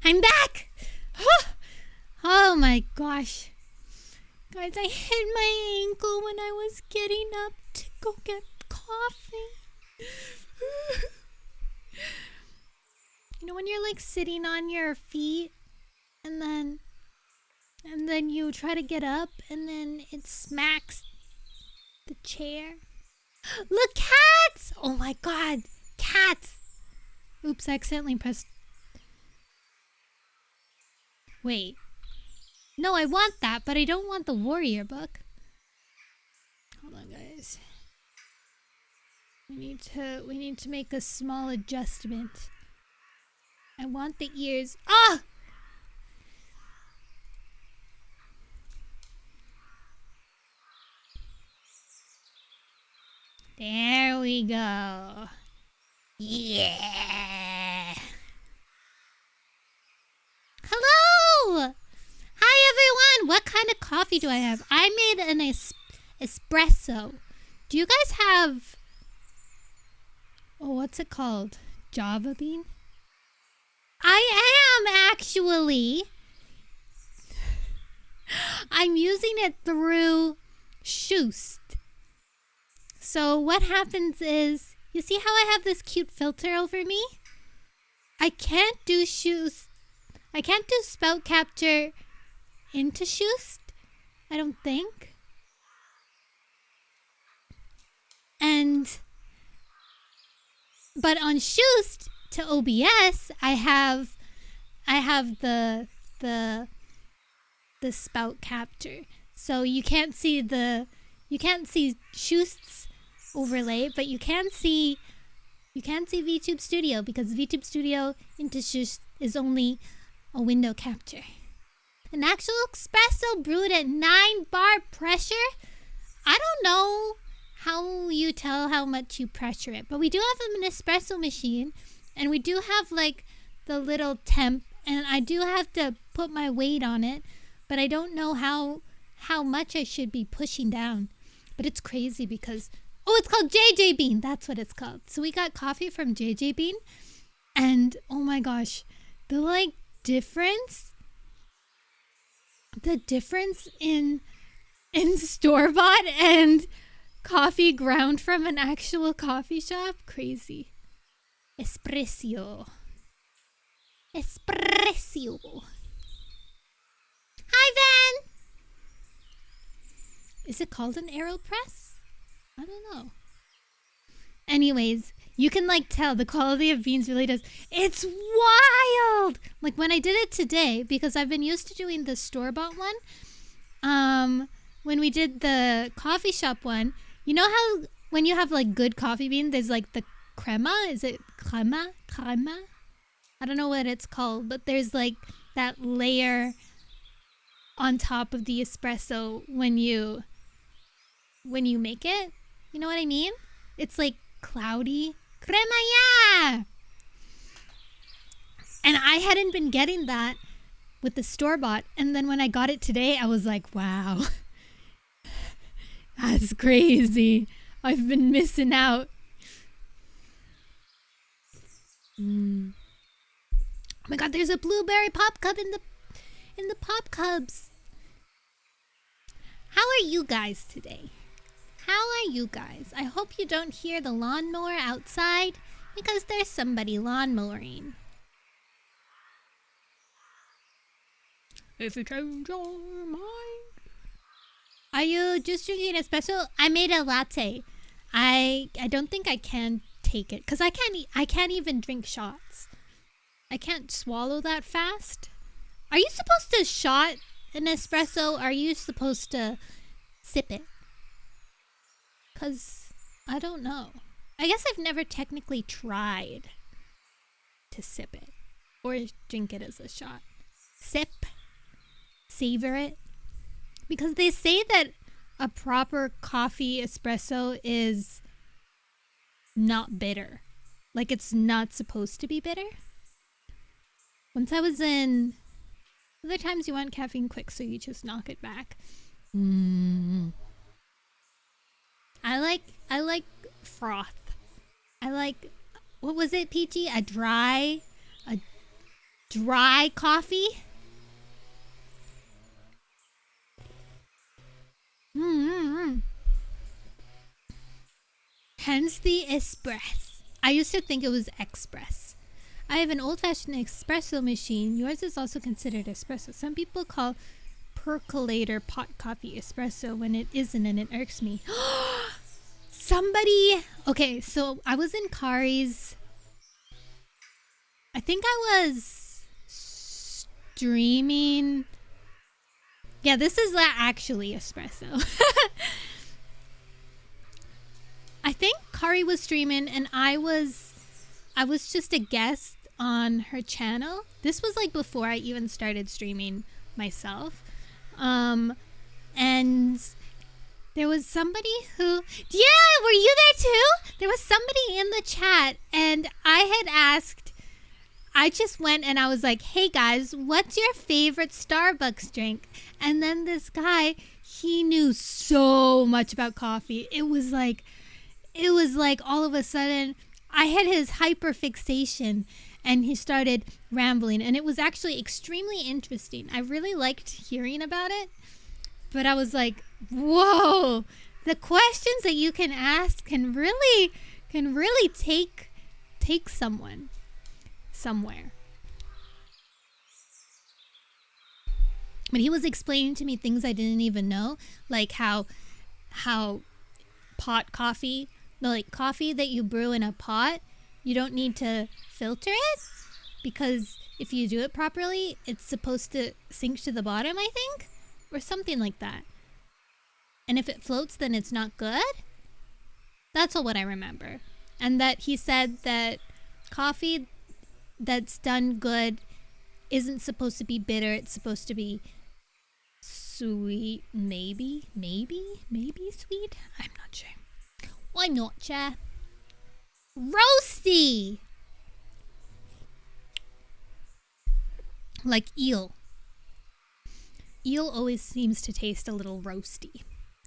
I'm back! Oh my gosh. Guys, I hit my ankle when I was getting up to go get coffee. You know when you're like sitting on your feet and then you try to get up and then it smacks the chair? Look, cats! Oh my god, cats! Oops, I accidentally pressed... Wait. No, I want that, but I don't want the warrior book. Hold on, guys. We need to make a small adjustment. I want the ears. Ah! There we go. Yeah. Hello! Hi everyone! What kind of coffee do I have? I made an espresso. Do you guys have... Oh, what's it called? Java bean? I am actually. I'm using it through Shoost. So what happens is, you see how I have this cute filter over me? I can't do Shoost. I can't do spout capture into Shoost, I don't think. But on Shoost to OBS, I have the spout capture. So you can't see Shoost's overlay, but you can see VTube Studio, because VTube Studio into Shoost is only a window capture. An actual espresso brewed at 9 bar pressure? I don't know how you tell how much you pressure it, but we do have an espresso machine, and we do have like the little temp, and I do have to put my weight on it, but I don't know how much I should be pushing down. But it's crazy because, oh, it's called JJ Bean. That's what it's called. So we got coffee from JJ Bean, and oh my gosh, the difference in store-bought and coffee ground from an actual coffee shop, crazy. Espresso. Hi, Van! Is it called an AeroPress? I don't know. Anyways, you can like tell the quality of beans really does. It's wild! Like when I did it today, because I've been used to doing the store-bought one. When we did the coffee shop one, you know how when you have like good coffee bean, there's like the crema? Is it crema? I don't know what it's called, but there's like that layer on top of the espresso when you make it. You know what I mean? It's like cloudy. Crema, yeah! And I hadn't been getting that with the store-bought, and then when I got it today, I was like, wow. That's crazy. I've been missing out. Oh my god, there's a blueberry pop cub in the pop cubs. How are you guys today? How are you guys? I hope you don't hear the lawnmower outside, because there's somebody lawnmowering. If you change your mind. Are you just drinking espresso? I made a latte. I don't think I can take it, because I can't even drink shots. I can't swallow that fast. Are you supposed to shot an espresso? Or are you supposed to sip it? Because I don't know. I guess I've never technically tried to sip it or drink it as a shot. Sip, savor it. Because they say that a proper coffee espresso is not bitter. Like it's not supposed to be bitter. Once I was in... Other times you want caffeine quick, so you just knock it back. I like froth. I like... What was it, Peachy? A dry dry coffee. Hence the espresso. I used to think it was express. I have an old-fashioned espresso machine. Yours is also considered espresso. Some people call percolator pot coffee espresso when it isn't, and it irks me. Somebody... Okay, so I was in Kari's... I think I was streaming... Yeah, this is actually espresso. I think Kari was streaming and I was just a guest on her channel. This was like before I even started streaming myself. And there was somebody who... Yeah, were you there too? There was somebody in the chat and I had asked... I just went and I was like, hey guys, what's your favorite Starbucks drink? And then this guy, he knew so much about coffee. It was like all of a sudden I had his hyperfixation and he started rambling, and it was actually extremely interesting. I really liked hearing about it, but I was like, whoa, the questions that you can ask can really take someone somewhere. But he was explaining to me things I didn't even know, like how pot coffee, like coffee that you brew in a pot, you don't need to filter it, because if you do it properly, it's supposed to sink to the bottom, I think, or something like that. And if it floats, then it's not good. That's all what I remember. And that he said that coffee that's done good isn't supposed to be bitter. It's supposed to be sweet, maybe sweet. I'm not sure. I'm not sure. Roasty! Like eel. Eel always seems to taste a little roasty.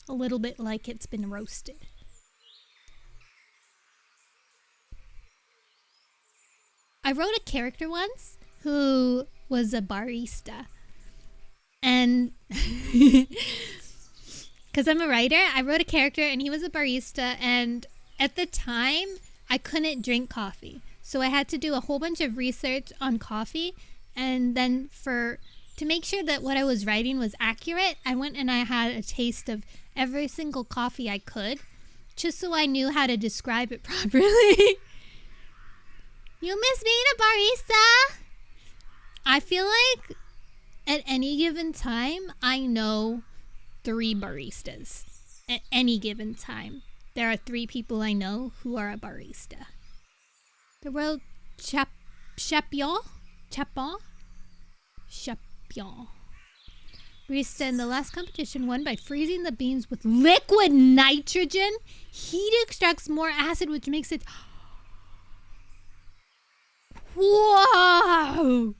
A little bit like it's been roasted. I wrote a character once who was a barista. And because I'm a writer, I wrote a character and he was a barista, and at the time I couldn't drink coffee. So I had to do a whole bunch of research on coffee, and then to make sure that what I was writing was accurate, I went and I had a taste of every single coffee I could, just so I knew how to describe it properly. You miss being a barista? I feel like at any given time, I know 3 baristas. At any given time, there are 3 people I know who are a barista. The world champion. Barista in the last competition won by freezing the beans with liquid nitrogen. Heat extracts more acid, which makes it... Whoa!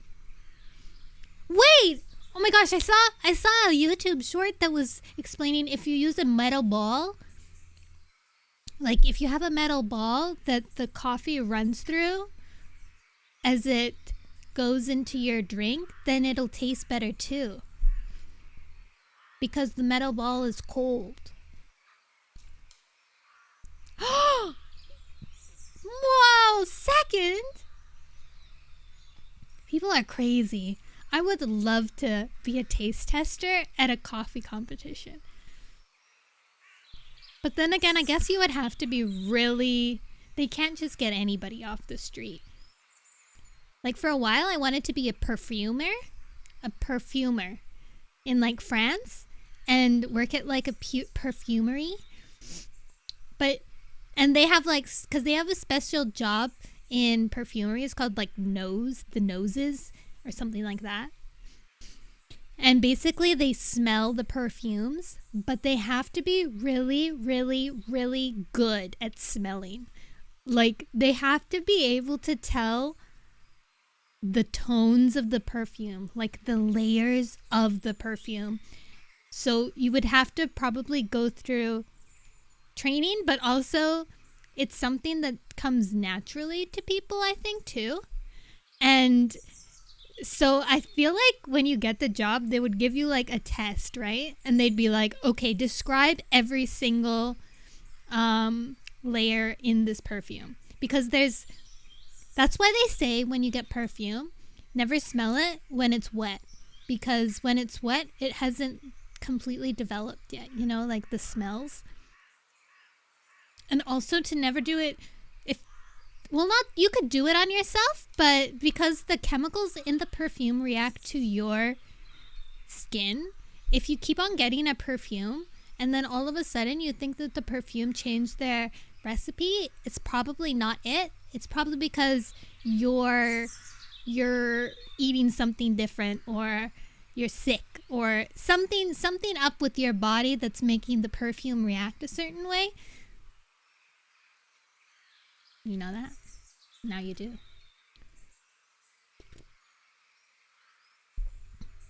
Wait! Oh my gosh, I saw a YouTube short that was explaining if you use a metal ball, like if you have a metal ball that the coffee runs through as it goes into your drink, then it'll taste better too. Because the metal ball is cold. Whoa, second? People are crazy. I would love to be a taste tester at a coffee competition. But then again, I guess you would have to be really... They can't just get anybody off the street. Like for a while, I wanted to be a perfumer in like France and work at like a perfumery. And they have like, because they have a special job in perfumery. It's called like the noses or something like that. And basically they smell the perfumes, but they have to be really, really, really good at smelling. Like they have to be able to tell the tones of the perfume, like the layers of the perfume. So you would have to probably go through training, but also it's something that comes naturally to people, I think, too. And So I feel like when you get the job, they would give you like a test, right? And they'd be like, okay, describe every single layer in this perfume. Because that's why they say when you get perfume, never smell it when it's wet. Because when it's wet, it hasn't completely developed yet, you know, like the smells. And also to never do it you could do it on yourself, but because the chemicals in the perfume react to your skin, if you keep on getting a perfume and then all of a sudden you think that the perfume changed their recipe, it's probably not it. It's probably because you're eating something different, or you're sick, or something up with your body that's making the perfume react a certain way. You know that? Now you do.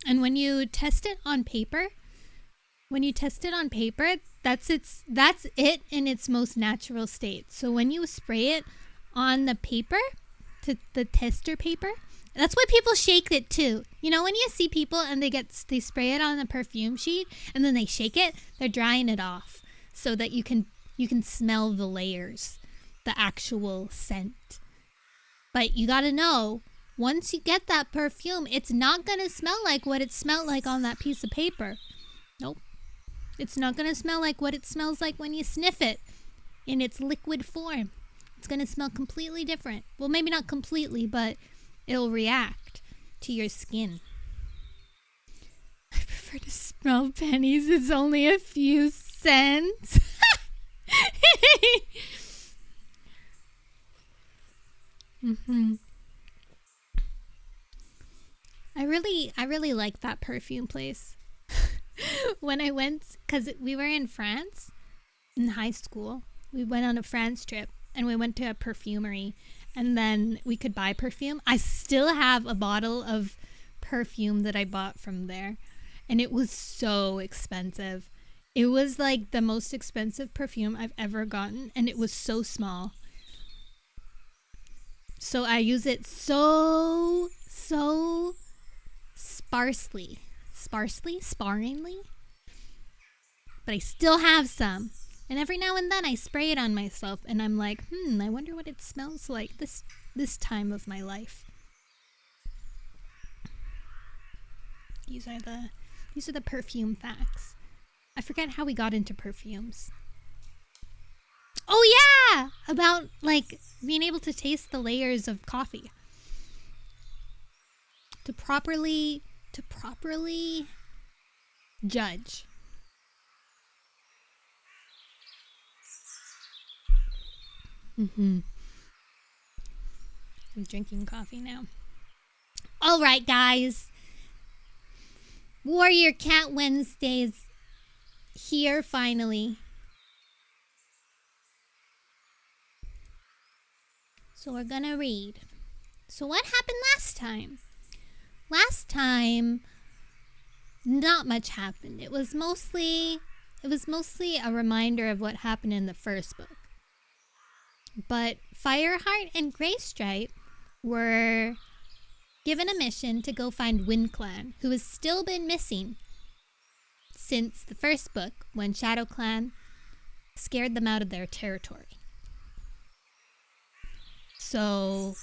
And when you test it on paper, that's it in its most natural state. So when you spray it on the paper, to the tester paper, that's why people shake it too. You know, when you see people and they spray it on the perfume sheet and then they shake it, they're drying it off so that you can smell the layers, the actual scent. But you gotta know, once you get that perfume, it's not gonna smell like what it smelled like on that piece of paper. Nope. It's not gonna smell like what it smells like when you sniff it in its liquid form. It's gonna smell completely different. Well, maybe not completely, but it'll react to your skin. I prefer to smell pennies. It's only a few cents. I really like that perfume place. When I went, because we were in France in high school, we went on a France trip and we went to a perfumery, and then we could buy perfume. I still have a bottle of perfume that I bought from there, and it was so expensive. It was like the most expensive perfume I've ever gotten, and it was so small. So I use it so sparingly. But I still have some. And every now and then I spray it on myself and I'm like, I wonder what it smells like this time of my life. These are the perfume facts. I forget how we got into perfumes. Oh yeah! About like being able to taste the layers of coffee. To properly judge. I'm drinking coffee now. All right, guys. Warrior Cat Wednesdays here finally. So we're gonna read. So what happened last time? Last time, not much happened. It was mostly a reminder of what happened in the first book. But Fireheart and Greystripe were given a mission to go find WindClan, who has still been missing since the first book, when ShadowClan scared them out of their territory. So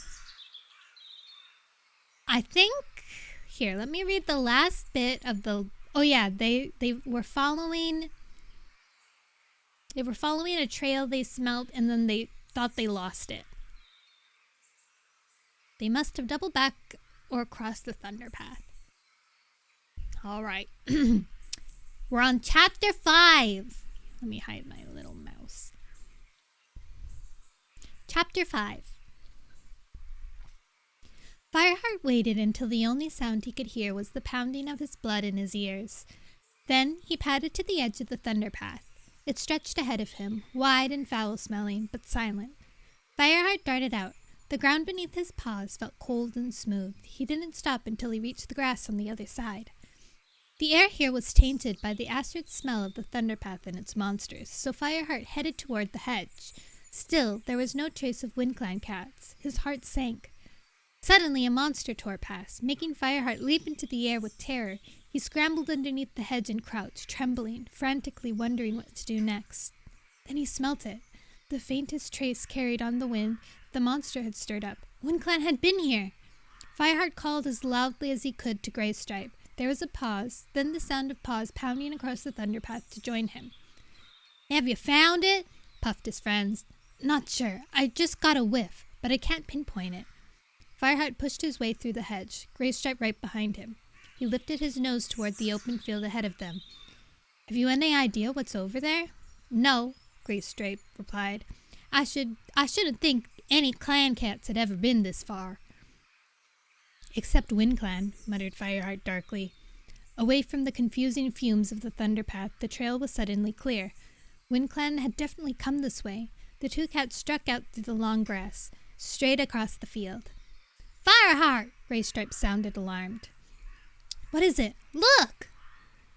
I think, here, let me read the last bit of the, oh yeah, they were following a trail they smelt, and then they thought they lost it. They must have doubled back or crossed the Thunder Path. All right. We're on chapter 5. Let me hide my little mouse. Chapter 5. Fireheart waited until the only sound he could hear was the pounding of his blood in his ears. Then he padded to the edge of the Thunder Path. It stretched ahead of him, wide and foul-smelling, but silent. Fireheart darted out. The ground beneath his paws felt cold and smooth. He didn't stop until he reached the grass on the other side. The air here was tainted by the acrid smell of the Thunder Path and its monsters, so Fireheart headed toward the hedge. Still, there was no trace of WindClan cats. His heart sank. Suddenly, a monster tore past, making Fireheart leap into the air with terror. He scrambled underneath the hedge and crouched, trembling, frantically wondering what to do next. Then he smelt it. The faintest trace carried on the wind the monster had stirred up. WindClan had been here! Fireheart called as loudly as he could to Greystripe. There was a pause, then the sound of paws pounding across the thunderpath to join him. Have you found it? Puffed his friends. Not sure. I just got a whiff, but I can't pinpoint it. Fireheart pushed his way through the hedge, Greystripe right behind him. He lifted his nose toward the open field ahead of them. Have you any idea what's over there? No, Greystripe replied. I shouldn't think any clan cats had ever been this far. Except WindClan, muttered Fireheart darkly. Away from the confusing fumes of the thunderpath, the trail was suddenly clear. WindClan had definitely come this way. The two cats struck out through the long grass, straight across the field. Fireheart! Greystripe sounded alarmed. What is it? Look!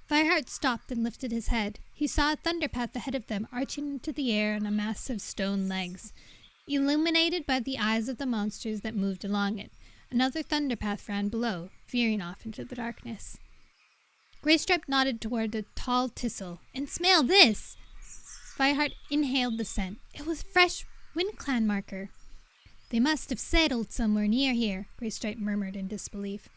Fireheart stopped and lifted his head. He saw a thunderpath ahead of them, arching into the air on a mass of stone legs, illuminated by the eyes of the monsters that moved along it. Another thunderpath ran below, veering off into the darkness. Greystripe nodded toward a tall thistle. And smell this! Fireheart inhaled the scent. It was fresh WindClan marker. They must have settled somewhere near here, Greystripe murmured in disbelief.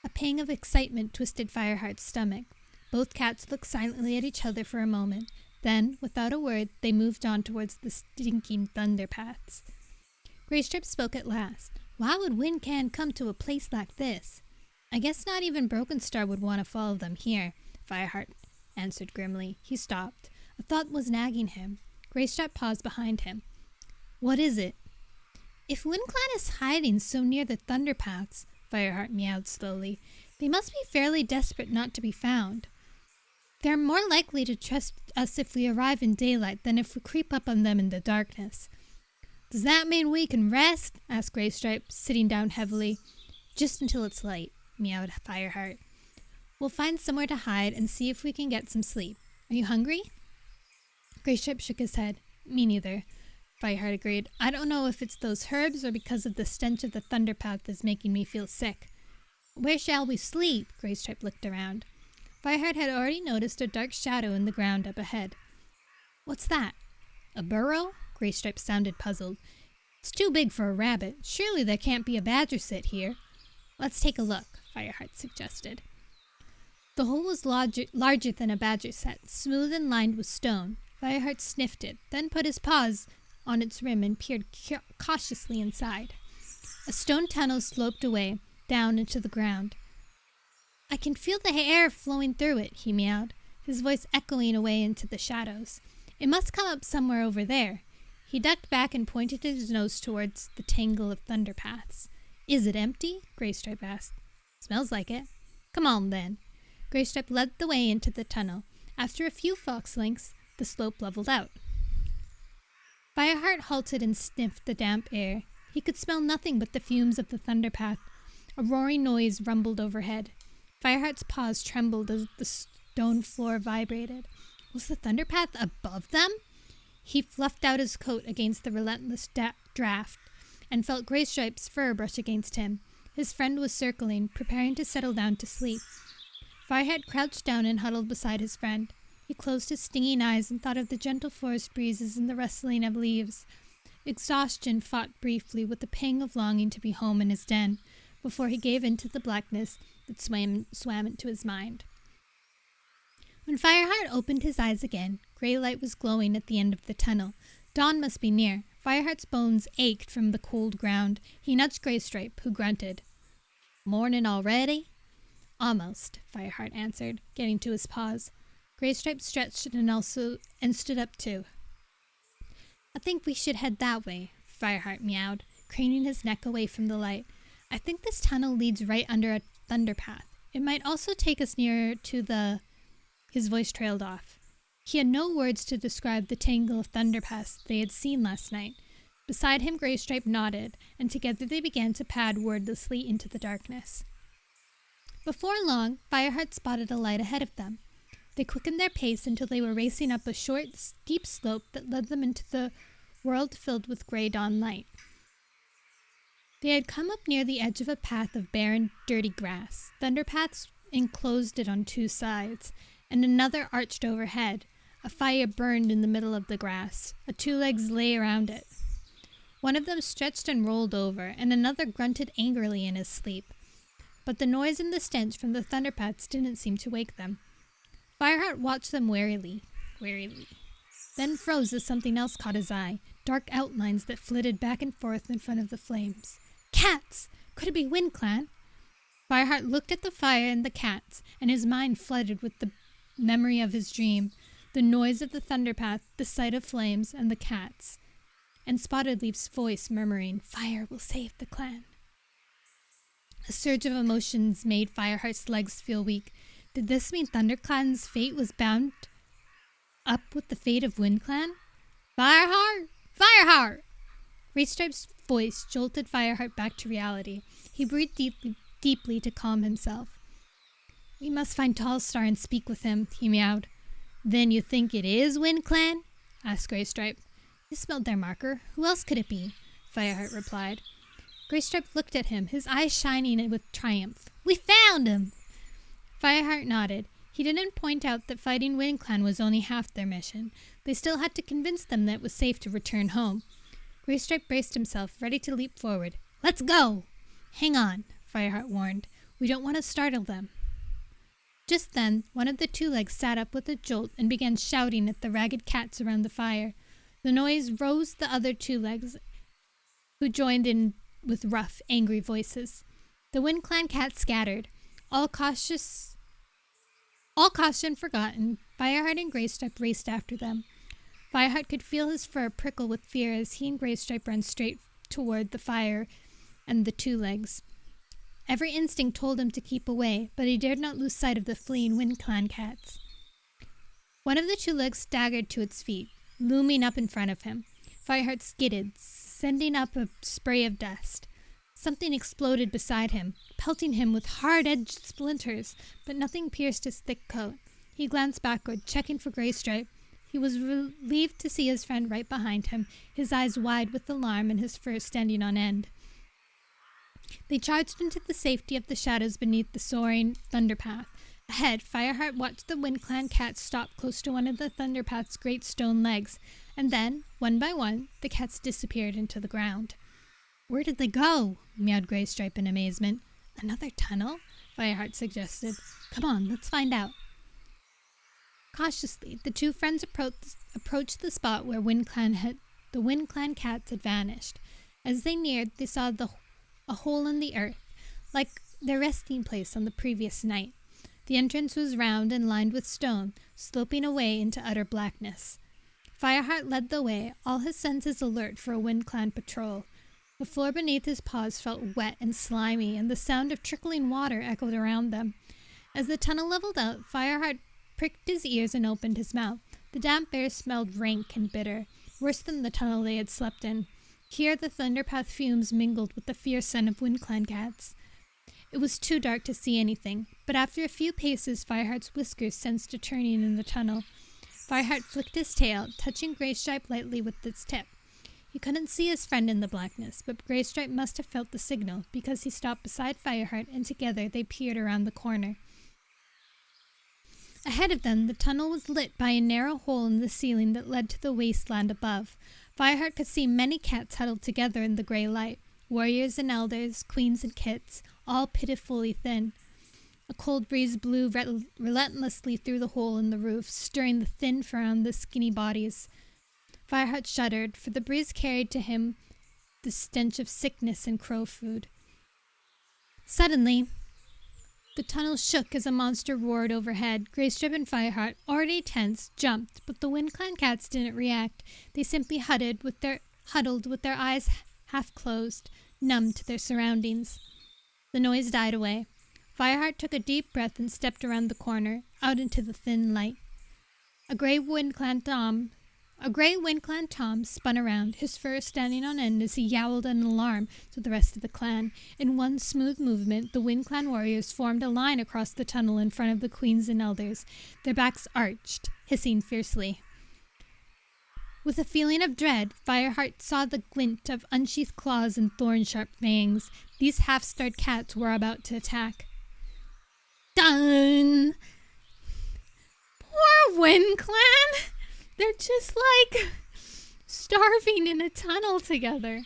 A pang of excitement twisted Fireheart's stomach. Both cats looked silently at each other for a moment. Then, without a word, they moved on towards the stinking thunderpaths. Greystripe spoke at last. Why would WindClan come to a place like this? I guess not even Broken Star would want to follow them here, Fireheart answered grimly. He stopped. A thought was nagging him. Greystripe paused behind him. What is it? If WindClan is hiding so near the thunderpaths, Fireheart meowed slowly, they must be fairly desperate not to be found. They're more likely to trust us if we arrive in daylight than if we creep up on them in the darkness. Does that mean we can rest? Asked Greystripe, sitting down heavily. Just until it's light, meowed Fireheart. We'll find somewhere to hide and see if we can get some sleep. Are you hungry? Greystripe shook his head. Me neither, Fireheart agreed. I don't know if it's those herbs or because of the stench of the thunderpath that's making me feel sick. Where shall we sleep? Greystripe looked around. Fireheart had already noticed a dark shadow in the ground up ahead. What's that? A burrow? Greystripe sounded puzzled. It's too big for a rabbit. Surely there can't be a badger sit here. Let's take a look, Fireheart suggested. The hole was larger than a badger set, smooth and lined with stone. Fireheart sniffed it, then put his paws on its rim and peered cautiously inside. A stone tunnel sloped away, down into the ground. I can feel the air flowing through it, he meowed, his voice echoing away into the shadows. It must come up somewhere over there. He ducked back and pointed his nose towards the tangle of thunderpaths. Is it empty? Greystripe asked. Smells like it. Come on, then. Greystripe led the way into the tunnel. After a few fox lengths, the slope leveled out. Fireheart halted and sniffed the damp air. He could smell nothing but the fumes of the thunderpath. A roaring noise rumbled overhead. Fireheart's paws trembled as the stone floor vibrated. Was the thunderpath above them? He fluffed out his coat against the relentless draft and felt Greystripe's fur brush against him. His friend was circling, preparing to settle down to sleep. Fireheart crouched down and huddled beside his friend. He closed his stinging eyes and thought of the gentle forest breezes and the rustling of leaves. Exhaustion fought briefly with the pang of longing to be home in his den, before he gave in to the blackness that swam into his mind. When Fireheart opened his eyes again, gray light was glowing at the end of the tunnel. Dawn must be near. Fireheart's bones ached from the cold ground. He nudged Greystripe, who grunted. Morning already? Almost, Fireheart answered, getting to his paws. Greystripe stretched and stood up too. I think we should head that way, Fireheart meowed, craning his neck away from the light. I think this tunnel leads right under a thunderpath. It might also take us nearer to the... His voice trailed off. He had no words to describe the tangle of thunderpaths they had seen last night. Beside him, Greystripe nodded, and together they began to pad wordlessly into the darkness. Before long, Fireheart spotted a light ahead of them. They quickened their pace until they were racing up a short, steep slope that led them into the world filled with gray dawn light. They had come up near the edge of a path of barren, dirty grass. Thunderpaths enclosed it on two sides, and another arched overhead. A fire burned in the middle of the grass. Two legs lay around it. One of them stretched and rolled over, and another grunted angrily in his sleep. But the noise and the stench from the thunderpaths didn't seem to wake them. Fireheart watched them warily, then froze as something else caught his eye, dark outlines that flitted back and forth in front of the flames. Cats! Could it be WindClan? Fireheart looked at the fire and the cats, and his mind flooded with the memory of his dream, the noise of the thunderpath, the sight of flames, and the cats, and Spotted Leaf's voice murmuring, "Fire will save the clan." A surge of emotions made Fireheart's legs feel weak. Did this mean ThunderClan's fate was bound up with the fate of WindClan? Fireheart! Fireheart! Greystripe's voice jolted Fireheart back to reality. He breathed deeply to calm himself. "We must find Tallstar and speak with him," he meowed. "Then you think it is WindClan?" asked Greystripe. "You smelled their marker. Who else could it be?" Fireheart replied. Greystripe looked at him, his eyes shining with triumph. "We found him!" Fireheart nodded. He didn't point out that fighting WindClan was only half their mission. They still had to convince them that it was safe to return home. Greystripe braced himself, ready to leap forward. "Let's go!" "Hang on," Fireheart warned. "We don't want to startle them." Just then, one of the two legs sat up with a jolt and began shouting at the ragged cats around the fire. The noise roused the other two legs, who joined in with rough, angry voices. The WindClan cats scattered. All caution forgotten, Fireheart and Greystripe raced after them. Fireheart could feel his fur prickle with fear as he and Greystripe ran straight toward the fire and the two legs. Every instinct told him to keep away, but he dared not lose sight of the fleeing WindClan cats. One of the two legs staggered to its feet, looming up in front of him. Fireheart skidded, sending up a spray of dust. Something exploded beside him, pelting him with hard-edged splinters, but nothing pierced his thick coat. He glanced backward, checking for Greystripe. He was relieved to see his friend right behind him, his eyes wide with alarm and his fur standing on end. They charged into the safety of the shadows beneath the soaring thunderpath. Ahead, Fireheart watched the WindClan cats stop close to one of the thunderpath's great stone legs, and then, one by one, the cats disappeared into the ground. "Where did they go?" meowed Greystripe in amazement. "Another tunnel?" Fireheart suggested. "Come on, let's find out." Cautiously, the two friends approached the spot where the WindClan cats had vanished. As they neared, they saw a hole in the earth, like their resting place on the previous night. The entrance was round and lined with stone, sloping away into utter blackness. Fireheart led the way, all his senses alert for a WindClan patrol. The floor beneath his paws felt wet and slimy, and the sound of trickling water echoed around them. As the tunnel leveled out, Fireheart pricked his ears and opened his mouth. The damp air smelled rank and bitter, worse than the tunnel they had slept in. Here the thunderpath fumes mingled with the fierce scent of WindClan cats. It was too dark to see anything, but after a few paces Fireheart's whiskers sensed a turning in the tunnel. Fireheart flicked his tail, touching Greystripe lightly with its tip. He couldn't see his friend in the blackness, but Greystripe must have felt the signal, because he stopped beside Fireheart, and together they peered around the corner. Ahead of them, the tunnel was lit by a narrow hole in the ceiling that led to the wasteland above. Fireheart could see many cats huddled together in the gray light. Warriors and elders, queens and kits, all pitifully thin. A cold breeze blew relentlessly through the hole in the roof, stirring the thin fur on the skinny bodies. Fireheart shuddered, for the breeze carried to him the stench of sickness and crow food. Suddenly, the tunnel shook as a monster roared overhead. Greystripe and Fireheart, already tense, jumped, but the WindClan cats didn't react. They simply huddled with their eyes half closed, numb to their surroundings. The noise died away. Fireheart took a deep breath and stepped around the corner, out into the thin light. A gray WindClan Tom spun around, his fur standing on end as he yowled an alarm to the rest of the clan. In one smooth movement, the WindClan warriors formed a line across the tunnel in front of the queens and elders, their backs arched, hissing fiercely. With a feeling of dread, Fireheart saw the glint of unsheathed claws and thorn-sharp fangs. These half-starved cats were about to attack. Done! Poor Wind Clan! They're just like starving in a tunnel together.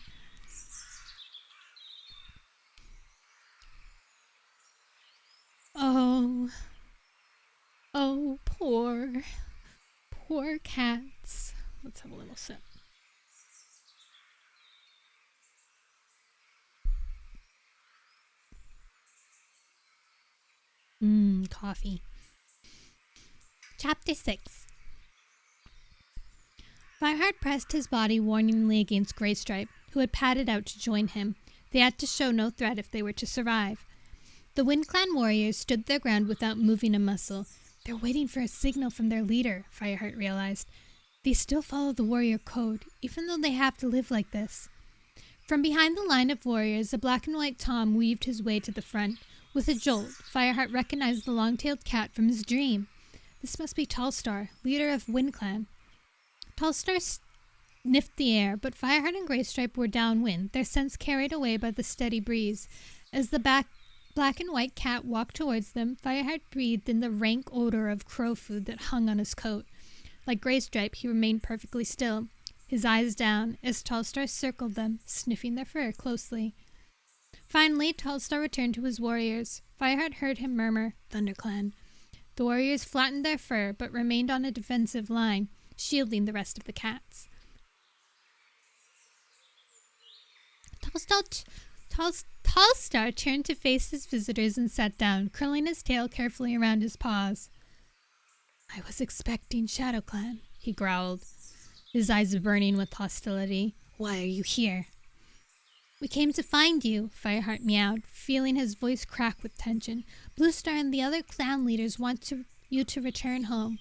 Oh, poor cats. Let's have a little sip. Coffee. Chapter 6. Fireheart pressed his body warningly against Greystripe, who had padded out to join him. They had to show no threat if they were to survive. The Wind Clan warriors stood their ground without moving a muscle. They're waiting for a signal from their leader, Fireheart realized. They still follow the warrior code, even though they have to live like this. From behind the line of warriors, a black and white Tom weaved his way to the front. With a jolt, Fireheart recognized the long-tailed cat from his dream. This must be Tallstar, leader of Wind Clan. Tallstar sniffed the air, but Fireheart and Greystripe were downwind, their scents carried away by the steady breeze. As the black and white cat walked towards them, Fireheart breathed in the rank odor of crow food that hung on his coat. Like Greystripe, he remained perfectly still, his eyes down, as Tallstar circled them, sniffing their fur closely. Finally, Tallstar returned to his warriors. Fireheart heard him murmur, "ThunderClan." The warriors flattened their fur, but remained on a defensive line, shielding the rest of the cats. Tallstar turned to face his visitors and sat down, curling his tail carefully around his paws. "I was expecting ShadowClan," he growled, his eyes burning with hostility. "Why are you here?" "We came to find you," Fireheart meowed, feeling his voice crack with tension. "Bluestar and the other clan leaders want you to return home."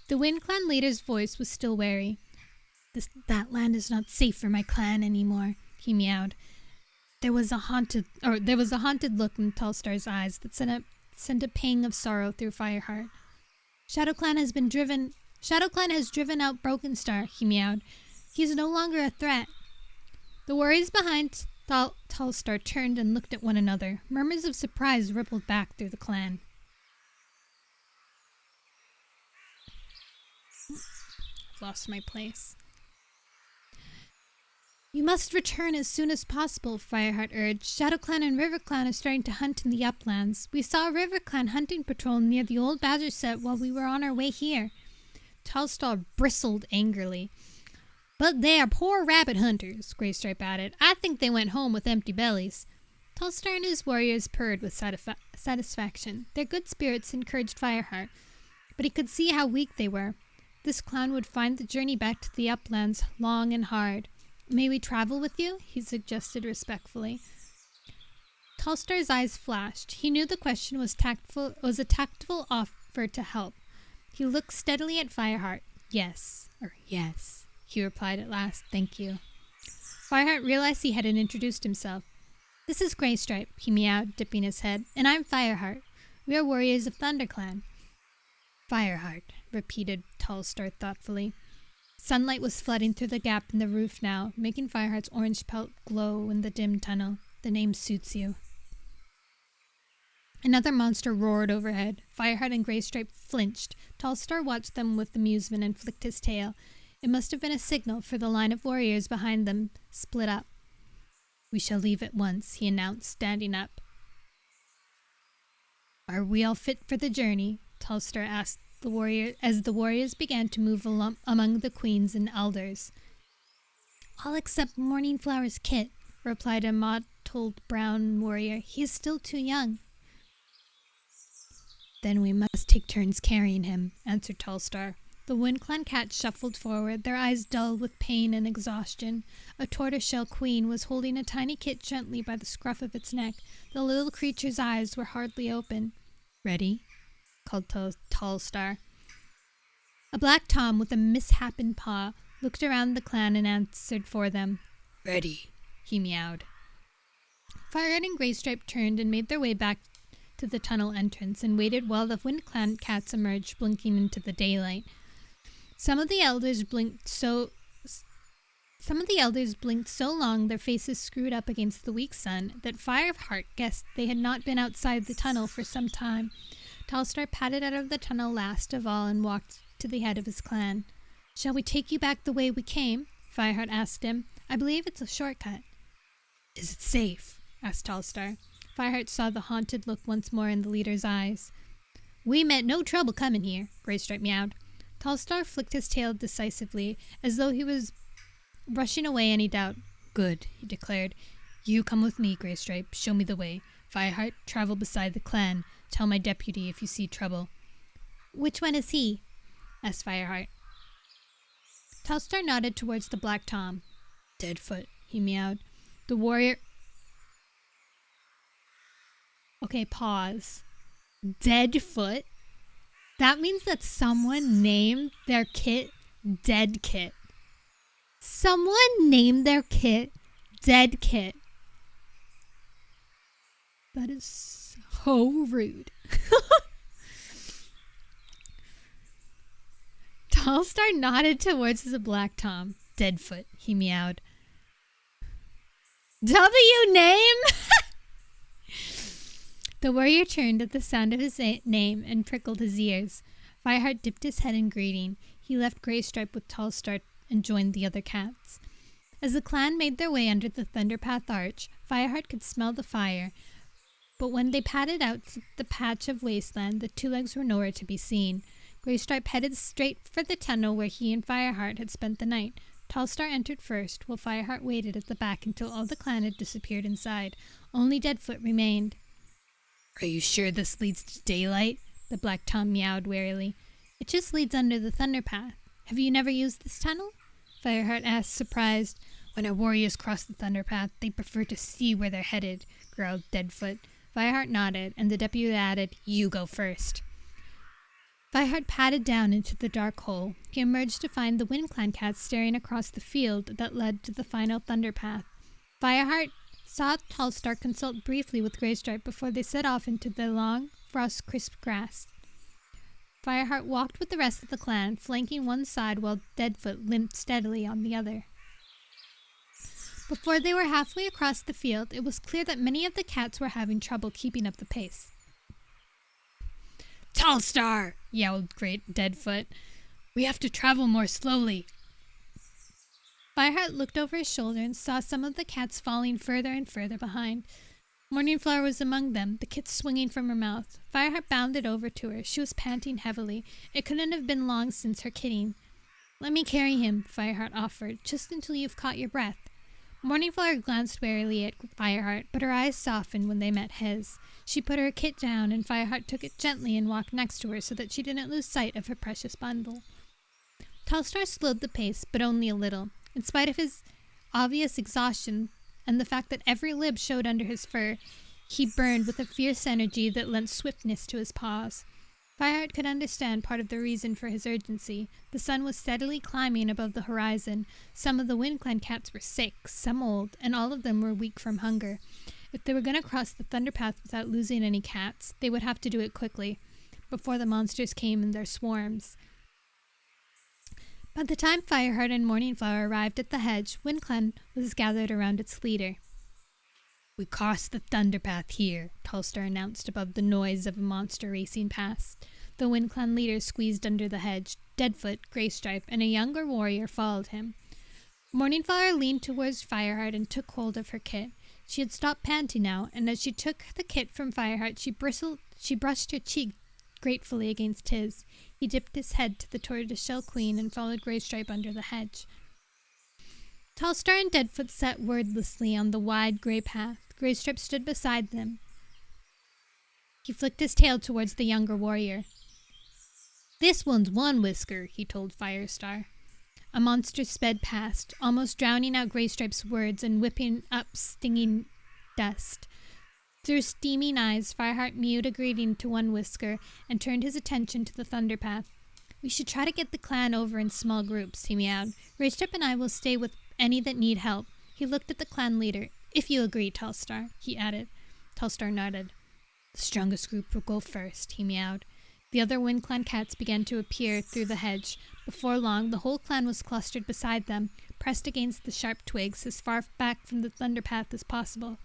The Wind Clan leader's voice was still wary. That land is not safe for my clan anymore," he meowed. There was a haunted look in Tallstar's eyes that sent a pang of sorrow through Fireheart. ShadowClan has driven out Broken Star," he meowed. "He is no longer a threat." The warriors behind Tallstar turned and looked at one another. Murmurs of surprise rippled back through the clan. I've lost my place. "You must return as soon as possible," Fireheart urged. "ShadowClan and RiverClan are starting to hunt in the uplands. We saw a RiverClan hunting patrol near the old badger set while we were on our way here." Tallstar bristled angrily. "But they are poor rabbit hunters," Greystripe added. "I think they went home with empty bellies." Tallstar and his warriors purred with satisfaction. Their good spirits encouraged Fireheart, but he could see how weak they were. This clan would find the journey back to the uplands long and hard. "May we travel with you?" he suggested respectfully. Tallstar's eyes flashed. He knew the question was a tactful offer to help. He looked steadily at Fireheart. Yes, he replied at last. "Thank you." Fireheart realized he hadn't introduced himself. "This is Greystripe," he meowed, dipping his head, "and I'm Fireheart. We are warriors of ThunderClan." "Fireheart," repeated Tallstar thoughtfully. Sunlight was flooding through the gap in the roof now, making Fireheart's orange pelt glow in the dim tunnel. "The name suits you." Another monster roared overhead. Fireheart and Greystripe flinched. Tallstar watched them with amusement and flicked his tail. It must have been a signal, for the line of warriors behind them split up. "We shall leave at once," he announced, standing up. "Are we all fit for the journey?" Tallstar asked as the warriors began to move among the queens and elders. "All except Morning Flower's Kit," replied a mottled brown warrior. "He is still too young." "Then we must take turns carrying him," answered Tallstar. The Wind Clan cats shuffled forward, their eyes dull with pain and exhaustion. A tortoiseshell queen was holding a tiny kit gently by the scruff of its neck. The little creature's eyes were hardly open. "Ready?" called Tallstar. A black Tom with a misshapen paw looked around the clan and answered for them. "Ready," he meowed. Fireheart and Greystripe turned and made their way back to the tunnel entrance and waited while the Wind Clan cats emerged, blinking into the daylight. Some of the elders blinked so long their faces screwed up against the weak sun that Fireheart guessed they had not been outside the tunnel for some time. Tallstar padded out of the tunnel last of all and walked to the head of his clan. "Shall we take you back the way we came?" Fireheart asked him. "I believe it's a shortcut." "Is it safe?" asked Tallstar. Fireheart saw the haunted look once more in the leader's eyes. "We met no trouble coming here," Greystripe meowed. Tallstar flicked his tail decisively, as though he was brushing away any doubt. "Good," he declared. "You come with me, Greystripe. Show me the way. Fireheart, travel beside the clan. Tell my deputy if you see trouble." "Which one is he?" asked Fireheart. Tallstar nodded towards the Black Tom. "Deadfoot," he meowed. "The warrior—" Okay, pause. Deadfoot? That means that someone named their kit Dead Kit. Someone named their kit Dead Kit. That is so rude. Tallstar nodded towards the Black Tom. "Deadfoot," he meowed. "W name?" The warrior turned at the sound of his name and prickled his ears. Fireheart dipped his head in greeting. He left Greystripe with Tallstar and joined the other cats. As the clan made their way under the Thunderpath arch, Fireheart could smell the fire, but when they padded out the patch of wasteland, the two legs were nowhere to be seen. Greystripe headed straight for the tunnel where he and Fireheart had spent the night. Tallstar entered first, while Fireheart waited at the back until all the clan had disappeared inside. Only Deadfoot remained. "Are you sure this leads to daylight?" The Black Tom meowed warily. "It just leads under the Thunderpath. Have you never used this tunnel?" Fireheart asked, surprised. "When our warriors cross the Thunderpath, they prefer to see where they're headed," growled Deadfoot. Fireheart nodded, and the deputy added, "You go first." Fireheart padded down into the dark hole. He emerged to find the WindClan cats staring across the field that led to the final Thunderpath. Fireheart saw Tallstar consult briefly with Greystripe before they set off into the long, frost-crisp grass. Fireheart walked with the rest of the clan, flanking one side while Deadfoot limped steadily on the other. Before they were halfway across the field, it was clear that many of the cats were having trouble keeping up the pace. "Tallstar!" yowled Great Deadfoot. "We have to travel more slowly." Fireheart looked over his shoulder and saw some of the cats falling further and further behind. Morningflower was among them, the kit swinging from her mouth. Fireheart bounded over to her. She was panting heavily. It couldn't have been long since her kitting. "Let me carry him," Fireheart offered, "just until you've caught your breath." Morningflower glanced warily at Fireheart, but her eyes softened when they met his. She put her kit down, and Fireheart took it gently and walked next to her so that she didn't lose sight of her precious bundle. Tallstar slowed the pace, but only a little. In spite of his obvious exhaustion and the fact that every lip showed under his fur, he burned with a fierce energy that lent swiftness to his paws. Fireheart could understand part of the reason for his urgency. The sun was steadily climbing above the horizon. Some of the WindClan cats were sick, some old, and all of them were weak from hunger. If they were going to cross the Thunderpath without losing any cats, they would have to do it quickly, before the monsters came in their swarms. By the time Fireheart and Morningflower arrived at the hedge, WindClan was gathered around its leader. "We crossed the Thunderpath here," Tallstar announced above the noise of a monster racing past. The WindClan leader squeezed under the hedge. Deadfoot, Greystripe, and a younger warrior followed him. Morningflower leaned towards Fireheart and took hold of her kit. She had stopped panting now, and as she took the kit from Fireheart, she brushed her cheek gratefully against his. He dipped his head to the tortoiseshell queen and followed Greystripe under the hedge. Tallstar and Deadfoot sat wordlessly on the wide grey path. Greystripe stood beside them. He flicked his tail towards the younger warrior. "This one's One Whisker," he told Firestar. A monster sped past, almost drowning out Greystripe's words and whipping up stinging dust. Through steaming eyes, Fireheart mewed a greeting to One Whisker and turned his attention to the Thunderpath. "We should try to get the clan over in small groups," he meowed. "Greystripe and I will stay with any that need help." He looked at the clan leader. "If you agree, Tallstar," he added. Tallstar nodded. "The strongest group will go first," he meowed. The other Wind Clan cats began to appear through the hedge. Before long, the whole clan was clustered beside them, pressed against the sharp twigs as far back from the thunder path as possible.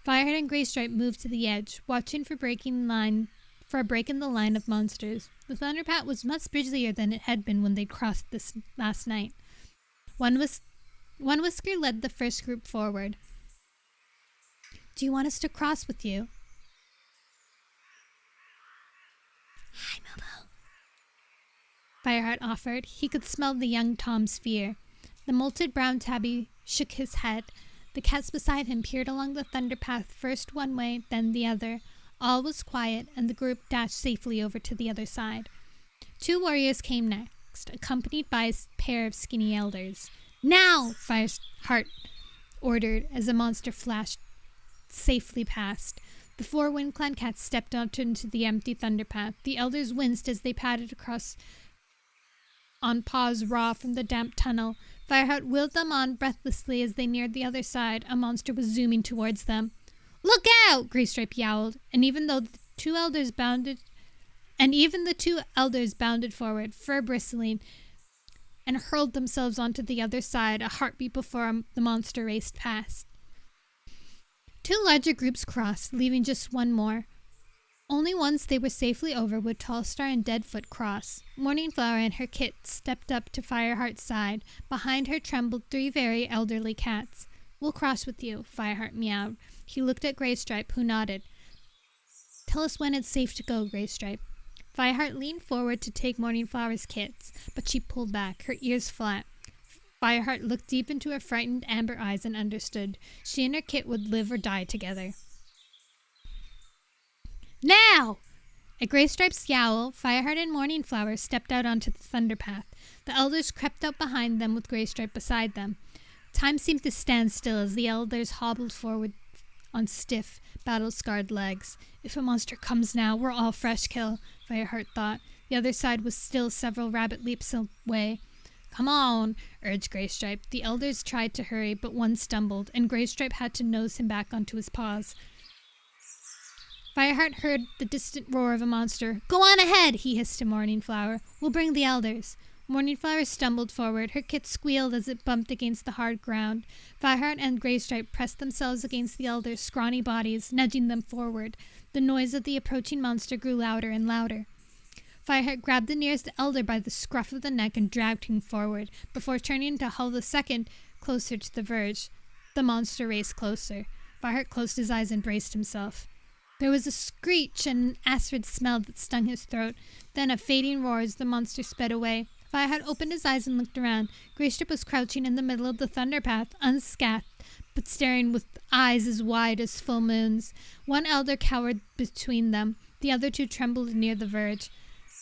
Fireheart and Greystripe moved to the edge, watching for a break in the line of monsters. The thunder path was much busier than it had been when they crossed this last night. One Whisker led the first group forward. "Do you want us to cross with you?" "Hi, Momo," Fireheart offered. He could smell the young Tom's fear. The molted brown tabby shook his head. The cats beside him peered along the thunder path, first one way, then the other. All was quiet, and the group dashed safely over to the other side. 2 warriors came next, accompanied by a pair of skinny elders. "Now!" Fireheart ordered as a monster flashed safely past. The 4 Wind Clan cats stepped out into the empty thunder path. The elders winced as they padded across on paws raw from the damp tunnel. Fireheart wheeled them on breathlessly as they neared the other side. A monster was zooming towards them. "Look out!" Greystripe yowled, and even the 2 elders bounded forward, fur bristling, and hurled themselves onto the other side, a heartbeat before the monster raced past. 2 larger groups crossed, leaving just one more. Only once they were safely over would Tallstar and Deadfoot cross. Morningflower and her kit stepped up to Fireheart's side. Behind her trembled 3 very elderly cats. "We'll cross with you," Fireheart meowed. He looked at Greystripe, who nodded. "Tell us when it's safe to go, Greystripe." Fireheart leaned forward to take Morningflower's kits, but she pulled back, her ears flat. Fireheart looked deep into her frightened amber eyes and understood. She and her kit would live or die together. "Now!" At Greystripe's yowl, Fireheart and Morningflower stepped out onto the thunder path. The elders crept up behind them with Greystripe beside them. Time seemed to stand still as the elders hobbled forward on stiff, battle-scarred legs. "If a monster comes now, we're all fresh kill," Fireheart thought. The other side was still several rabbit leaps away. "Come on," urged Greystripe. The elders tried to hurry, but one stumbled, and Greystripe had to nose him back onto his paws. Fireheart heard the distant roar of a monster. "Go on ahead," he hissed to Morningflower. "We'll bring the elders." Morningflower stumbled forward. Her kit squealed as it bumped against the hard ground. Fireheart and Greystripe pressed themselves against the elders' scrawny bodies, nudging them forward. The noise of the approaching monster grew louder and louder. Fireheart grabbed the nearest elder by the scruff of the neck and dragged him forward, before turning to haul the second closer to the verge. The monster raced closer. Fireheart closed his eyes and braced himself. There was a screech and an acrid smell that stung his throat. Then a fading roar as the monster sped away. Fireheart opened his eyes and looked around. Greystripe was crouching in the middle of the thunder path, unscathed, but staring with eyes as wide as full moons. One elder cowered between them. The other 2 trembled near the verge.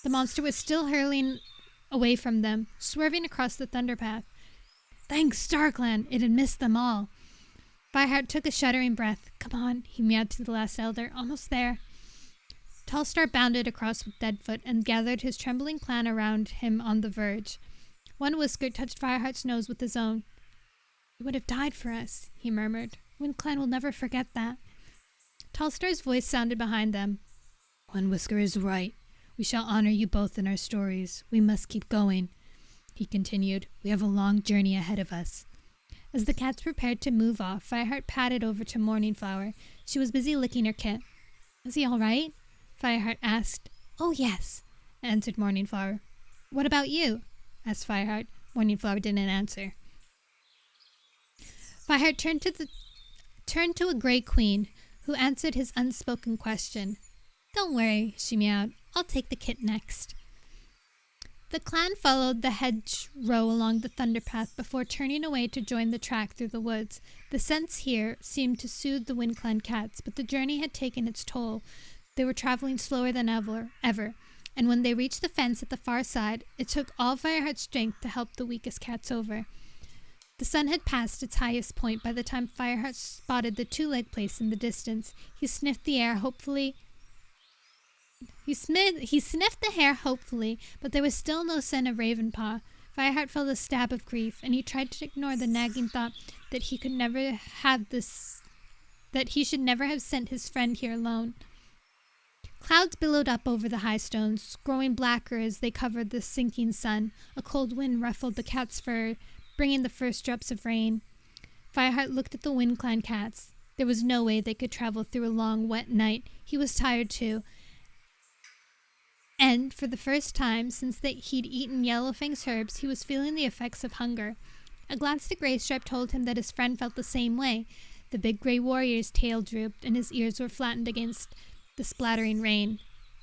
The monster was still hurling away from them, swerving across the thunder path. Thanks, Starclan! It had missed them all. Fireheart took a shuddering breath. "Come on," he meowed to the last elder. "Almost there." Tallstar bounded across with Deadfoot and gathered his trembling clan around him on the verge. One Whisker touched Fireheart's nose with his own. "You would have died for us," he murmured. "Wind Clan will never forget that." Tallstar's voice sounded behind them. "One Whisker is right. We shall honor you both in our stories. We must keep going," he continued. "We have a long journey ahead of us." As the cats prepared to move off, Fireheart padded over to Morningflower. She was busy licking her kit. "Is he all right?" Fireheart asked. "Oh, yes," answered Morningflower. "What about you?" asked Fireheart. Morningflower didn't answer. Fireheart turned to a gray queen, who answered his unspoken question. "Don't worry," she meowed. "I'll take the kit next." The clan followed the hedgerow along the thunder path before turning away to join the track through the woods. The scents here seemed to soothe the Wind Clan cats, but the journey had taken its toll. They were traveling slower than ever, and when they reached the fence at the far side, it took all Fireheart's strength to help the weakest cats over. The sun had passed its highest point by the time Fireheart spotted the 2-leg place in the distance. He sniffed the air hopefully. He sniffed the hair hopefully, but there was still no scent of Ravenpaw. Fireheart felt a stab of grief, and he tried to ignore the nagging thought that he should never have sent his friend here alone. Clouds billowed up over the high stones, growing blacker as they covered the sinking sun. A cold wind ruffled the cat's fur, bringing the first drops of rain. Fireheart looked at the wind-clad cats. There was no way they could travel through a long, wet night. He was tired, too. And, for the first time since he'd eaten Yellowfang's herbs, he was feeling the effects of hunger. A glance at Greystripe told him that his friend felt the same way. The big gray warrior's tail drooped, and his ears were flattened against the splattering rain.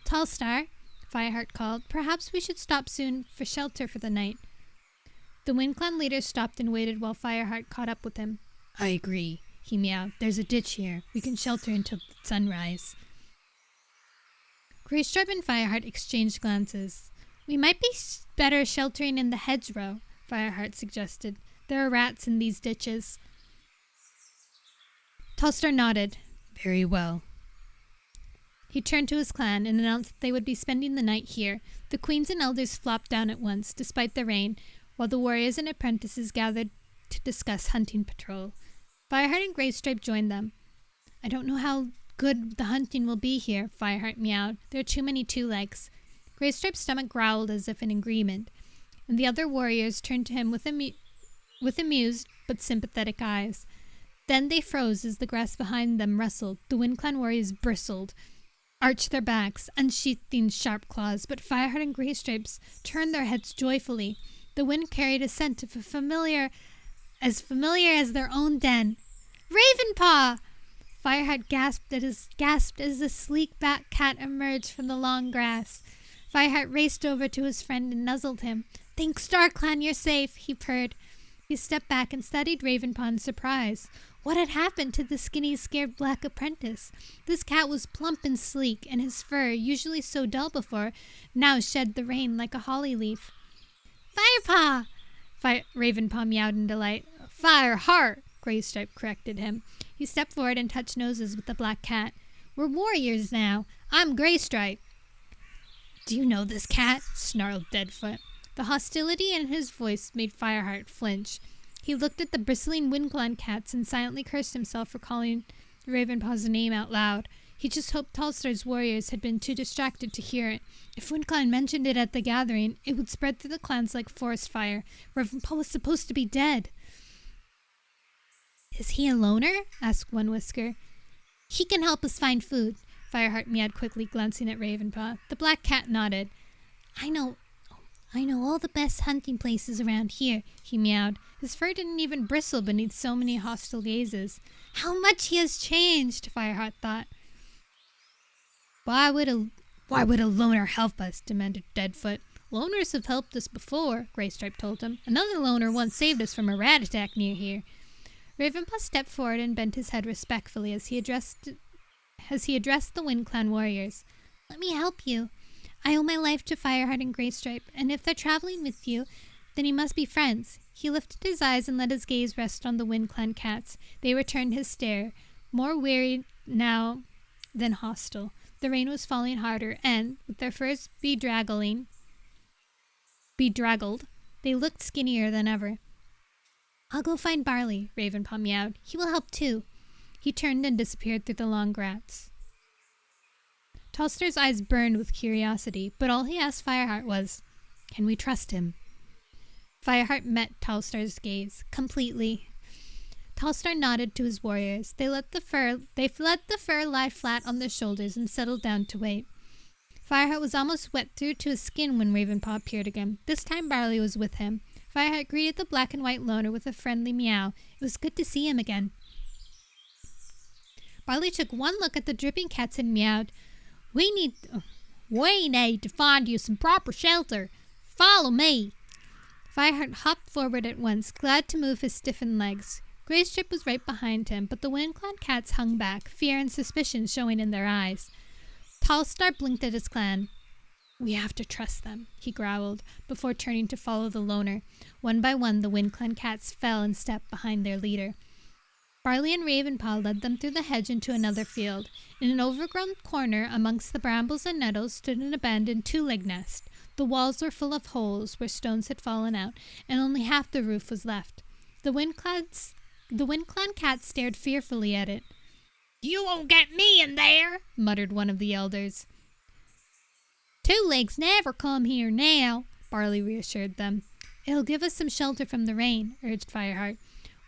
"Tallstar," Fireheart called, "perhaps we should stop soon for shelter for the night." The Wind Clan leader stopped and waited while Fireheart caught up with him. "I agree," he meowed. "There's a ditch here. We can shelter until sunrise." Greystripe and Fireheart exchanged glances. "We might be better sheltering in the hedgerow," Fireheart suggested. "There are rats in these ditches." Tallstar nodded. "Very well." He turned to his clan and announced that they would be spending the night here. The queens and elders flopped down at once, despite the rain, while the warriors and apprentices gathered to discuss hunting patrol. Fireheart and Greystripe joined them. "I don't know how good the hunting will be here," Fireheart meowed. "There are too many two-legs." Greystripe's stomach growled as if in agreement, and the other warriors turned to him with amused but sympathetic eyes. Then they froze as the grass behind them rustled. The Wind Clan warriors bristled, arched their backs, unsheathing sharp claws, but Fireheart and Greystripes turned their heads joyfully. The wind carried a scent of familiar as their own den. "Ravenpaw!" Fireheart gasped as a sleek black cat emerged from the long grass. Fireheart raced over to his friend and nuzzled him. "Thanks, Star Clan, you're safe," he purred. He stepped back and studied Ravenpaw in surprise. What had happened to the skinny, scared black apprentice? This cat was plump and sleek, and his fur, usually so dull before, now shed the rain like a holly leaf. "Firepaw!" Ravenpaw meowed in delight. "Fireheart!" Greystripe corrected him. He stepped forward and touched noses with the black cat. "We're warriors now. I'm Greystripe." "Do you know this cat?" snarled Deadfoot. The hostility in his voice made Fireheart flinch. He looked at the bristling Wind Clan cats and silently cursed himself for calling Ravenpaw's name out loud. He just hoped Tallstar's warriors had been too distracted to hear it. If Wind Clan mentioned it at the gathering, it would spread through the clans like forest fire. Ravenpaw was supposed to be dead. "Is he a loner?" asked One Whisker. "He can help us find food," Fireheart meowed quickly, glancing at Ravenpaw. The black cat nodded. I know all the best hunting places around here," he meowed. His fur didn't even bristle beneath so many hostile gazes. "How much he has changed," Fireheart thought. Why would a loner help us?" demanded Deadfoot. "Loners have helped us before," Greystripe told him. "Another loner once saved us from a rat attack near here." Ravenpaw stepped forward and bent his head respectfully as he addressed the Wind Clan warriors. "Let me help you. I owe my life to Fireheart and Greystripe, and if they're traveling with you, then you must be friends." He lifted his eyes and let his gaze rest on the Wind Clan cats. They returned his stare, more wearied now than hostile. The rain was falling harder, and, with their furs bedraggled, they looked skinnier than ever. "I'll go find Barley," Ravenpaw meowed. "He will help too." He turned and disappeared through the long grass. Tallstar's eyes burned with curiosity, but all he asked Fireheart was, "Can we trust him?" Fireheart met Tallstar's gaze completely. Tallstar nodded to his warriors. They let the fur lie flat on their shoulders and settled down to wait. Fireheart was almost wet through to his skin when Ravenpaw appeared again. This time Barley was with him. Fireheart greeted the black and white loner with a friendly meow. It was good to see him again. Barley took one look at the dripping cats and meowed. We need to find you some proper shelter. Follow me." Fireheart hopped forward at once, glad to move his stiffened legs. Greystripe was right behind him, but the Wind Clan cats hung back, fear and suspicion showing in their eyes. Tallstar blinked at his clan. "We have to trust them," he growled, before turning to follow the loner. One by one, the Wind Clan cats fell in step behind their leader. Barley and Ravenpaw led them through the hedge into another field. In an overgrown corner amongst the brambles and nettles stood an abandoned two-leg nest. The walls were full of holes where stones had fallen out, and only half the roof was left. The Wind Clan cat stared fearfully at it. "You won't get me in there," muttered one of the elders. Two Legs never come here now, Barley reassured them. It'll give us some shelter from the rain, urged Fireheart.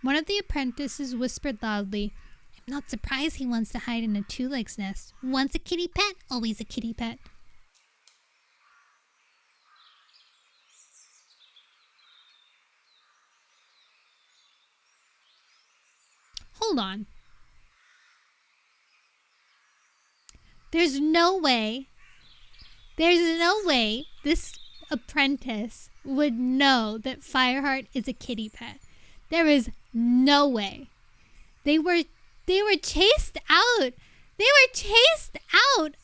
One of the apprentices whispered loudly, I'm not surprised he wants to hide in a two-legs nest. Once a kitty pet, always a kitty pet. Hold on. There's no way this apprentice would know that Fireheart is a kitty pet. There is no way. They were chased out. They were chased out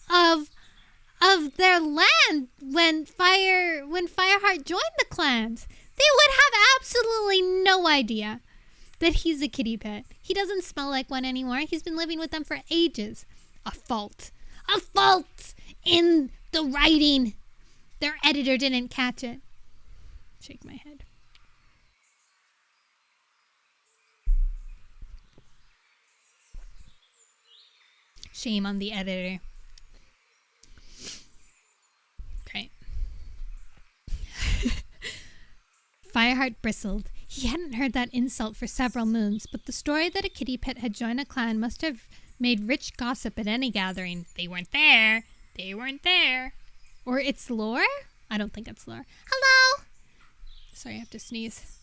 of their land when Fireheart joined the clans. They would have absolutely no idea that he's a kitty pet. He doesn't smell like one anymore. He's been living with them for ages. A fault in the writing. Their editor didn't catch it. Shake my head. Shame on the editor. Great. Fireheart bristled. He hadn't heard that insult for several moons, but the story that a kitty pet had joined a clan must have made rich gossip at any gathering. They weren't there. Or it's lore? I don't think it's lore. Hello! Sorry, I have to sneeze.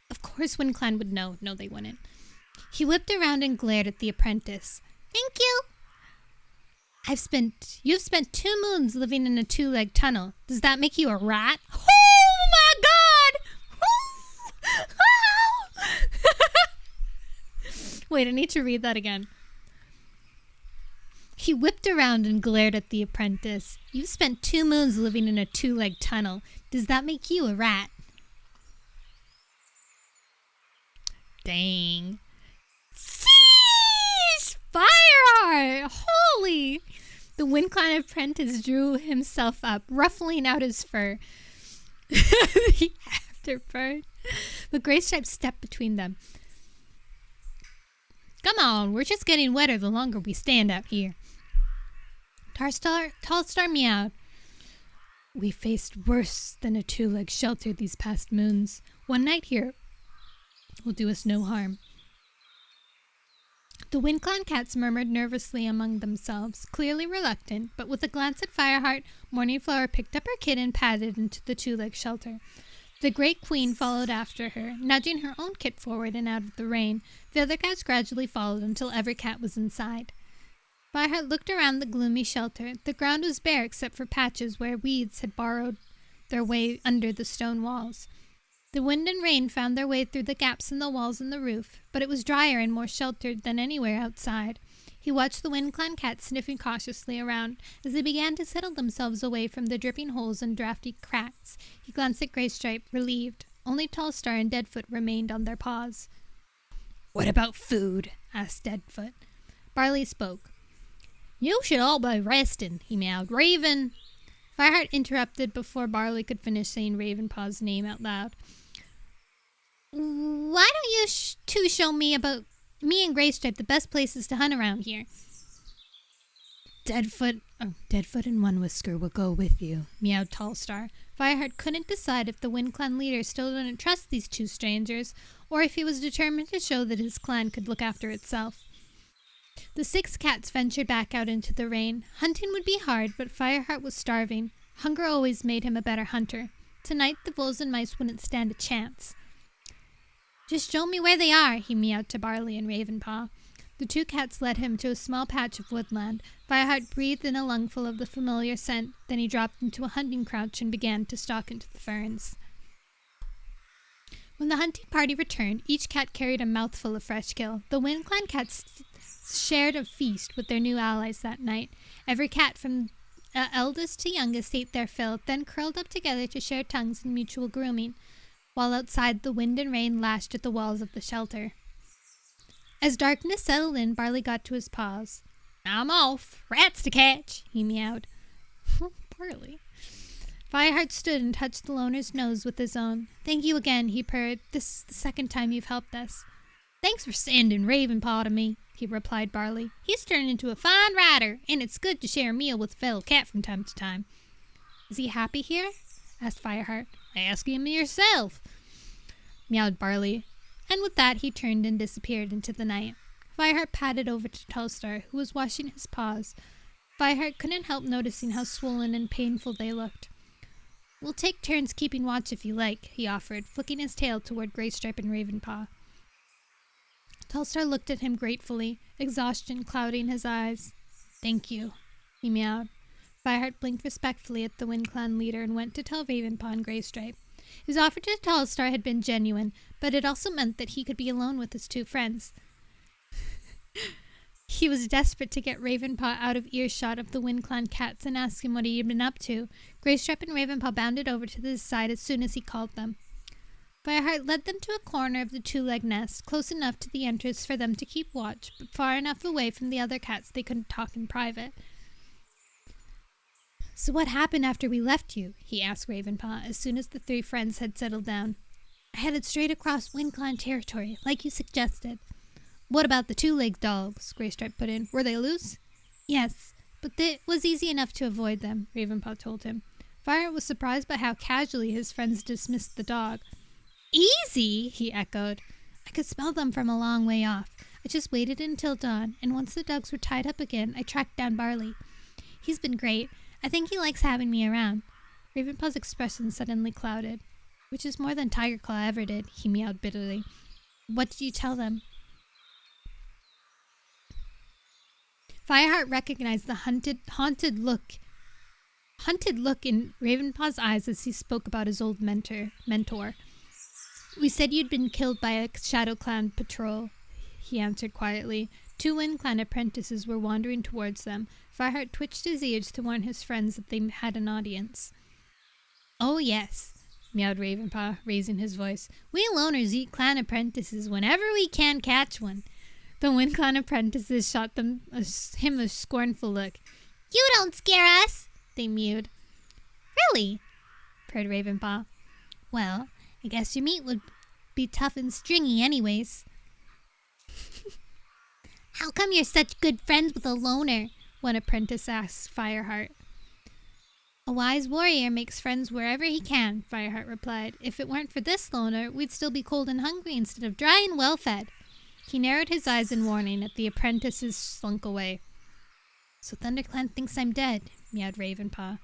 Of course WindClan would know. No, they wouldn't. He whipped around and glared at the apprentice. Thank you. You've spent 2 moons living in a 2-leg tunnel. Does that make you a rat? Oh my god! Wait, I need to read that again. He whipped around and glared at the apprentice. You've spent 2 moons living in a 2-leg tunnel. Does that make you a rat? Dang. Sheesh! Fireheart! Holy! The WindClan apprentice drew himself up, ruffling out his fur. The afterbird. The greystripes stepped between them. Come on, we're just getting wetter the longer we stand out here. Tallstar meowed. We faced worse than a 2-leg shelter these past moons. One night here will do us no harm. The WindClan cats murmured nervously among themselves, clearly reluctant, but with a glance at Fireheart, Morningflower picked up her kid and padded into the 2-leg shelter. The Great Queen followed after her, nudging her own kit forward and out of the rain. The other cats gradually followed until every cat was inside. Fireheart looked around the gloomy shelter. The ground was bare except for patches where weeds had burrowed their way under the stone walls. The wind and rain found their way through the gaps in the walls and the roof, but it was drier and more sheltered than anywhere outside. He watched the WindClan cats sniffing cautiously around as they began to settle themselves away from the dripping holes and drafty cracks. He glanced at Greystripe, relieved. Only Tallstar and Deadfoot remained on their paws. What about food? Asked Deadfoot. Barley spoke. You should all be resting, he meowed. Raven! Fireheart interrupted before Barley could finish saying Ravenpaw's name out loud. Why don't you two show me and Greystripe the best places to hunt around here? Deadfoot and One Whisker will go with you, meowed Tallstar. Fireheart couldn't decide if the WindClan leader still didn't trust these 2 strangers, or if he was determined to show that his clan could look after itself. The 6 cats ventured back out into the rain. Hunting would be hard, but Fireheart was starving. Hunger always made him a better hunter. Tonight, the wolves and mice wouldn't stand a chance. Just show me where they are, he meowed to Barley and Ravenpaw. The 2 cats led him to a small patch of woodland. Fireheart breathed in a lungful of the familiar scent, then he dropped into a hunting crouch and began to stalk into the ferns. When the hunting party returned, each cat carried a mouthful of fresh kill. The WindClan cats shared a feast with their new allies that night. Every cat from eldest to youngest ate their fill, then curled up together to share tongues and mutual grooming, while outside the wind and rain lashed at the walls of the shelter. As darkness settled in, Barley got to his paws. I'm off. Rats to catch, he meowed. Barley. Fireheart stood and touched the loner's nose with his own. Thank you again, he purred. This is the second time you've helped us. Thanks for sending Ravenpaw to me. he replied barley. He's turned into a fine rider, and it's good to share a meal with a fellow cat from time to time. Is he happy here? Asked Fireheart. Ask him yourself, meowed Barley. And with that, he turned and disappeared into the night. Fireheart padded over to Tallstar, who was washing his paws. Fireheart couldn't help noticing how swollen and painful they looked. We'll take turns keeping watch if you like, he offered, flicking his tail toward Greystripe and Ravenpaw. Tallstar looked at him gratefully, exhaustion clouding his eyes. Thank you, he meowed. Fireheart blinked respectfully at the WindClan leader and went to tell Ravenpaw and Greystripe. His offer to Tallstar had been genuine, but it also meant that he could be alone with his two friends. He was desperate to get Ravenpaw out of earshot of the WindClan cats and ask him what he had been up to. Greystripe and Ravenpaw bounded over to his side as soon as he called them. Fireheart led them to a corner of the two-leg nest, close enough to the entrance for them to keep watch, but far enough away from the other cats they couldn't talk in private. So what happened after we left you? He asked Ravenpaw as soon as the three friends had settled down. I headed straight across WindClan territory, like you suggested. What about the two-legged dogs? Greystripe put in. Were they loose? Yes, but it was easy enough to avoid them, Ravenpaw told him. Fireheart was surprised by how casually his friends dismissed the dog. Easy? He echoed. I could smell them from a long way off. I just waited until dawn, and once the dogs were tied up again, I tracked down Barley. He's been great. I think he likes having me around. Ravenpaw's expression suddenly clouded. Which is more than Tigerclaw ever did, he meowed bitterly. What did you tell them? Fireheart recognized the haunted look in Ravenpaw's eyes as he spoke about his old mentor. We said you'd been killed by a Shadow Clan patrol, he answered quietly. Two WindClan apprentices were wandering towards them. Fireheart twitched his ears to warn his friends that they had an audience. Oh yes, meowed Ravenpaw, raising his voice. We loners eat clan apprentices whenever we can catch one. The WindClan apprentices shot him a scornful look. You don't scare us, they mewed. Really? purred Ravenpaw. Well, I guess your meat would be tough and stringy anyways. How come you're such good friends with a loner? One apprentice asked Fireheart. A wise warrior makes friends wherever he can, Fireheart replied. If it weren't for this loner, we'd still be cold and hungry instead of dry and well-fed. He narrowed his eyes in warning at the apprentices slunk away. So ThunderClan thinks I'm dead, meowed Ravenpaw.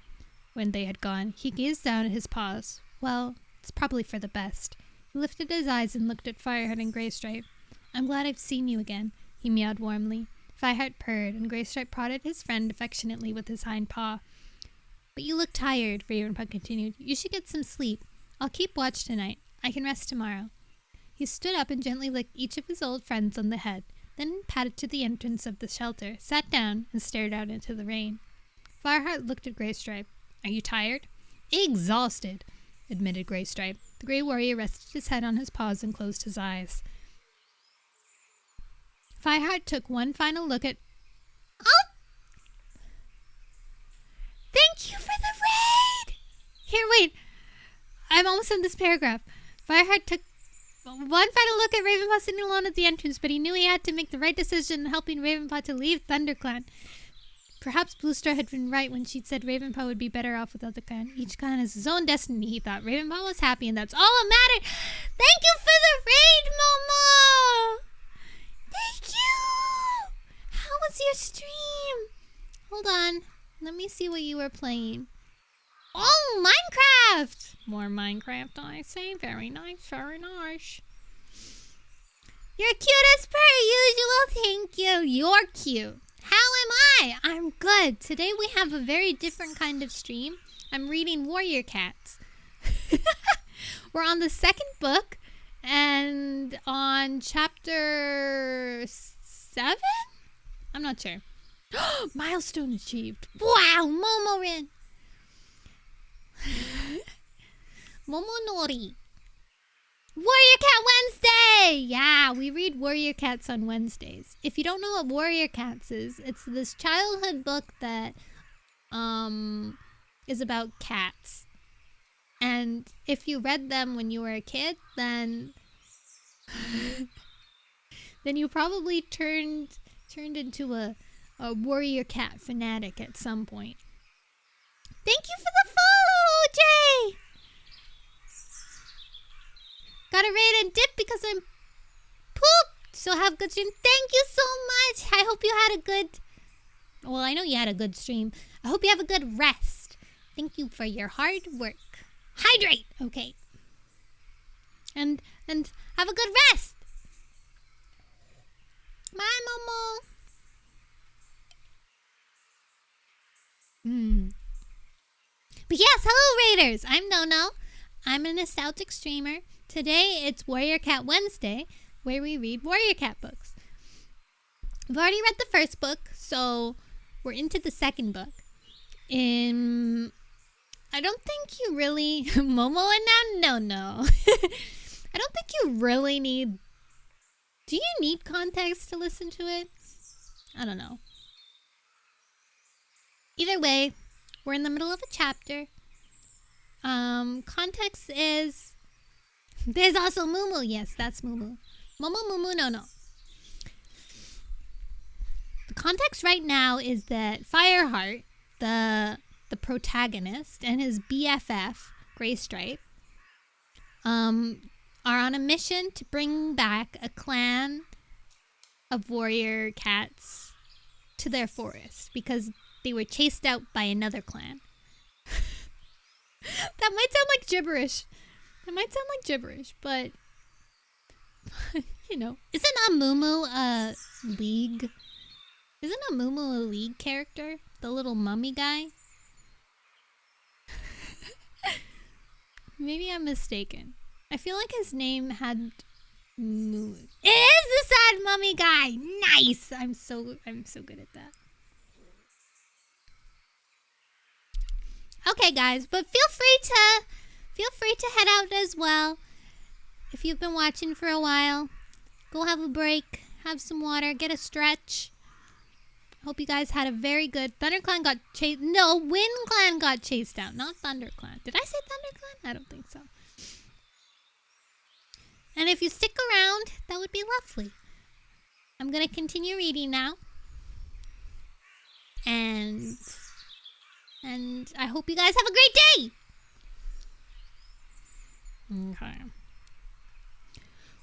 When they had gone, he gazed down at his paws. Well, it's probably for the best. He lifted his eyes and looked at Fireheart and Greystripe. I'm glad I've seen you again, he meowed warmly. Fireheart purred, and Greystripe prodded his friend affectionately with his hind paw. But you look tired, Ravenpaw continued. You should get some sleep. I'll keep watch tonight. I can rest tomorrow. He stood up and gently licked each of his old friends on the head, then padded to the entrance of the shelter, sat down, and stared out into the rain. Fireheart looked at Greystripe. Are you tired? Exhausted, admitted Greystripe. The Grey Warrior rested his head on his paws and closed his eyes. Fireheart took one final look at... Oh! Thank you for the raid! Here, wait. I'm almost in this paragraph. Fireheart took one final look at Ravenpaw sitting alone at the entrance, but he knew he had to make the right decision in helping Ravenpaw to leave ThunderClan. Perhaps Bluestar had been right when she'd said Ravenpaw would be better off without the clan. Each clan has his own destiny, he thought. Ravenpaw was happy, and that's all that mattered. Thank you for the raid, Momo! Thank you! How was your stream? Hold on. Let me see what you were playing. Oh, Minecraft! More Minecraft, I say. Very nice, very nice. You're cute as per usual. Thank you. You're cute. How am I? I'm good. Today we have a very different kind of stream. I'm reading Warrior Cats. We're on the second book and on chapter 7? I'm not sure. Milestone achieved. Wow, Momorin. Momonori. Warrior Cat Wednesday! Yeah, we read Warrior Cats on Wednesdays. If you don't know what Warrior Cats is, it's this childhood book that is about cats. And if you read them when you were a kid, then you probably turned turned into a warrior cat fanatic at some point. Thank you for the follow, OJ! Got a raid and dip because I'm pooped. So have a good stream. Thank you so much. I hope you had a good... Well, I know you had a good stream. I hope you have a good rest. Thank you for your hard work. Hydrate! Okay. And have a good rest. Bye, Momo. But yes, hello Raiders. I'm Nono. I'm a nostalgic streamer. Today it's Warrior Cat Wednesday, where we read Warrior Cat books. We've already read the first book, so we're into the second book. I don't think you really... Momo and now no. I don't think you really need... Do you need context to listen to it? I don't know. Either way, we're in the middle of a chapter. Context is... There's also Mumu. Yes, that's Mumu. Momo, Mumu, Nono. The context right now is that Fireheart, the protagonist, and his BFF, Greystripe, are on a mission to bring back a clan of warrior cats to their forest because they were chased out by another clan. That might sound like gibberish. But you know, isn't Amumu a League? Isn't Amumu a League character? The little mummy guy? Maybe I'm mistaken. I feel like his name had moon. It is the sad mummy guy. Nice. I'm so good at that. Okay, guys, but feel free to head out as well. If you've been watching for a while, go have a break, have some water, get a stretch. Hope you guys had a very good... ThunderClan got chased... No, WindClan got chased out, not ThunderClan. Did I say ThunderClan? I don't think so. And if you stick around, that would be lovely. I'm going to continue reading now. And I hope you guys have a great day! Okay.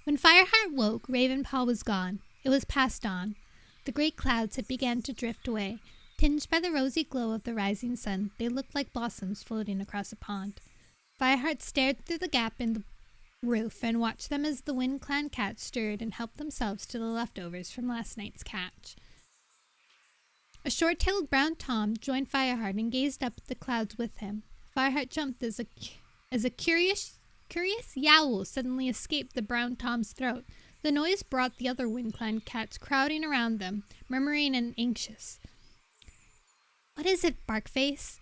When Fireheart woke, Ravenpaw was gone. It was past dawn. The great clouds had begun to drift away. Tinged by the rosy glow of the rising sun, they looked like blossoms floating across a pond. Fireheart stared through the gap in the roof and watched them as the WindClan cats stirred and helped themselves to the leftovers from last night's catch. A short-tailed brown Tom joined Fireheart and gazed up at the clouds with him. Fireheart jumped as a curious yowl suddenly escaped the brown Tom's throat. The noise brought the other WindClan cats crowding around them, murmuring and anxious. "What is it, Barkface?"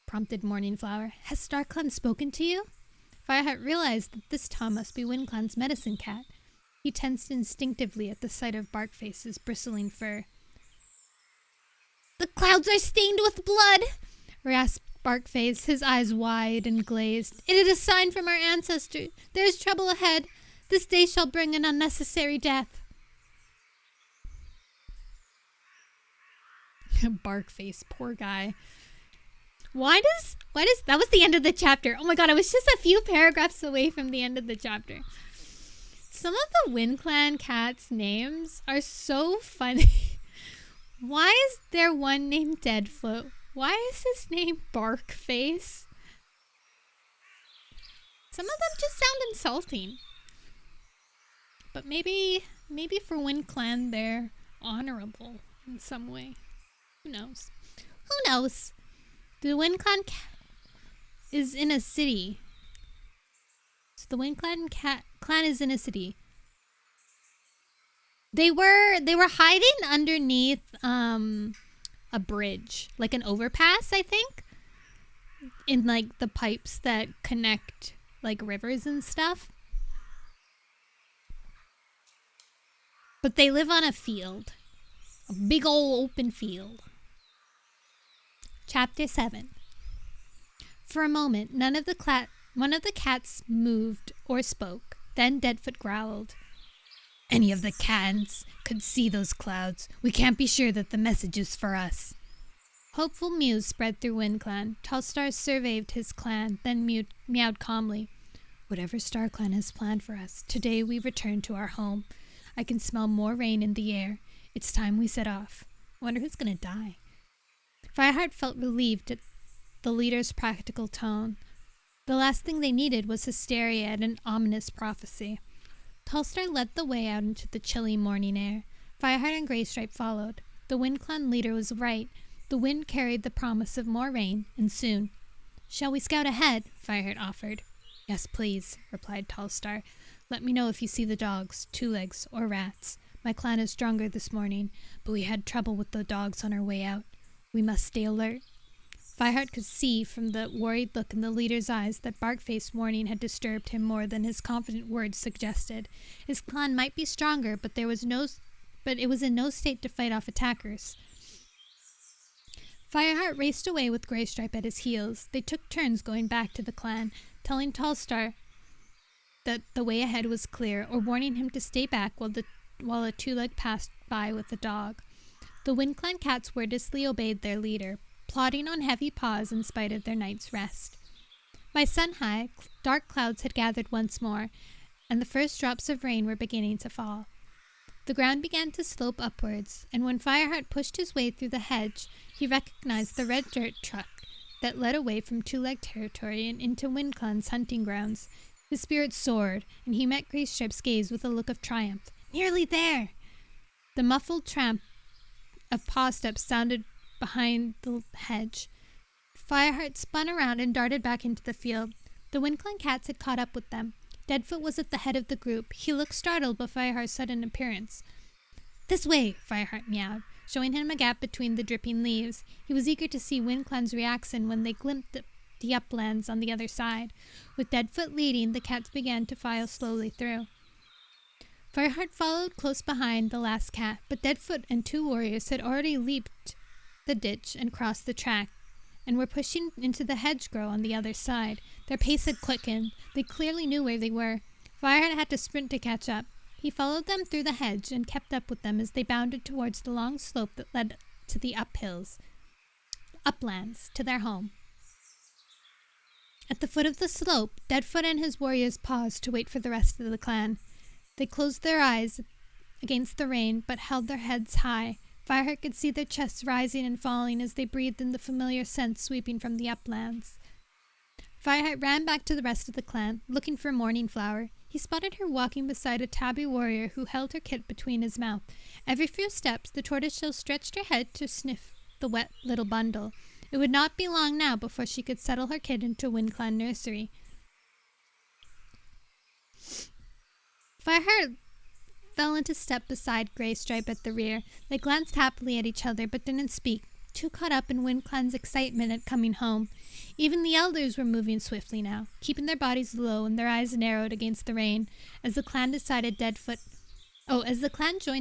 prompted Morningflower. "Has StarClan spoken to you?" Fireheart realized that this Tom must be WindClan's medicine cat. He tensed instinctively at the sight of Barkface's bristling fur. "The clouds are stained with blood!" rasped Barkface, his eyes wide and glazed. "It is a sign from our ancestors. There is trouble ahead. This day shall bring an unnecessary death." Barkface, poor guy. Why does that was the end of the chapter. Oh my god, I was just a few paragraphs away from the end of the chapter. Some of the WindClan cats' names are so funny. Why is there one named Deadfoot? Why is his name Barkface? Some of them just sound insulting. But maybe for WindClan they're honorable in some way. Who knows? Who knows? The WindClan is in a city. So the WindClan clan is in a city. They were hiding underneath a bridge, like an overpass, I think, in like the pipes that connect like rivers and stuff. But they live on a field, a big old open field. Chapter 7. For a moment, one of the cats moved or spoke. Then Deadfoot growled. any of the cans could see those clouds, we can't be sure that the message is for us. Hopeful mews spread through WindClan. Tallstar surveyed his clan, then meowed calmly. Whatever StarClan has planned for us, today we return to our home. I can smell more rain in the air. It's time we set off. I wonder who's gonna die. Fireheart felt relieved at the leader's practical tone. The last thing they needed was hysteria at an ominous prophecy. Tallstar led the way out into the chilly morning air. Fireheart and Greystripe followed. The WindClan leader was right. The wind carried the promise of more rain, and soon. Shall we scout ahead? Fireheart offered. Yes, please, replied Tallstar. Let me know if you see the dogs, two legs, or rats. My clan is stronger this morning, but we had trouble with the dogs on our way out. We must stay alert. Fireheart could see from the worried look in the leader's eyes that bark-faced warning had disturbed him more than his confident words suggested. His clan might be stronger, but it was in no state to fight off attackers. Fireheart raced away with Greystripe at his heels. They took turns going back to the clan, telling Tallstar that the way ahead was clear, or warning him to stay back while a two-leg passed by with a dog. The WindClan cats wordlessly obeyed their leader, plodding on heavy paws in spite of their night's rest. By sun-high, dark clouds had gathered once more, and the first drops of rain were beginning to fall. The ground began to slope upwards, and when Fireheart pushed his way through the hedge, he recognized the red dirt truck that led away from two-leg territory and into WindClan's hunting grounds. His spirit soared, and he met Greystripe's gaze with a look of triumph. Nearly there! The muffled tramp of paw steps sounded behind the hedge. Fireheart spun around and darted back into the field. The WindClan cats had caught up with them. Deadfoot was at the head of the group. He looked startled by Fireheart's sudden appearance. This way, Fireheart meowed, showing him a gap between the dripping leaves. He was eager to see WindClan's reaction when they glimpsed the uplands on the other side. With Deadfoot leading, the cats began to file slowly through. Fireheart followed close behind the last cat, but Deadfoot and two warriors had already leaped the ditch and crossed the track, and were pushing into the hedgerow on the other side. Their pace had quickened. They clearly knew where they were. Fireheart had to sprint to catch up. He followed them through the hedge and kept up with them as they bounded towards the long slope that led to the uplands, to their home. At the foot of the slope, Deadfoot and his warriors paused to wait for the rest of the clan. They closed their eyes against the rain, but held their heads high. Fireheart could see their chests rising and falling as they breathed in the familiar scents sweeping from the uplands. Fireheart ran back to the rest of the clan, looking for Morning Flower. He spotted her walking beside a tabby warrior who held her kit between his mouth. Every few steps, the tortoiseshell stretched her head to sniff the wet little bundle. It would not be long now before she could settle her kit into WindClan nursery. Fireheart fell into step beside Greystripe at the rear. They glanced happily at each other, but didn't speak, too caught up in WindClan's excitement at coming home. Even the elders were moving swiftly now, keeping their bodies low and their eyes narrowed against the rain, as the clan joined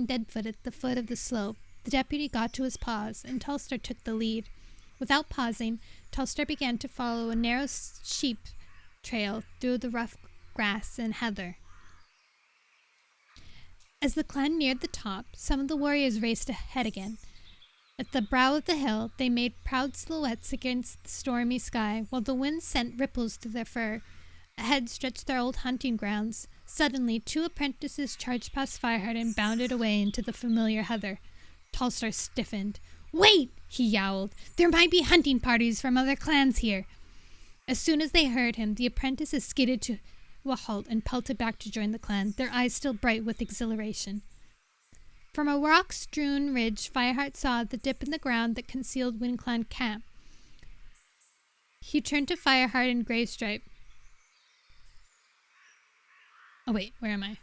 Deadfoot at the foot of the slope. The deputy got to his paws, and Tallstar took the lead. Without pausing, Tallstar began to follow a narrow sheep trail through the rough grass and heather. As the clan neared the top, some of the warriors raced ahead again. At the brow of the hill, they made proud silhouettes against the stormy sky, while the wind sent ripples through their fur. Ahead stretched their old hunting grounds. Suddenly, two apprentices charged past Fireheart and bounded away into the familiar heather. Tallstar stiffened. "Wait!" he yowled. "There might be hunting parties from other clans here." As soon as they heard him, the apprentices skidded to a halt and pelted back to join the clan, their eyes still bright with exhilaration. From a rock-strewn ridge, Fireheart saw the dip in the ground that concealed WindClan camp. He turned to Fireheart and Greystripe. Oh wait, where am I?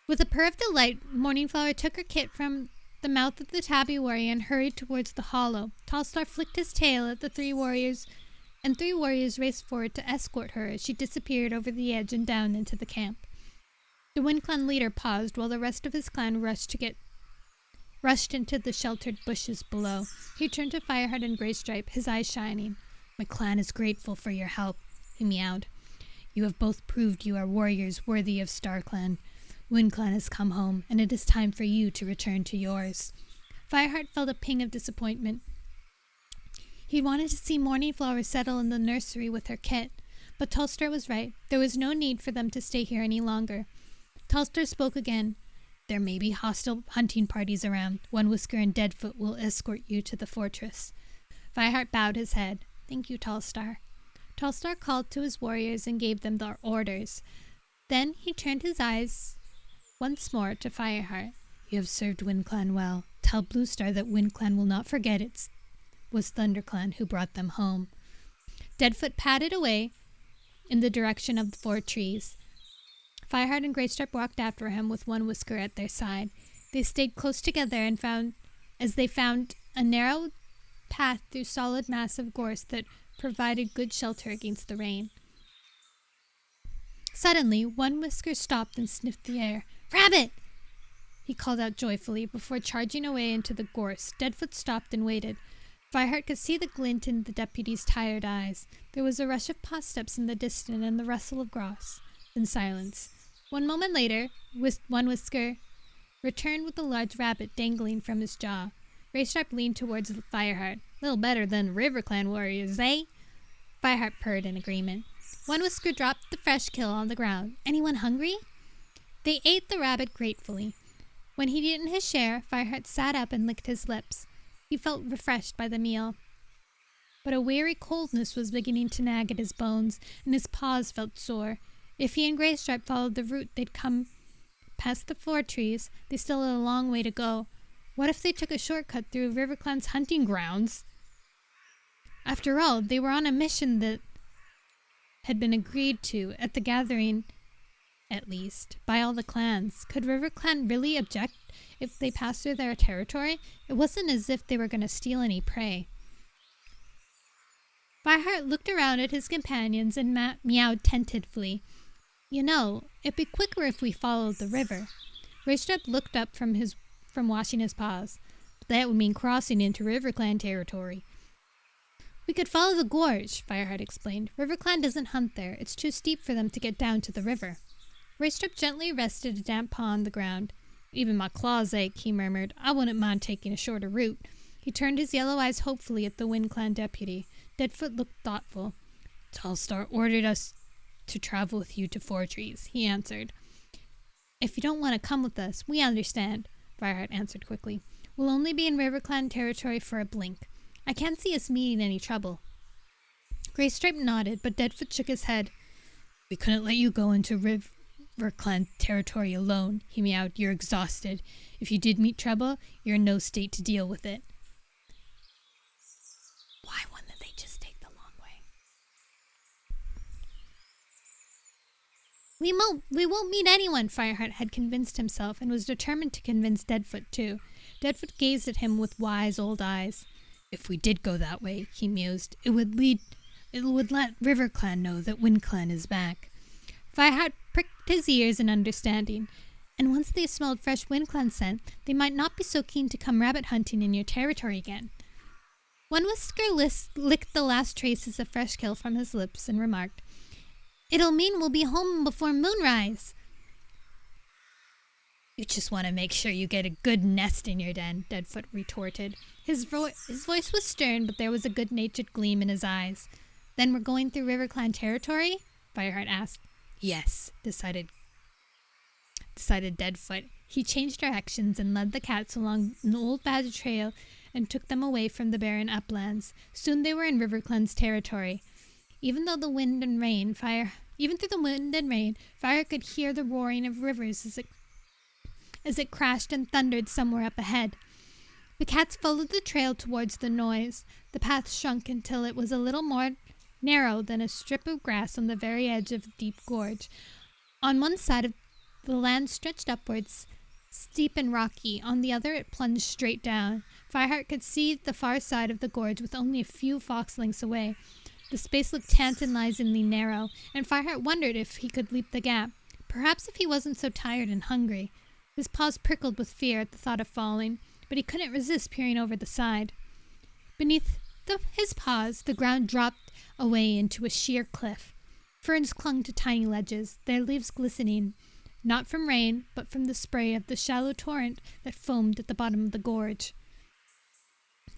With a purr of delight, Morningflower took her kit from the mouth of the tabby warrior and hurried towards the hollow. Tallstar flicked his tail at the three warriors, and three warriors raced forward to escort her as she disappeared over the edge and down into the camp. The WindClan leader paused while the rest of his clan rushed into the sheltered bushes below. He turned to Fireheart and Greystripe, his eyes shining. "My clan is grateful for your help," he meowed. "You have both proved you are warriors worthy of StarClan. WindClan has come home, and it is time for you to return to yours. Fireheart felt a pang of disappointment. He wanted to see Morningflower settle in the nursery with her kit, but Tallstar was right. There was no need for them to stay here any longer. Tallstar spoke again. There may be hostile hunting parties around. One Whisker and Deadfoot will escort you to the fortress. Fireheart bowed his head. Thank you, Tallstar. Tallstar called to his warriors and gave them their orders. Then he turned his eyes once more to Fireheart. You have served WindClan well. Tell Bluestar that WindClan will not forget it was ThunderClan who brought them home. Deadfoot padded away in the direction of the 4 trees. Fireheart and Greystripe walked after him with One Whisker at their side. They stayed close together and found a narrow path through solid mass of gorse that provided good shelter against the rain. Suddenly, One Whisker stopped and sniffed the air. Rabbit! He called out joyfully before charging away into the gorse. Deadfoot stopped and waited. Fireheart could see the glint in the deputy's tired eyes. There was a rush of paw steps in the distance and the rustle of grass. Then silence. 1 moment later, One Whisker returned with a large rabbit dangling from his jaw. Greystripe leaned towards Fireheart. Little better than RiverClan warriors, eh? Fireheart purred in agreement. One Whisker dropped the fresh kill on the ground. Anyone hungry? They ate the rabbit gratefully. When he'd eaten his share, Fireheart sat up and licked his lips. He felt refreshed by the meal. But a weary coldness was beginning to nag at his bones, and his paws felt sore. If he and Greystripe followed the route they'd come past the 4 trees, they still had a long way to go. What if they took a shortcut through RiverClan's hunting grounds? After all, they were on a mission that had been agreed to, at the gathering, at least, by all the clans. Could RiverClan really object if they passed through their territory? It wasn't as if they were going to steal any prey. Fireheart looked around at his companions and meowed tentatively. You know, it'd be quicker if we followed the river. Greystripe looked up from washing his paws. But that would mean crossing into RiverClan territory. We could follow the gorge, Fireheart explained. RiverClan doesn't hunt there. It's too steep for them to get down to the river. Greystripe gently rested a damp paw on the ground. Even my claws ache, he murmured. I wouldn't mind taking a shorter route. He turned his yellow eyes hopefully at the WindClan deputy. Deadfoot looked thoughtful. Tallstar ordered us to travel with you to 4 trees, he answered. If you don't want to come with us, we understand, Fireheart answered quickly. We'll only be in RiverClan territory for a blink. I can't see us meeting any trouble. Greystripe nodded, but Deadfoot shook his head. We couldn't let you go into RiverClan territory alone, he meowed. You're exhausted. If you did meet trouble, you're in no state to deal with it. Why wouldn't they just take the long way? We won't meet anyone, Fireheart had convinced himself, and was determined to convince Deadfoot too. Deadfoot gazed at him with wise old eyes. If we did go that way, he mused, it would let RiverClan know that WindClan is back. Fireheart pricked his ears in understanding. And once they smelled fresh WindClan scent, they might not be so keen to come rabbit hunting in your territory again. One Whisker licked the last traces of fresh kill from his lips and remarked, It'll mean we'll be home before moonrise. You just want to make sure you get a good nest in your den, Deadfoot retorted. His voice was stern, but there was a good-natured gleam in his eyes. Then we're going through RiverClan territory? Fireheart asked. Yes, decided Deadfoot. He changed directions and led the cats along an old bad trail and took them away from the barren uplands. Soon they were in RiverClan's territory. Even through the wind and rain, Fire could hear the roaring of rivers as it crashed and thundered somewhere up ahead. The cats followed the trail towards the noise. The path shrunk until it was a little more narrow than a strip of grass on the very edge of a deep gorge. On one side of the land stretched upwards, steep and rocky. On the other it plunged straight down. Fireheart could see the far side of the gorge with only a few fox lengths away. The space looked tantalizingly narrow, and Fireheart wondered if he could leap the gap. Perhaps if he wasn't so tired and hungry. His paws prickled with fear at the thought of falling, but he couldn't resist peering over the side. Beneath his paws, the ground dropped away into a sheer cliff. Ferns clung to tiny ledges, their leaves glistening not from rain, but from the spray of the shallow torrent that foamed at the bottom of the gorge.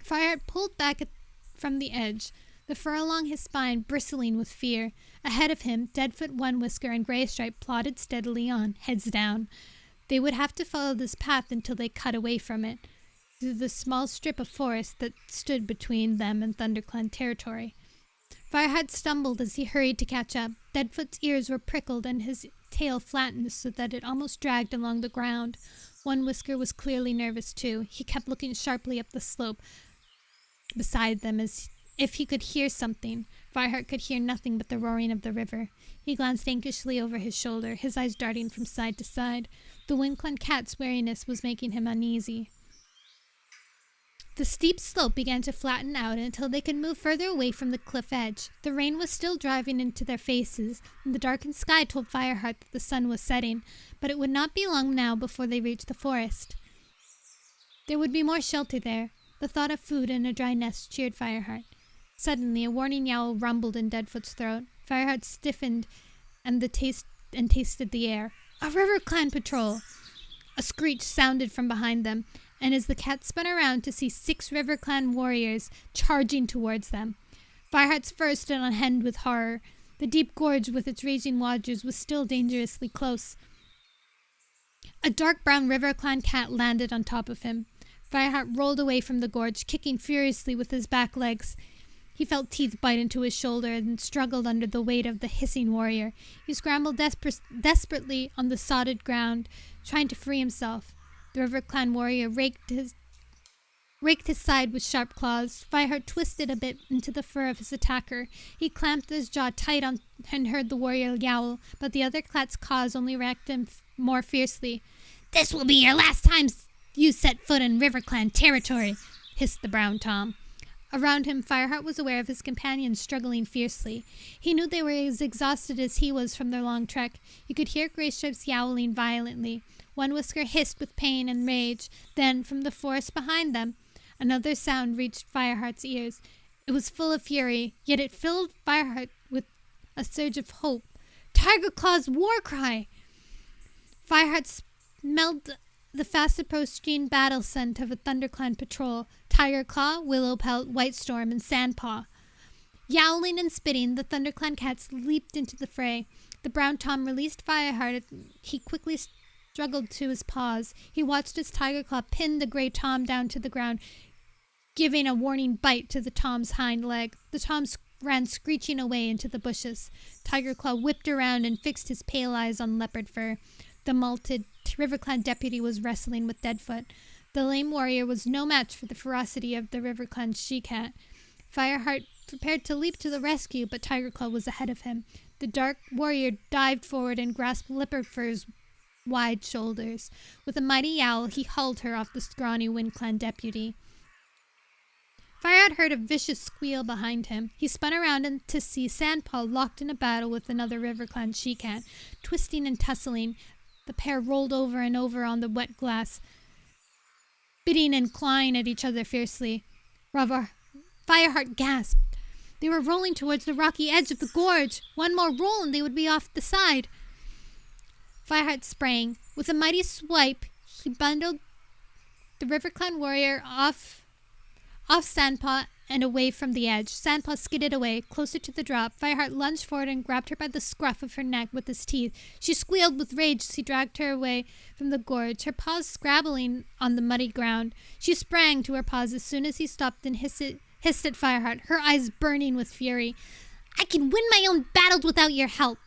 Fireheart pulled back from the edge, the fur along his spine bristling with fear. Ahead of him, Deadfoot, One Whisker, and Greystripe plodded steadily on, heads down. They would have to follow this path until they cut away from it, through the small strip of forest that stood between them and ThunderClan territory. Fireheart stumbled as he hurried to catch up. Deadfoot's ears were prickled and his tail flattened so that it almost dragged along the ground. One Whisker was clearly nervous too. He kept looking sharply up the slope beside them as if he could hear something. Fireheart could hear nothing but the roaring of the river. He glanced anxiously over his shoulder, his eyes darting from side to side. The Winclan cat's wariness was making him uneasy. The steep slope began to flatten out until they could move further away from the cliff edge. The rain was still driving into their faces, and the darkened sky told Fireheart that the sun was setting, but it would not be long now before they reached the forest. There would be more shelter there. The thought of food and a dry nest cheered Fireheart. Suddenly, a warning yowl rumbled in Deadfoot's throat. Fireheart stiffened and tasted the air. A RiverClan patrol! A screech sounded from behind them, and as the cat spun around to see 6 RiverClan warriors charging towards them. Fireheart's fur stood on end with horror. The deep gorge with its raging waters was still dangerously close. A dark brown RiverClan cat landed on top of him. Fireheart rolled away from the gorge, kicking furiously with his back legs. He felt teeth bite into his shoulder and struggled under the weight of the hissing warrior. He scrambled desperately on the sodded ground, trying to free himself. The RiverClan warrior raked his side with sharp claws. Fireheart twisted a bit into the fur of his attacker. He clamped his jaw tight on and heard the warrior yowl, but the other cat's claws only racked him more fiercely. "This will be your last time you set foot in RiverClan territory," hissed the brown Tom. Around him, Fireheart was aware of his companions struggling fiercely. He knew they were as exhausted as he was from their long trek. He could hear Greystripes yowling violently. One Whisker hissed with pain and rage. Then, from the forest behind them, another sound reached Fireheart's ears. It was full of fury, yet it filled Fireheart with a surge of hope. Tiger Claw's war cry! Fireheart smelled the fast-approaching battle scent of a ThunderClan patrol. Tiger Claw, Willowpelt, Whitestorm, and Sandpaw. Yowling and spitting, the ThunderClan cats leaped into the fray. The brown Tom released Fireheart. He quickly struggled to his paws. He watched as Tiger Claw pinned the gray Tom down to the ground, giving a warning bite to the Tom's hind leg. The Tom ran screeching away into the bushes. Tiger Claw whipped around and fixed his pale eyes on Leopard Fur. The malted RiverClan deputy was wrestling with Deadfoot. The lame warrior was no match for the ferocity of the RiverClan she-cat. Fireheart prepared to leap to the rescue, but Tiger Claw was ahead of him. The dark warrior dived forward and grasped Leopard Fur's wide shoulders. With a mighty yowl, he hauled her off the scrawny WindClan deputy. Fireheart heard a vicious squeal behind him. He spun around to see Sandpaw locked in a battle with another RiverClan she-cat. Twisting and tussling, the pair rolled over and over on the wet glass, biting and clawing at each other fiercely. Fireheart gasped. They were rolling towards the rocky edge of the gorge. One more roll and they would be off the side. Fireheart sprang. With a mighty swipe, he bundled the RiverClan warrior off Sandpaw and away from the edge. Sandpaw skidded away, closer to the drop. Fireheart lunged forward and grabbed her by the scruff of her neck with his teeth. She squealed with rage as he dragged her away from the gorge, her paws scrabbling on the muddy ground. She sprang to her paws as soon as he stopped and hissed at Fireheart, her eyes burning with fury. "I can win my own battles without your help."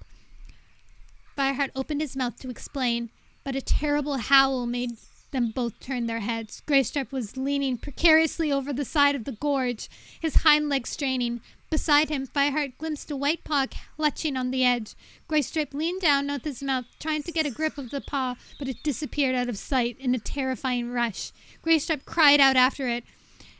Fireheart opened his mouth to explain, but a terrible howl made them both turn their heads. Greystripe was leaning precariously over the side of the gorge, his hind legs straining. Beside him, Fireheart glimpsed a white paw clutching on the edge. Greystripe leaned down with his mouth, trying to get a grip of the paw, but it disappeared out of sight in a terrifying rush. Greystripe cried out after it,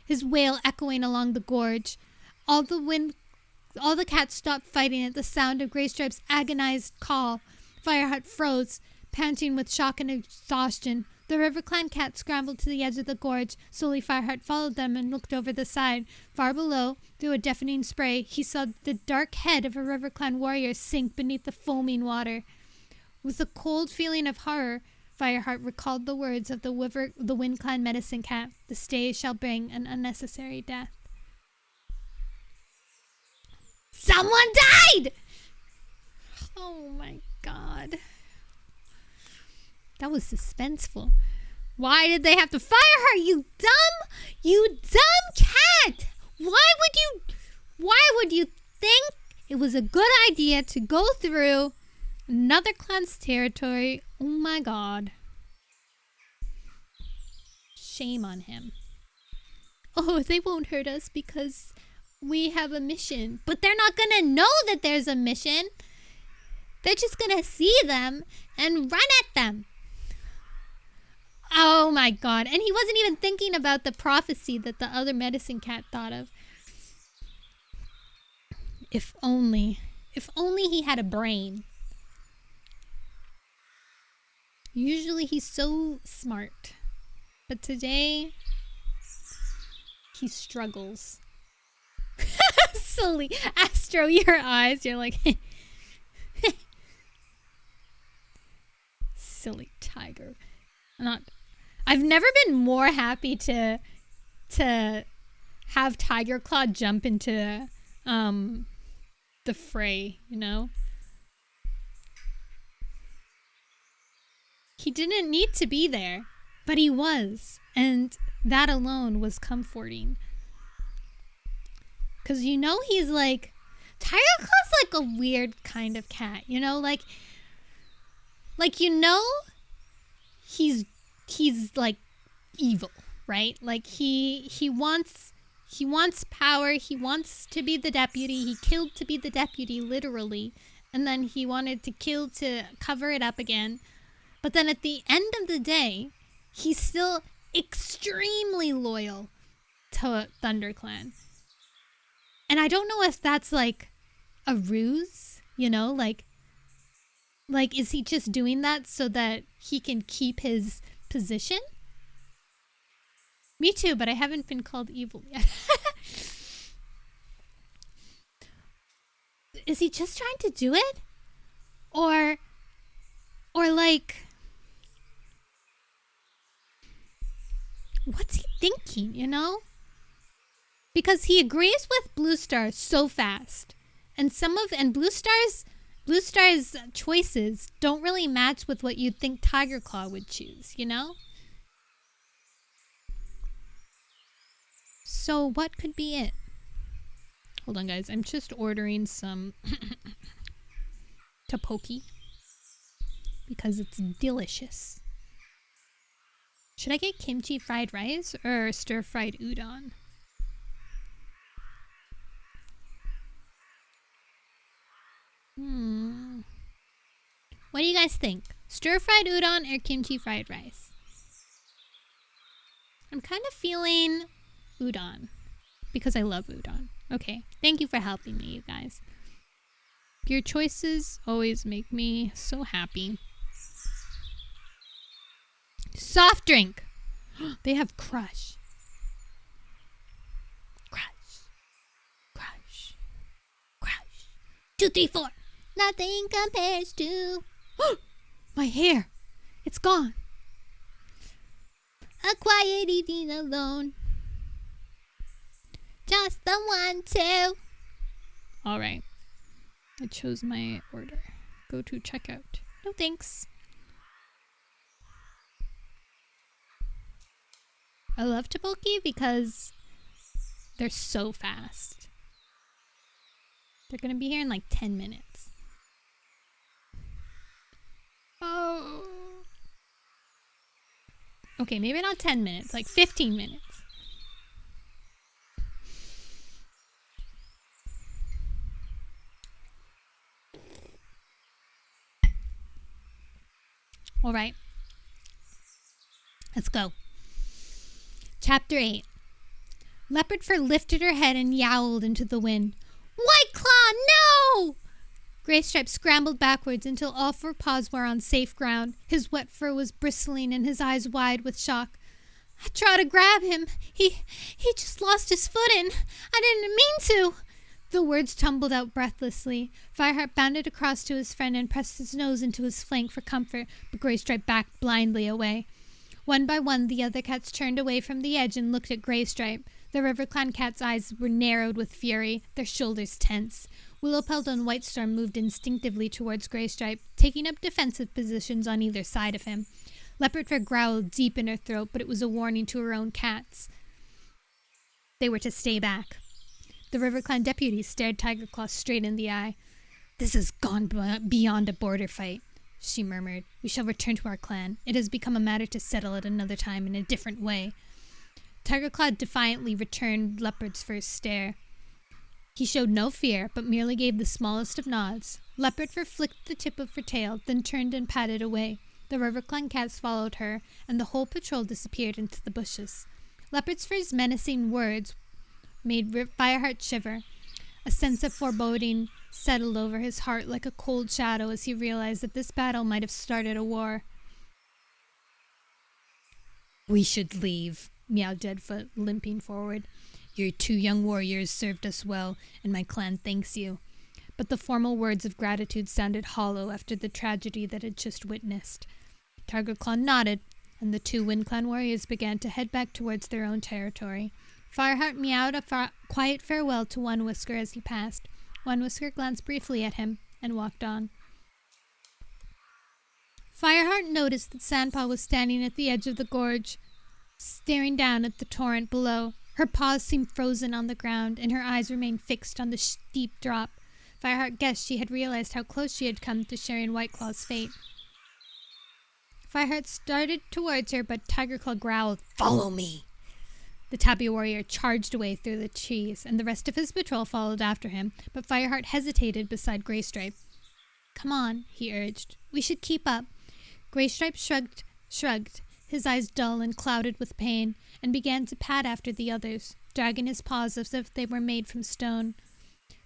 his wail echoing along the gorge. All the cats stopped fighting at the sound of Greystripe's agonized call. Fireheart froze, panting with shock and exhaustion. The RiverClan cat scrambled to the edge of the gorge. Slowly Fireheart followed them and looked over the side. Far below, through a deafening spray, he saw the dark head of a RiverClan warrior sink beneath the foaming water. With a cold feeling of horror, Fireheart recalled the words of the wind-clad medicine cat. The stay shall bring an unnecessary death. Someone died! Oh my god. That was suspenseful. Why did they have to fire her? You dumb cat! Why would you think it was a good idea to go through another clan's territory? Oh my god. Shame on him. Oh, they won't hurt us because we have a mission. But they're not gonna know that there's a mission. They're just gonna see them and run at them. Oh my god. And he wasn't even thinking about the prophecy that the other medicine cat thought of. If only he had a brain. Usually he's so smart. But today, he struggles. Silly. Astro, your eyes. You're like... Silly tiger. I've never been more happy to have Tiger Claw jump into the fray, you know? He didn't need to be there, but he was, and that alone was comforting. 'Cause you know he's like, Tiger Claw's like a weird kind of cat, you know? Like you know, he's like evil, right? Like he wants power. He wants to be the deputy. He killed to be the deputy, literally, and then he wanted to kill to cover it up again. But then at the end of the day, he's still extremely loyal to ThunderClan. And I don't know if that's like a ruse, you know, like is he just doing that so that he can keep his position? Me too, but I haven't been called evil yet. Is he just trying to do it? Or like, what's he thinking, you know? Because he agrees with Blue Star so fast. And Blue Star's choices don't really match with what you'd think Tiger Claw would choose, you know? So what could be it? Hold on, guys. I'm just ordering some tteokbokki because it's delicious. Should I get kimchi fried rice or stir-fried udon? What do you guys think? Stir-fried udon or kimchi fried rice? I'm kind of feeling udon because I love udon. Okay, thank you for helping me, you guys. Your choices always make me so happy. Soft drink. They have Crush. Crush. Crush. Crush. 2, 3, 4. Nothing compares to... My hair. It's gone. A quiet evening alone. Just the one, two. All right. I chose my order. Go to checkout. No thanks. I love tteokbokki because they're so fast. They're gonna be here in like 10 minutes. Oh. Okay, maybe not 10 minutes, like 15 minutes. All right. Let's go. Chapter 8. Leopardfur lifted her head and yowled into the wind. White Claw, no! Greystripe scrambled backwards until all 4 paws were on safe ground. His wet fur was bristling and his eyes wide with shock. I tried to grab him. He just lost his footing. I didn't mean to. The words tumbled out breathlessly. Fireheart bounded across to his friend and pressed his nose into his flank for comfort, but Greystripe backed blindly away. One by one, the other cats turned away from the edge and looked at Greystripe. The RiverClan cat's eyes were narrowed with fury, their shoulders tense. Willowpelt and Whitestorm moved instinctively towards Greystripe, taking up defensive positions on either side of him. Leopardfur growled deep in her throat, but it was a warning to her own cats. They were to stay back. The RiverClan deputy stared Tigerclaw straight in the eye. "This has gone beyond a border fight," she murmured. "We shall return to our clan. It has become a matter to settle at another time in a different way." Tigerclaw defiantly returned Leopard's first stare. He showed no fear, but merely gave the smallest of nods. Leopardfur flicked the tip of her tail, then turned and padded away. The RiverClan cats followed her, and the whole patrol disappeared into the bushes. Leopardfur's menacing words made Fireheart shiver. A sense of foreboding settled over his heart like a cold shadow as he realized that this battle might have started a war. "We should leave," meowed Deadfoot, limping forward. "Your 2 young warriors served us well, and my clan thanks you." But the formal words of gratitude sounded hollow after the tragedy that had just witnessed. Tigerclaw nodded, and the 2 WindClan warriors began to head back towards their own territory. Fireheart meowed a quiet farewell to One Whisker as he passed. One Whisker glanced briefly at him and walked on. Fireheart noticed that Sandpaw was standing at the edge of the gorge, staring down at the torrent below. Her paws seemed frozen on the ground, and her eyes remained fixed on the steep drop. Fireheart guessed she had realized how close she had come to sharing Whiteclaw's fate. Fireheart started towards her, but Tigerclaw growled, "Follow me!" The Tabby warrior charged away through the trees, and the rest of his patrol followed after him, but Fireheart hesitated beside Greystripe. "Come on," he urged. "We should keep up." Greystripe shrugged, his eyes dull and clouded with pain, and began to pad after the others, dragging his paws as if they were made from stone.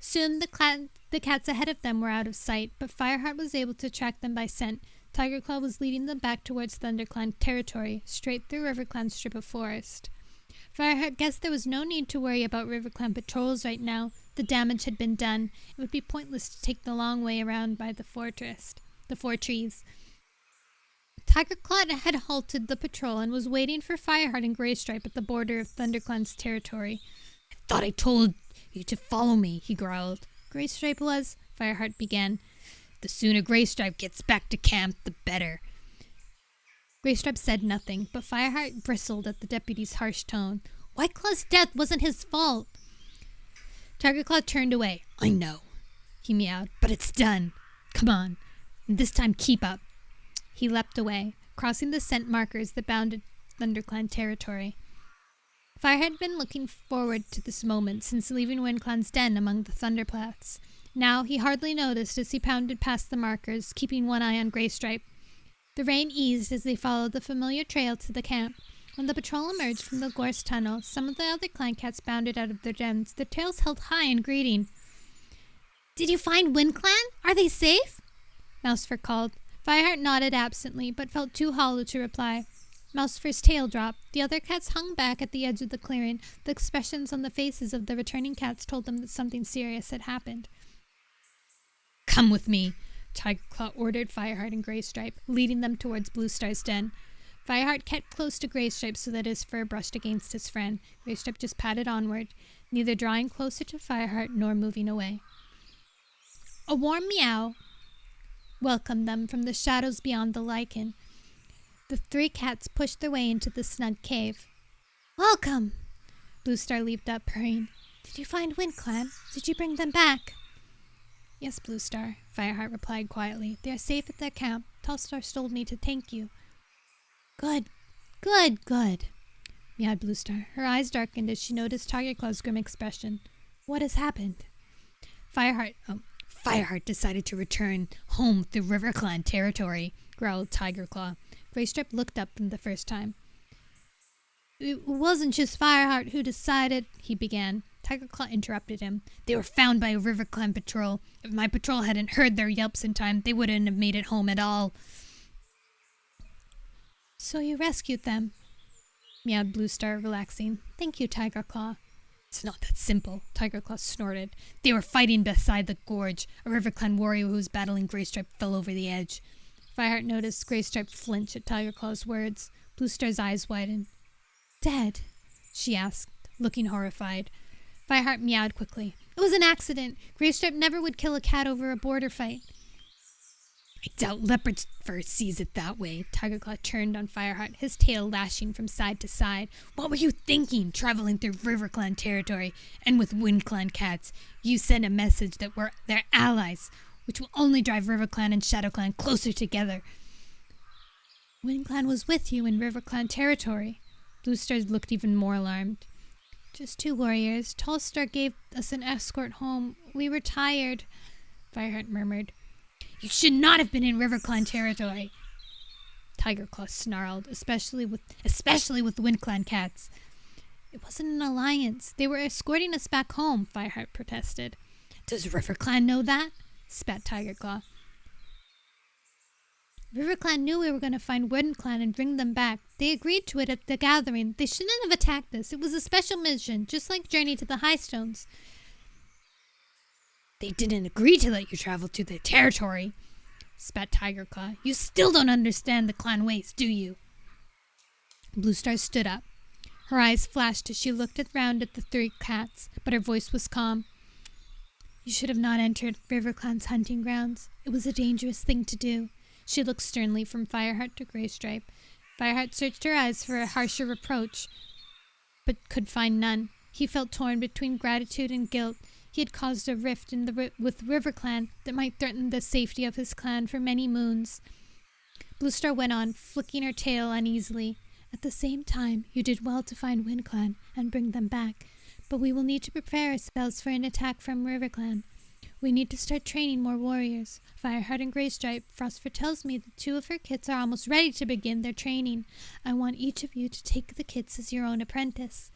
Soon the cats ahead of them were out of sight, but Fireheart was able to track them by scent. Tigerclaw was leading them back towards ThunderClan territory, straight through RiverClan's strip of forest. Fireheart guessed there was no need to worry about RiverClan patrols right now. The damage had been done. It would be pointless to take the long way around by the 4 trees. Tigerclaw had halted the patrol and was waiting for Fireheart and Greystripe at the border of ThunderClan's territory. "I thought I told you to follow me," he growled. "Greystripe was," Fireheart began. "The sooner Greystripe gets back to camp, the better." Greystripe said nothing, but Fireheart bristled at the deputy's harsh tone. Whiteclaw's death wasn't his fault. Tigerclaw turned away. "I know," he meowed, "but it's done. Come on, and this time keep up." He leapt away, crossing the scent markers that bounded ThunderClan territory. Fire had been looking forward to this moment since leaving WindClan's den among the Thunderplats. Now he hardly noticed as he pounded past the markers, keeping one eye on Greystripe. The rain eased as they followed the familiar trail to the camp. When the patrol emerged from the gorse tunnel, some of the other clan cats bounded out of their dens, their tails held high in greeting. "Did you find WindClan? Are they safe?" Mousefur called. Fireheart nodded absently, but felt too hollow to reply. Mousefur's tail dropped. The other cats hung back at the edge of the clearing. The expressions on the faces of the returning cats told them that something serious had happened. "Come with me," Tigerclaw ordered Fireheart and Greystripe, leading them towards Bluestar's den. Fireheart kept close to Greystripe so that his fur brushed against his friend. Greystripe just padded onward, neither drawing closer to Fireheart nor moving away. A warm meow welcomed them from the shadows beyond the lichen. The three cats pushed their way into the snug cave. "Welcome!" Bluestar leaped up, purring. "Did you find WindClan? Did you bring them back?" "Yes, Bluestar," Fireheart replied quietly. "They are safe at their camp. Tallstar told me to thank you." Good, meowed Bluestar. Her eyes darkened as she noticed Tigerclaw's grim expression. "What has happened?" Fireheart decided to return home through RiverClan territory, growled Tigerclaw. Greystripe looked up from the first time. "It wasn't just Fireheart who decided," he began. Tigerclaw interrupted him. "They were found by a RiverClan patrol. If my patrol hadn't heard their yelps in time, they wouldn't have made it home at all." "So you rescued them," meowed Bluestar, relaxing. "Thank you, Tigerclaw." It's not that simple, Tigerclaw snorted. They were fighting beside the gorge. A River Clan warrior who was battling Greystripe fell over the edge. Fireheart noticed Greystripe flinch at Tigerclaw's words. Bluestar's eyes widened. Dead? She asked, looking horrified. Fireheart meowed quickly. It was an accident. Greystripe never would kill a cat over a border fight. I doubt Leopard's fur sees it that way. Tigerclaw turned on Fireheart, his tail lashing from side to side. What were you thinking, traveling through River Clan territory and with Wind Clan cats? You sent a message that we're their allies, which will only drive River Clan and Shadow Clan closer together. Wind Clan was with you in River Clan territory. Bluestar looked even more alarmed. Just 2 warriors. Tallstar gave us an escort home. We were tired, Fireheart murmured. You should not have been in River Clan territory. Tigerclaw snarled, especially with Wind Clan cats. It wasn't an alliance. They were escorting us back home, Fireheart protested. Does River Clan know that? Spat Tigerclaw. River Clan knew we were going to find Wind Clan and bring them back. They agreed to it at the gathering. They shouldn't have attacked us. It was a special mission, just like Journey to the High Stones. They didn't agree to let you travel to their territory, spat Tigerclaw. You still don't understand the clan ways, do you? Bluestar stood up. Her eyes flashed as she looked round at the 3 cats, but her voice was calm. You should have not entered River Clan's hunting grounds. It was a dangerous thing to do. She looked sternly from Fireheart to Greystripe. Fireheart searched her eyes for a harsher reproach, but could find none. He felt torn between gratitude and guilt. He had caused a rift with River Clan that might threaten the safety of his clan for many moons. Bluestar went on, flicking her tail uneasily. At the same time, you did well to find Wind Clan and bring them back, but we will need to prepare ourselves for an attack from River Clan. We need to start training more warriors. Fireheart and Greystripe, Frostfur tells me that 2 of her kits are almost ready to begin their training. I want each of you to take the kits as your own apprentice.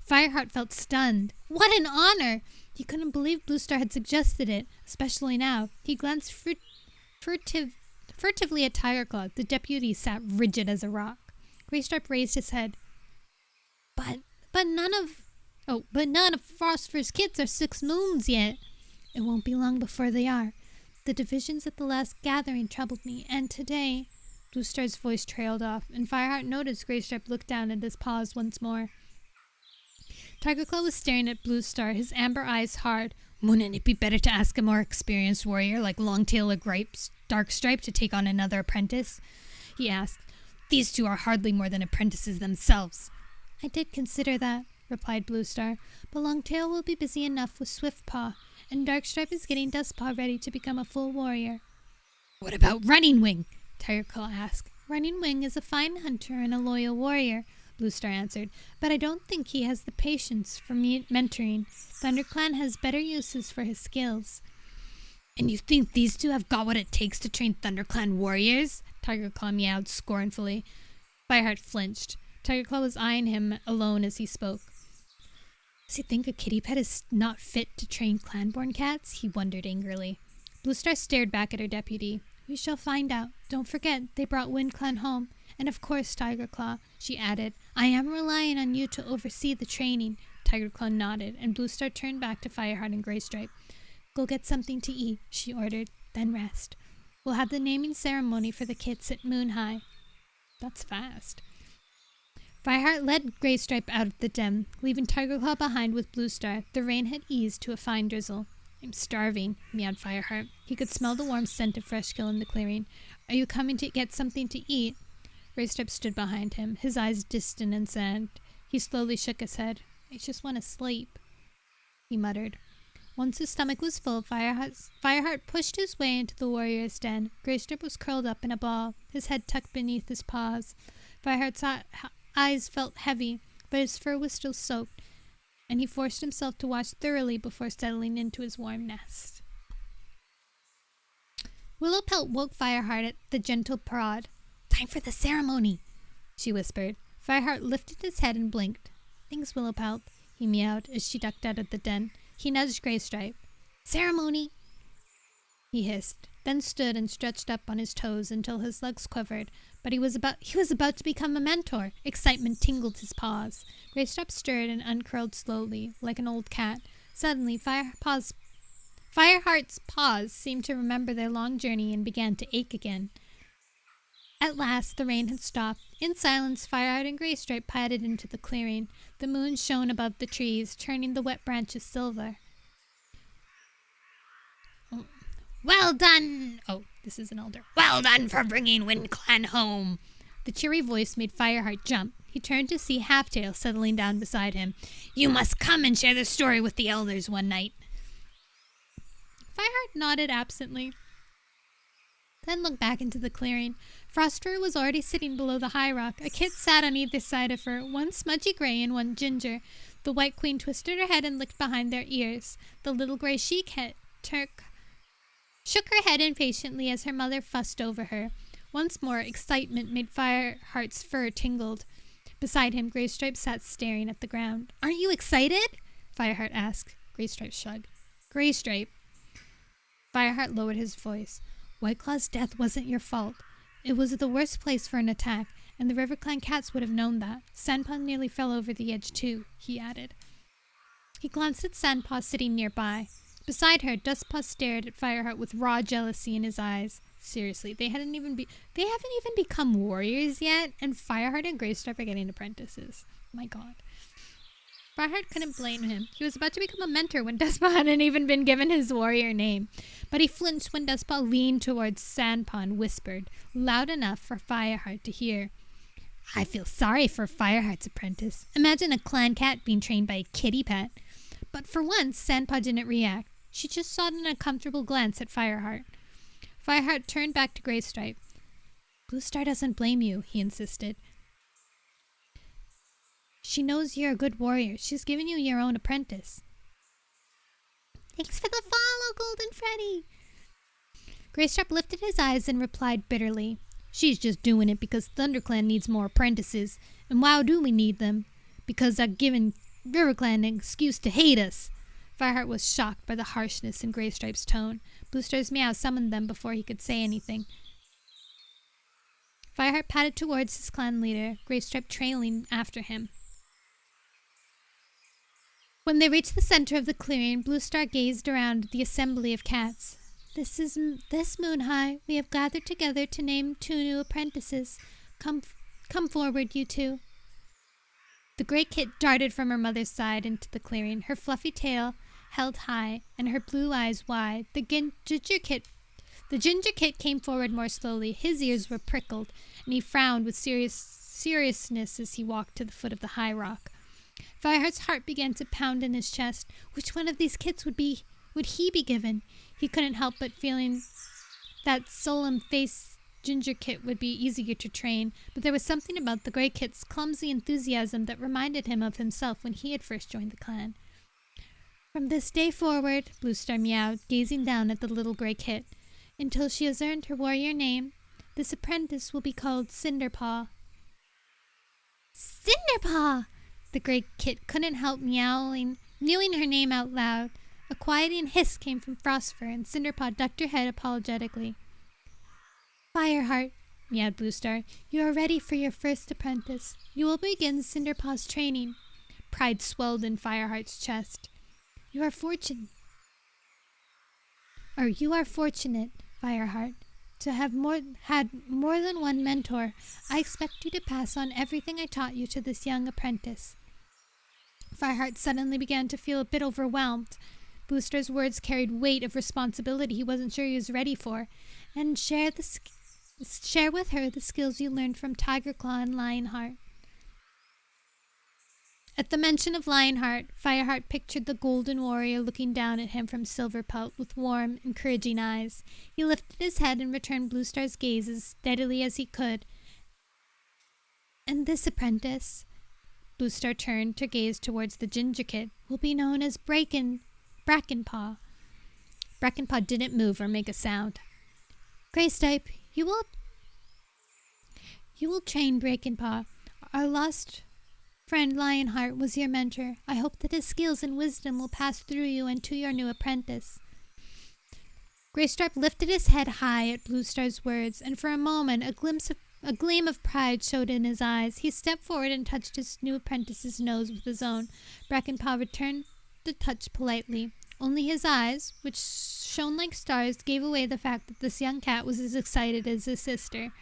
Fireheart felt stunned. What an honor! He couldn't believe Bluestar had suggested it, especially now. He glanced furtively at Tigerclaw. The deputy sat rigid as a rock. Greystripe raised his head. But none of Frostfur's kits are 6 moons yet. It won't be long before they are. The divisions at the last gathering troubled me, and today... Bluestar's voice trailed off, and Fireheart noticed Greystripe look down at his paws once more. Tigerclaw was staring at Bluestar, his amber eyes hard. Wouldn't it be better to ask a more experienced warrior like Longtail or Darkstripe to take on another apprentice? He asked. These 2 are hardly more than apprentices themselves. I did consider that, replied Bluestar, but Longtail will be busy enough with Swiftpaw, and Darkstripe is getting Dustpaw ready to become a full warrior. What about Running Wing? Tigerclaw asked. Running Wing is a fine hunter and a loyal warrior, Bluestar answered, but I don't think he has the patience for mentoring. ThunderClan has better uses for his skills. And you think these 2 have got what it takes to train ThunderClan warriors? Tigerclaw meowed scornfully. Fireheart flinched. Tigerclaw was eyeing him alone as he spoke. Does he think a kitty pet is not fit to train clan-born cats? He wondered angrily. Bluestar stared back at her deputy. We shall find out. Don't forget, they brought Wind Clan home. And of course, Tigerclaw, she added, I am relying on you to oversee the training. Tigerclaw nodded, and Bluestar turned back to Fireheart and Greystripe. Go get something to eat, she ordered, then rest. We'll have the naming ceremony for the kits at Moon High. That's fast. Fireheart led Greystripe out of the den, leaving Tigerclaw behind with Bluestar. The rain had eased to a fine drizzle. I'm starving, meowed Fireheart. He could smell the warm scent of fresh kill in the clearing. Are you coming to get something to eat? Greystripe stood behind him, his eyes distant and sad. He slowly shook his head. I just want to sleep, he muttered. Once his stomach was full, Fireheart pushed his way into the warrior's den. Greystripe was curled up in a ball, his head tucked beneath his paws. Fireheart's eyes felt heavy, but his fur was still soaked, and he forced himself to wash thoroughly before settling into his warm nest. Willowpelt woke Fireheart at the gentle prod. Time for the ceremony, she whispered. Fireheart lifted his head and blinked. Thanks, Willowpelt, he meowed as she ducked out of the den. He nudged Greystripe. Ceremony, he hissed. then stood and stretched up on his toes until his legs quivered. But he was about to become a mentor. Excitement tingled his paws. Greystripe stirred and uncurled slowly, like an old cat. Suddenly, Fireheart's paws seemed to remember their long journey and began to ache again. At last, the rain had stopped. In silence, Fireheart and Greystripe padded into the clearing. The moon shone above the trees, turning the wet branches silver. Well done! Oh, this is an elder. Well done for bringing WindClan home! The cheery voice made Fireheart jump. He turned to see Halftail settling down beside him. You must come and share the story with the elders one night. Fireheart nodded absently, then looked back into the clearing. Frostfur was already sitting below the high rock. A kit sat on either side of her, one smudgy gray and one ginger. The White Queen twisted her head and licked behind their ears. The little gray she-cat shook her head impatiently as her mother fussed over her. Once more, excitement made Fireheart's fur tingled. Beside him, Greystripe sat staring at the ground. Aren't you excited? Fireheart asked. Greystripe shrugged. Greystripe. Fireheart lowered his voice. Whiteclaw's death wasn't your fault. It was the worst place for an attack, and the RiverClan cats would have known that. Sandpaw nearly fell over the edge too, he added. He glanced at Sandpaw sitting nearby. Beside her, Dustpaw stared at Fireheart with raw jealousy in his eyes. Seriously, they haven't even become warriors yet, and Fireheart and Greystripe are getting apprentices. My God. Fireheart couldn't blame him. He was about to become a mentor when Dustpaw hadn't even been given his warrior name. But he flinched when Dustpaw leaned towards Sandpaw and whispered, loud enough for Fireheart to hear. I feel sorry for Fireheart's apprentice. Imagine a clan cat being trained by a kitty pet. But for once, Sandpaw didn't react. She just shot an uncomfortable glance at Fireheart. Fireheart turned back to Greystripe. Bluestar doesn't blame you, he insisted. She knows you're a good warrior. She's given you your own apprentice. Thanks for the follow, Golden Freddy. Greystripe lifted his eyes and replied bitterly. She's just doing it because ThunderClan needs more apprentices. And why do we need them? Because they're giving RiverClan an excuse to hate us. Fireheart was shocked by the harshness in Greystripe's tone. Bluestar's meow summoned them before he could say anything. Fireheart padded towards his clan leader, Greystripe trailing after him. When they reached the center of the clearing, Bluestar gazed around the assembly of cats. This moon high, we have gathered together to name 2 new apprentices. Come forward, you two. The gray kit darted from her mother's side into the clearing, her fluffy tail held high and her blue eyes wide. The ginger kit came forward more slowly. His ears were prickled, and he frowned with seriousness as he walked to the foot of the high rock. Fireheart's heart began to pound in his chest. Which one of these kits would he be given? He couldn't help but feeling that solemn-faced ginger kit would be easier to train, but there was something about the gray kit's clumsy enthusiasm that reminded him of himself when he had first joined the clan. From this day forward, Bluestar meowed, gazing down at the little gray kit, until she has earned her warrior name, this apprentice will be called Cinderpaw. Cinderpaw! The gray kit couldn't help mewing her name out loud. A quieting hiss came from Frostfur, and Cinderpaw ducked her head apologetically. Fireheart, meowed Bluestar, you are ready for your first apprentice. You will begin Cinderpaw's training. Pride swelled in Fireheart's chest. You are fortunate, Fireheart, to have had more than one mentor. I expect you to pass on everything I taught you to this young apprentice. Fireheart suddenly began to feel a bit overwhelmed. Bluestar's words carried weight of responsibility he wasn't sure he was ready for. And share with her the skills you learned from Tigerclaw and Lionheart. At the mention of Lionheart, Fireheart pictured the golden warrior looking down at him from Silverpelt with warm, encouraging eyes. He lifted his head and returned Bluestar's gaze as steadily as he could. And this apprentice, Bluestar turned to gaze towards the ginger kit, will be known as Brackenpaw. Brackenpaw didn't move or make a sound. Greystripe, you will train Brackenpaw. Our lost friend Lionheart was your mentor. I hope that his skills and wisdom will pass through you and to your new apprentice. Greystripe lifted his head high at Bluestar's words, and for a moment a gleam of pride showed in his eyes. He stepped forward and touched his new apprentice's nose with his own. Brackenpaw returned the touch politely. Only his eyes, which shone like stars, gave away the fact that this young cat was as excited as his sister.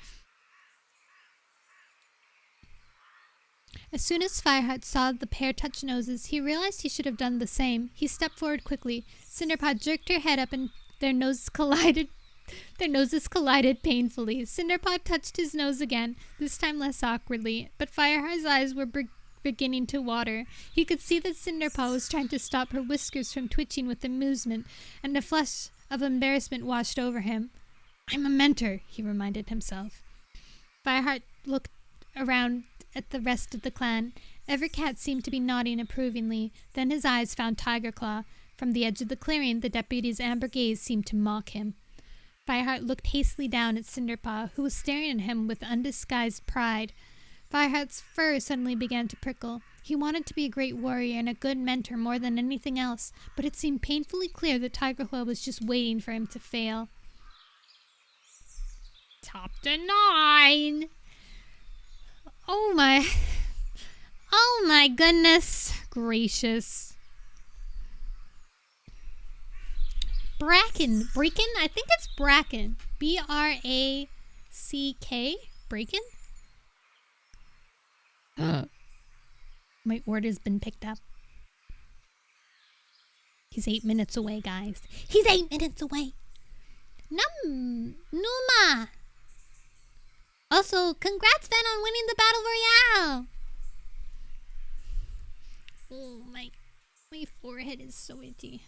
As soon as Fireheart saw the pair touch noses, he realized he should have done the same. He stepped forward quickly. Cinderpaw jerked her head up and their noses collided painfully. Cinderpaw touched his nose again, this time less awkwardly, but Fireheart's eyes were beginning to water. He could see that Cinderpaw was trying to stop her whiskers from twitching with amusement, and a flush of embarrassment washed over him. "I'm a mentor," he reminded himself. Fireheart looked around at the rest of the clan. Every cat seemed to be nodding approvingly. Then his eyes found Tigerclaw. From the edge of the clearing, the deputy's amber gaze seemed to mock him. Fireheart looked hastily down at Cinderpaw, who was staring at him with undisguised pride. Fireheart's fur suddenly began to prickle. He wanted to be a great warrior and a good mentor more than anything else, but it seemed painfully clear that Tigerclaw was just waiting for him to fail. Chapter 9! Oh my goodness gracious. Bracken. I think it's Bracken. Brack. Bracken? My order's been picked up. He's 8 minutes away, guys. He's 8 minutes away. Numa. Also, congrats, Fan, on winning the Battle Royale. Oh, my forehead is so itchy.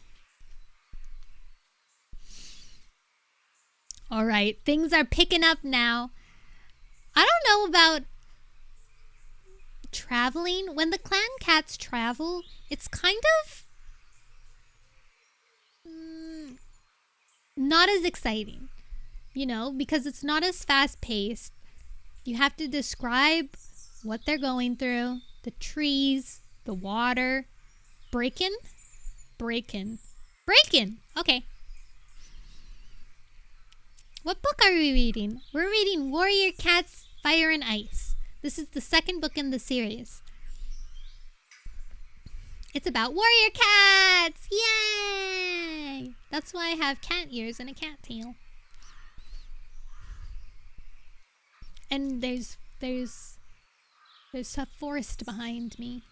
All right, things are picking up now. I don't know about traveling. When the clan cats travel, it's kind of not as exciting, because it's not as fast-paced. You have to describe what they're going through, the trees, the water. Breakin'? Okay. What book are we reading? We're reading Warrior Cats, Fire and Ice. This is the second book in the series. It's about warrior cats! Yay! That's why I have cat ears and a cat tail. And there's a forest behind me.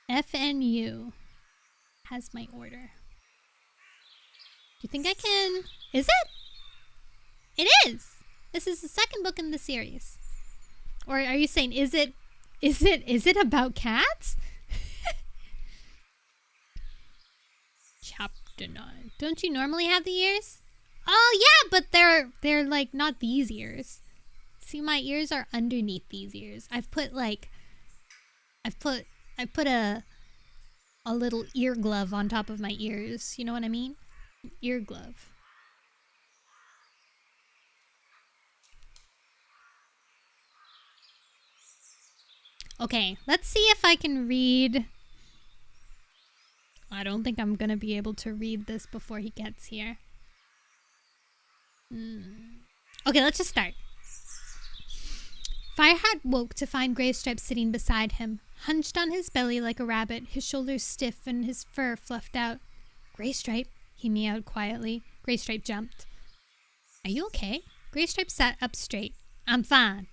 FNU has my order. Do you think I can? Is it? It is. This is the second book in the series. Or are you saying is it about cats? Chapter 9. Don't you normally have the ears? Oh yeah, but they're like not these ears. See, my ears are underneath these ears. I've put a little ear glove on top of my ears. You know what I mean? Ear glove. Okay, let's see if I can read. I don't think I'm gonna be able to read this before he gets here. Okay, let's just start. Fireheart woke to find Greystripe sitting beside him, hunched on his belly like a rabbit, his shoulders stiff and his fur fluffed out. Greystripe, he meowed quietly. Greystripe jumped. Are you okay? Greystripe sat up straight. I'm fine.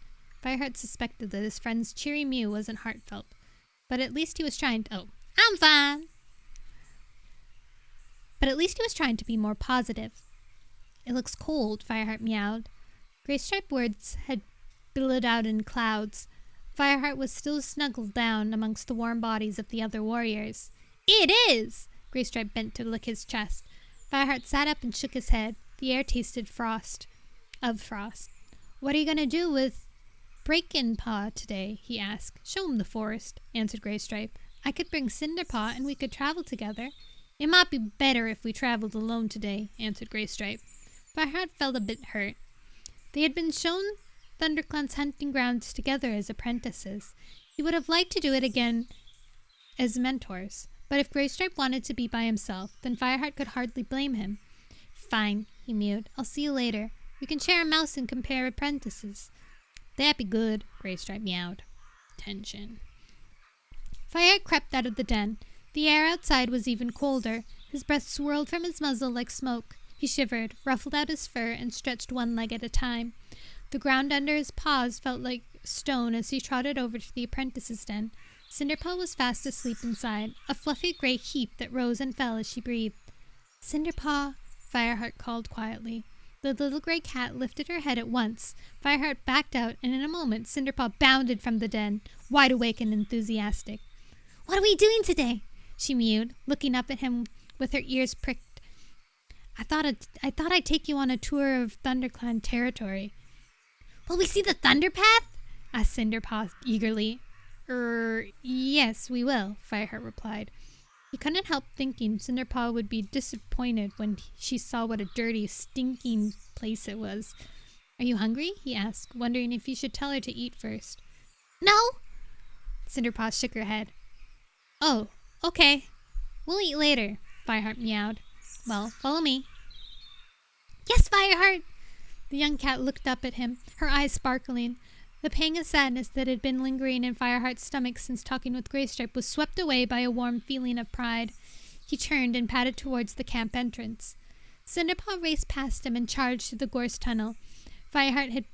Fireheart suspected that his friend's cheery mew wasn't heartfelt, but at least he was trying to... Oh, I'm fine! But at least he was trying to be more positive. It looks cold, Fireheart meowed. Greystripe words had billowed out in clouds. Fireheart was still snuggled down amongst the warm bodies of the other warriors. It is! Greystripe bent to lick his chest. Fireheart sat up and shook his head. The air tasted frost. What are you going to do with Breakin' Paw today? He asked. Show him the forest, answered Greystripe. I could bring Cinderpaw and we could travel together. It might be better if we traveled alone today, answered Greystripe. Fireheart felt a bit hurt. They had been shown ThunderClan's hunting grounds together as apprentices. He would have liked to do it again as mentors. But if Greystripe wanted to be by himself, then Fireheart could hardly blame him. Fine, he mewed. I'll see you later. We can share a mouse and compare apprentices. That'd be good, Greystripe meowed. Tension. Fireheart crept out of the den. The air outside was even colder. His breath swirled from his muzzle like smoke. He shivered, ruffled out his fur, and stretched one leg at a time. The ground under his paws felt like stone as he trotted over to the apprentice's den. Cinderpaw was fast asleep inside, a fluffy gray heap that rose and fell as she breathed. Cinderpaw, Fireheart called quietly. The little gray cat lifted her head at once. Fireheart backed out, and in a moment Cinderpaw bounded from the den, wide awake and enthusiastic. What are we doing today? She mewed, looking up at him with her ears pricked. I thought I'd take you on a tour of ThunderClan territory. Will we see the Thunder Path? Asked Cinderpaw eagerly. Yes, we will, Fireheart replied. He couldn't help thinking Cinderpaw would be disappointed when she saw what a dirty, stinking place it was. Are you hungry? He asked, wondering if he should tell her to eat first. No! Cinderpaw shook her head. Oh, okay. We'll eat later, Fireheart meowed. Well, follow me. Yes, Fireheart! The young cat looked up at him, her eyes sparkling. The pang of sadness that had been lingering in Fireheart's stomach since talking with Greystripe was swept away by a warm feeling of pride. He turned and padded towards the camp entrance. Cinderpaw raced past him and charged through the gorse tunnel. Fireheart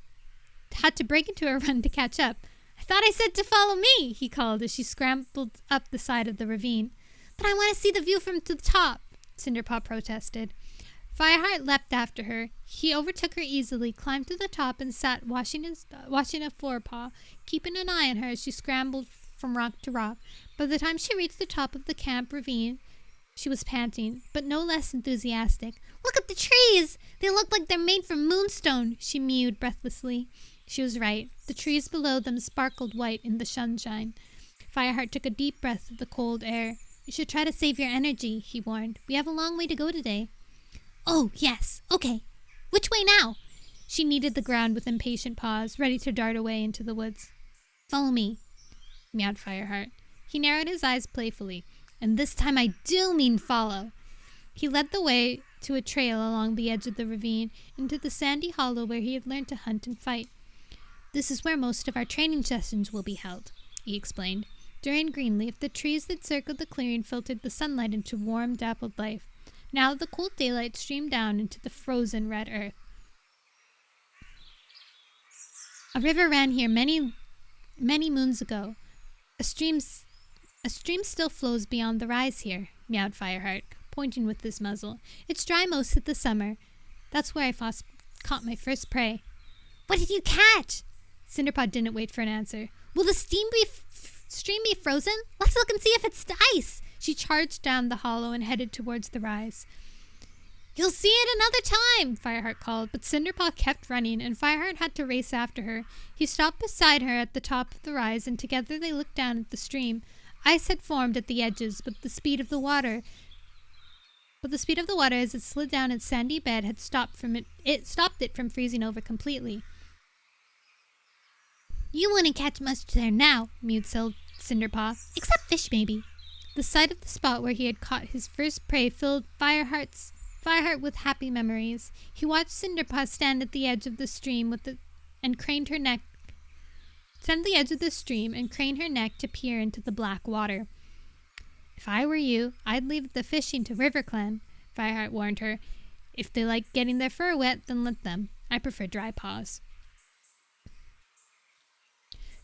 had to break into a run to catch up. I thought I said to follow me, he called as she scrambled up the side of the ravine. But I want to see the view from the top, Cinderpaw protested. Fireheart leapt after her. He overtook her easily, climbed to the top, and sat watching a forepaw, keeping an eye on her as she scrambled from rock to rock. By the time she reached the top of the camp ravine, she was panting, but no less enthusiastic. Look at the trees! They look like they're made from moonstone, she mewed breathlessly. She was right. The trees below them sparkled white in the sunshine. Fireheart took a deep breath of the cold air. You should try to save your energy, he warned. We have a long way to go today. Oh, yes. Okay. Which way now? She kneaded the ground with impatient paws, ready to dart away into the woods. Follow me, meowed Fireheart. He narrowed his eyes playfully. And this time I do mean follow. He led the way to a trail along the edge of the ravine, into the sandy hollow where he had learned to hunt and fight. This is where most of our training sessions will be held, he explained. During Greenleaf, the trees that circled the clearing filtered the sunlight into warm, dappled life. Now the cold daylight streamed down into the frozen red earth. A river ran here many moons ago. A stream still flows beyond the rise here, meowed Fireheart, pointing with his muzzle. It's dry most of the summer. That's where I caught my first prey. What did you catch? Cinderpaw didn't wait for an answer. Will the stream be frozen? Let's look and see if it's ice. She charged down the hollow and headed towards the rise. You'll see it another time, Fireheart called, but Cinderpaw kept running, and Fireheart had to race after her. He stopped beside her at the top of the rise, and together they looked down at the stream. Ice had formed at the edges, but the speed of the water as it slid down its sandy bed had stopped it from freezing over completely. You wouldn't catch much there now, mewed Cinderpaw, except fish maybe. The sight of the spot where he had caught his first prey filled Fireheart with happy memories. He watched Cinderpaw stand at the edge of the stream and crane her neck to peer into the black water. If I were you, I'd leave the fishing to RiverClan, Fireheart warned her. If they like getting their fur wet, then let them. I prefer dry paws.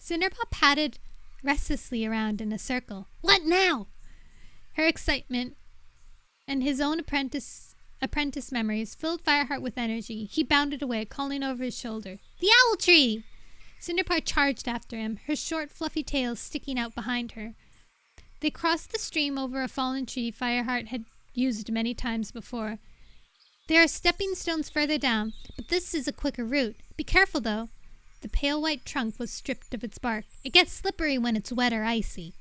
Cinderpaw padded restlessly around in a circle. What now? Her excitement and his own apprentice memories filled Fireheart with energy. He bounded away, calling over his shoulder, The owl tree! Cinderpaw charged after him, her short, fluffy tail sticking out behind her. They crossed the stream over a fallen tree Fireheart had used many times before. There are stepping stones further down, but this is a quicker route. Be careful, though. The pale white trunk was stripped of its bark. It gets slippery when it's wet or icy.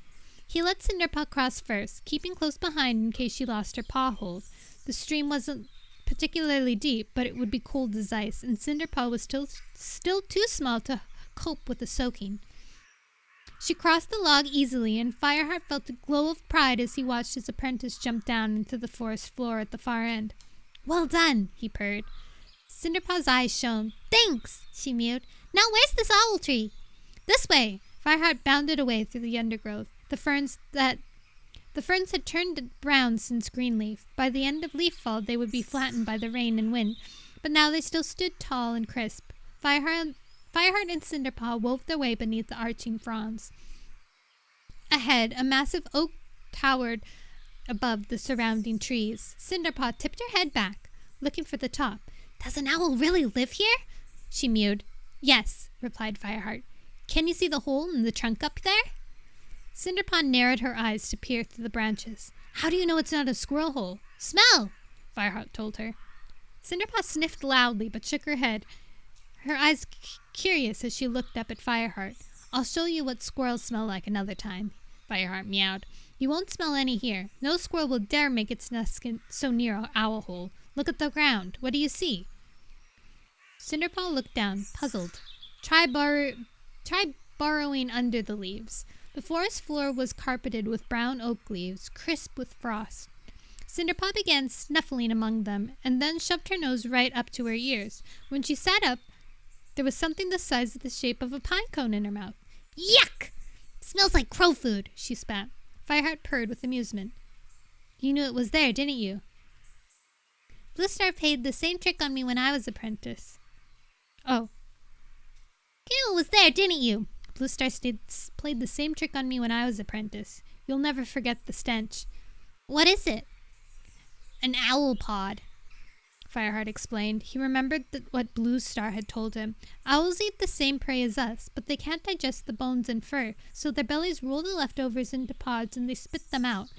He let Cinderpaw cross first, keeping close behind in case she lost her paw hold. The stream wasn't particularly deep, but it would be cold as ice, and Cinderpaw was still too small to cope with the soaking. She crossed the log easily, and Fireheart felt a glow of pride as he watched his apprentice jump down into the forest floor at the far end. "Well done," he purred. Cinderpaw's eyes shone. "Thanks," she mewed. "Now where's this owl tree?" "This way." Fireheart bounded away through the undergrowth. The ferns had turned brown since Greenleaf. By the end of Leaffall, they would be flattened by the rain and wind, but now they still stood tall and crisp. Fireheart and Cinderpaw wove their way beneath the arching fronds. Ahead, a massive oak towered above the surrounding trees. Cinderpaw tipped her head back, looking for the top. "Does an owl really live here?" she mewed. "Yes," replied Fireheart. "Can you see the hole in the trunk up there?" Cinderpaw narrowed her eyes to peer through the branches. "How do you know it's not a squirrel hole?" "Smell," Fireheart told her. Cinderpaw sniffed loudly but shook her head, her eyes curious as she looked up at Fireheart. "I'll show you what squirrels smell like another time," Fireheart meowed. "You won't smell any here. No squirrel will dare make its nest so near an owl hole. Look at the ground. What do you see?" Cinderpaw looked down, puzzled. Try burrowing under the leaves. The forest floor was carpeted with brown oak leaves, crisp with frost. Cinderpaw began snuffling among them, and then shoved her nose right up to her ears. When she sat up, there was something the size of the shape of a pine cone in her mouth. "Yuck! Smells like crow food," she spat. Fireheart purred with amusement. "You knew it was there, didn't you?" "Bluestar played the same trick on me when I was apprentice." "Oh. You knew it was there, didn't you?" "Bluestar played the same trick on me when I was apprentice. You'll never forget the stench." "What is it?" "An owl pod," Fireheart explained. He remembered what Bluestar had told him. "Owls eat the same prey as us, but they can't digest the bones and fur, so their bellies roll the leftovers into pods and they spit them out.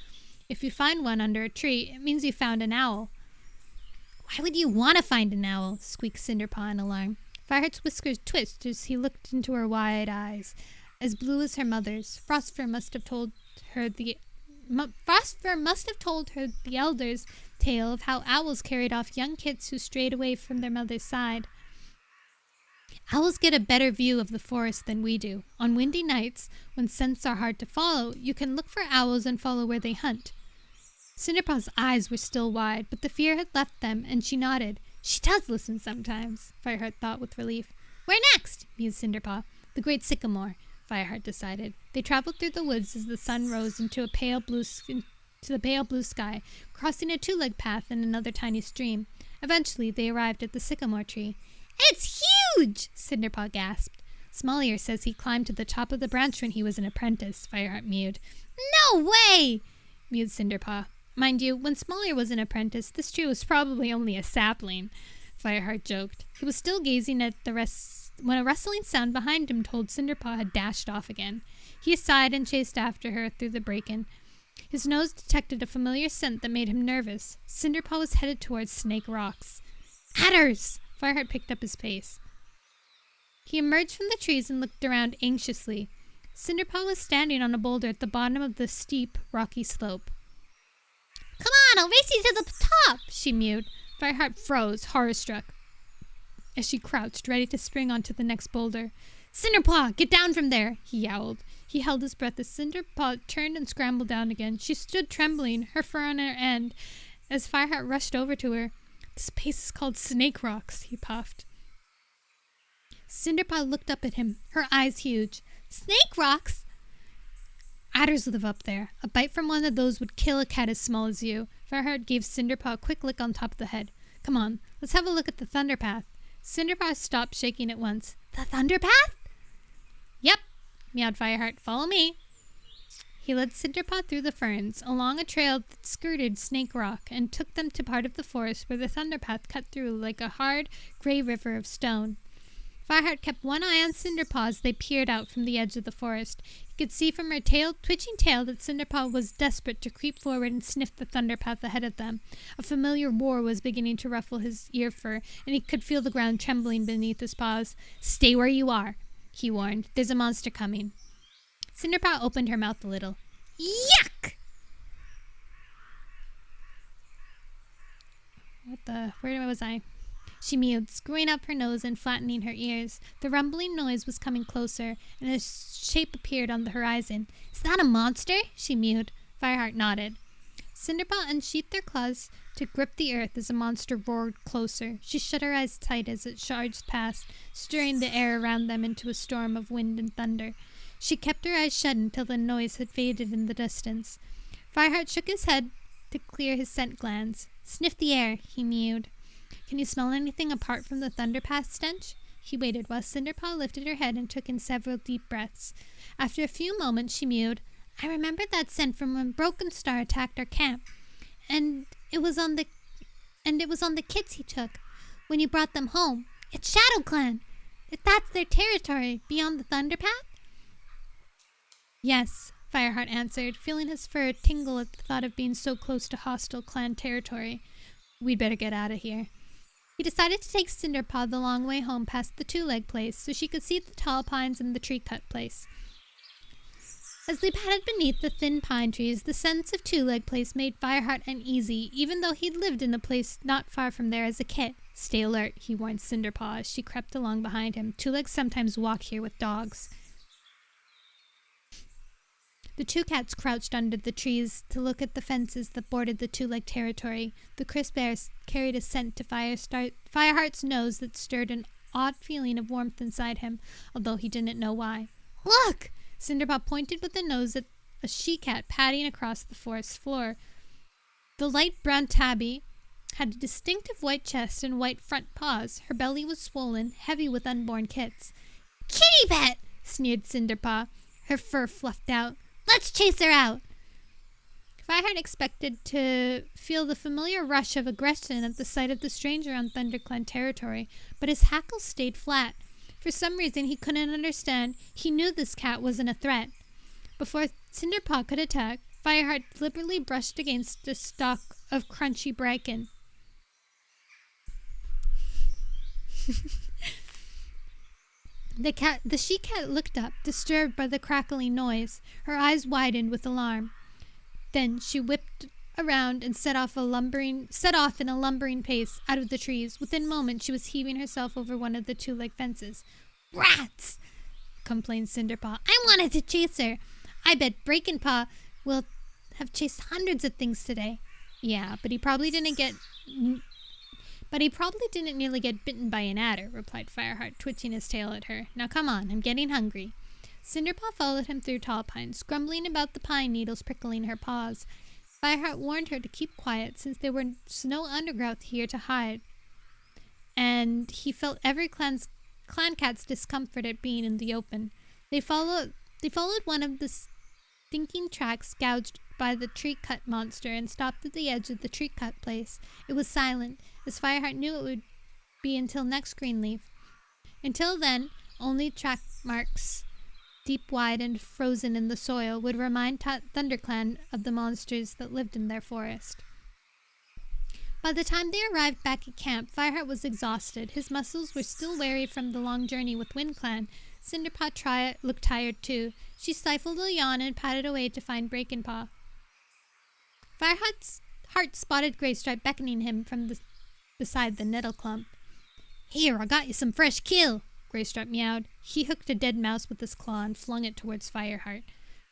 If you find one under a tree, it means you found an owl." "Why would you want to find an owl?" squeaked Cinderpaw in alarm. Fireheart's whiskers twitched as he looked into her wide eyes, as blue as her mother's. Frostfur must have told her the elder's tale of how owls carried off young kits who strayed away from their mother's side. "Owls get a better view of the forest than we do. On windy nights, when scents are hard to follow, you can look for owls and follow where they hunt." Cinderpaw's eyes were still wide, but the fear had left them, and she nodded. "She does listen sometimes," Fireheart thought with relief. "Where next?" mused Cinderpaw. "The great sycamore," Fireheart decided. They traveled through the woods as the sun rose into the pale blue sky, crossing a two-legged path and another tiny stream. Eventually, they arrived at the sycamore tree. "It's huge!" Cinderpaw gasped. "Smallyer says he climbed to the top of the branch when he was an apprentice," Fireheart mewed. "No way!" mewed Cinderpaw. Mind you, when Smallyer was an apprentice, this tree was probably only a sapling, Fireheart joked. He was still gazing at the rest when a rustling sound behind him told Cinderpaw had dashed off again. He sighed and chased after her through the bracken. His nose detected a familiar scent that made him nervous. Cinderpaw was headed towards Snake Rocks. "Adders!" Fireheart picked up his pace. He emerged from the trees and looked around anxiously. Cinderpaw was standing on a boulder at the bottom of the steep, rocky slope. "Come on, I'll race you to the top," she mewed. Fireheart froze, horror-struck, as she crouched, ready to spring onto the next boulder. "Cinderpaw, get down from there!" he yowled. He held his breath as Cinderpaw turned and scrambled down again. She stood trembling, her fur on her end, as Fireheart rushed over to her. "This place is called Snake Rocks," he puffed. Cinderpaw looked up at him, her eyes huge. "Snake Rocks?" "Adders live up there. A bite from one of those would kill a cat as small as you." Fireheart gave Cinderpaw a quick lick on top of the head. "Come on, let's have a look at the Thunder Path." Cinderpaw stopped shaking at once. "The Thunder Path?" "Yep," meowed Fireheart. "Follow me." He led Cinderpaw through the ferns, along a trail that skirted Snake Rock, and took them to part of the forest where the Thunder Path cut through like a hard, gray river of stone. Fireheart kept one eye on Cinderpaw as they peered out from the edge of the forest. He could see from her twitching tail that Cinderpaw was desperate to creep forward and sniff the Thunder Path ahead of them. A familiar roar was beginning to ruffle his ear fur, and he could feel the ground trembling beneath his paws. "Stay where you are," he warned. "There's a monster coming." Cinderpaw opened her mouth a little. "Yuck!" Where was I? she mewed, screwing up her nose and flattening her ears. The rumbling noise was coming closer, and a shape appeared on the horizon. Is that a monster? She mewed. Fireheart nodded. Cinderpaw unsheathed their claws to grip the earth as the monster roared closer. She shut her eyes tight as it charged past, stirring the air around them into a storm of wind and thunder. She kept her eyes shut until the noise had faded in the distance. Fireheart shook his head to clear his scent glands. Sniff the air, he mewed. Can you smell anything apart from the thunderpath stench? He waited while Cinderpaw lifted her head and took in several deep breaths. After a few moments, she mewed. I remember that scent from when Broken Star attacked our camp. And it was on the kids he took when you brought them home. It's Shadow Clan. If that's their territory beyond the thunderpath? Yes, Fireheart answered, feeling his fur tingle at the thought of being so close to hostile clan territory. We'd better get out of here. He decided to take Cinderpaw the long way home past the two-leg place so she could see the tall pines and the tree-cut place. As they padded beneath the thin pine trees, the sense of two-leg place made Fireheart uneasy, even though he'd lived in a place not far from there as a kid. Stay alert, he warned Cinderpaw as she crept along behind him. Two-legs sometimes walk here with dogs. The two cats crouched under the trees to look at the fences that bordered the two-leg territory. The crisp air carried a scent to Fireheart's nose that stirred an odd feeling of warmth inside him, although he didn't know why. Look! Cinderpaw pointed with the nose at a she-cat padding across the forest floor. The light brown tabby had a distinctive white chest and white front paws. Her belly was swollen, heavy with unborn kits. Kitty pet! Sneered Cinderpaw, her fur fluffed out. Let's chase her out! Fireheart expected to feel the familiar rush of aggression at the sight of the stranger on ThunderClan territory, but his hackles stayed flat. For some reason he couldn't understand, he knew this cat wasn't a threat. Before Cinderpaw could attack, Fireheart deliberately brushed against a stalk of crunchy bracken. The she-cat looked up, disturbed by the crackling noise. Her eyes widened with alarm. Then she whipped around and set off in a lumbering pace out of the trees. Within moments, she was heaving herself over one of the two-leg fences. Rats! Complained Cinderpaw. I wanted to chase her. I bet Breakenpaw will have chased hundreds of things today. Yeah, but he probably didn't nearly get bitten by an adder, replied Fireheart, twitching his tail at her. Now come on, I'm getting hungry. Cinderpaw followed him through tall pines, grumbling about the pine needles prickling her paws. Fireheart warned her to keep quiet, since there was no undergrowth here to hide, and he felt every clan cat's discomfort at being in the open. They followed one of the stinking tracks gouged by the tree-cut monster and stopped at the edge of the tree-cut place. It was silent, as Fireheart knew it would be until next Greenleaf. Until then, only track marks, deep, wide, and frozen in the soil, would remind ThunderClan of the monsters that lived in their forest. By the time they arrived back at camp, Fireheart was exhausted. His muscles were still weary from the long journey with WindClan. Cinderpaw looked tired too. She stifled a yawn and padded away to find Breakenpaw. Fireheart's heart spotted Greystripe beckoning him from beside the nettle clump. Here, I got you some fresh kill, Greystripe meowed. He hooked a dead mouse with his claw and flung it towards Fireheart.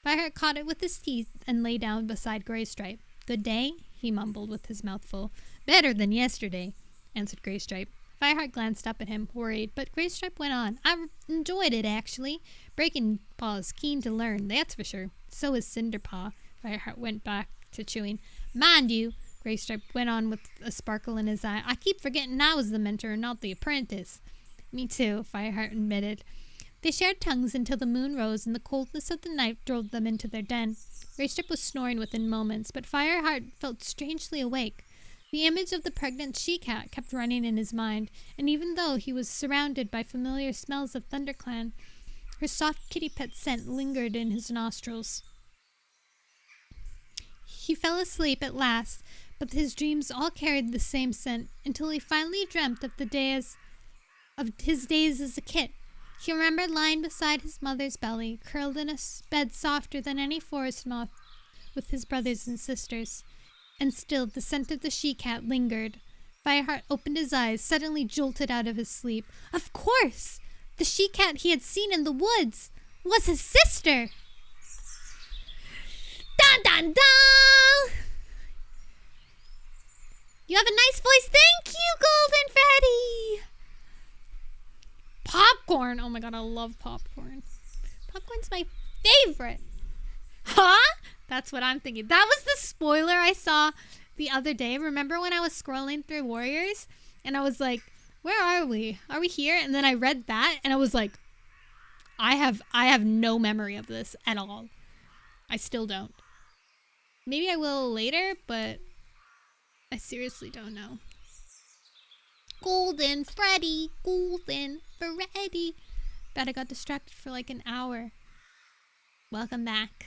Fireheart caught it with his teeth and lay down beside Greystripe. Good day, he mumbled with his mouth full. Better than yesterday, answered Greystripe. Fireheart glanced up at him, worried, but Greystripe went on. I enjoyed it, actually. Breakenpaw is keen to learn, that's for sure. So is Cinderpaw. Fireheart went back to chewing. Mind you, Greystripe went on with a sparkle in his eye, I keep forgetting I was the mentor and not the apprentice. Me too, Fireheart admitted. They shared tongues until the moon rose and the coldness of the night drove them into their den. Greystripe was snoring within moments, but Fireheart felt strangely awake. The image of the pregnant she-cat kept running in his mind, and even though he was surrounded by familiar smells of ThunderClan, her soft kitty pet scent lingered in his nostrils. He fell asleep at last, but his dreams all carried the same scent until he finally dreamt of his days as a kid. He remembered lying beside his mother's belly, curled in a bed softer than any forest moth, with his brothers and sisters. And still the scent of the she-cat lingered. Fireheart opened his eyes, suddenly jolted out of his sleep. Of course! The she-cat he had seen in the woods was his sister! Dun dun dun! You have a nice voice. Thank you, Golden Freddy! Popcorn! Oh my god, I love popcorn. Popcorn's my favorite. Huh? That's what I'm thinking. That was the spoiler I saw the other day. Remember when I was scrolling through Warriors and I was like, where are we? Are we here? And then I read that and I was like, I have no memory of this at all. I still don't. Maybe I will later, but I seriously don't know. Golden Freddy, Golden Freddy. Bet I got distracted for like an hour. Welcome back.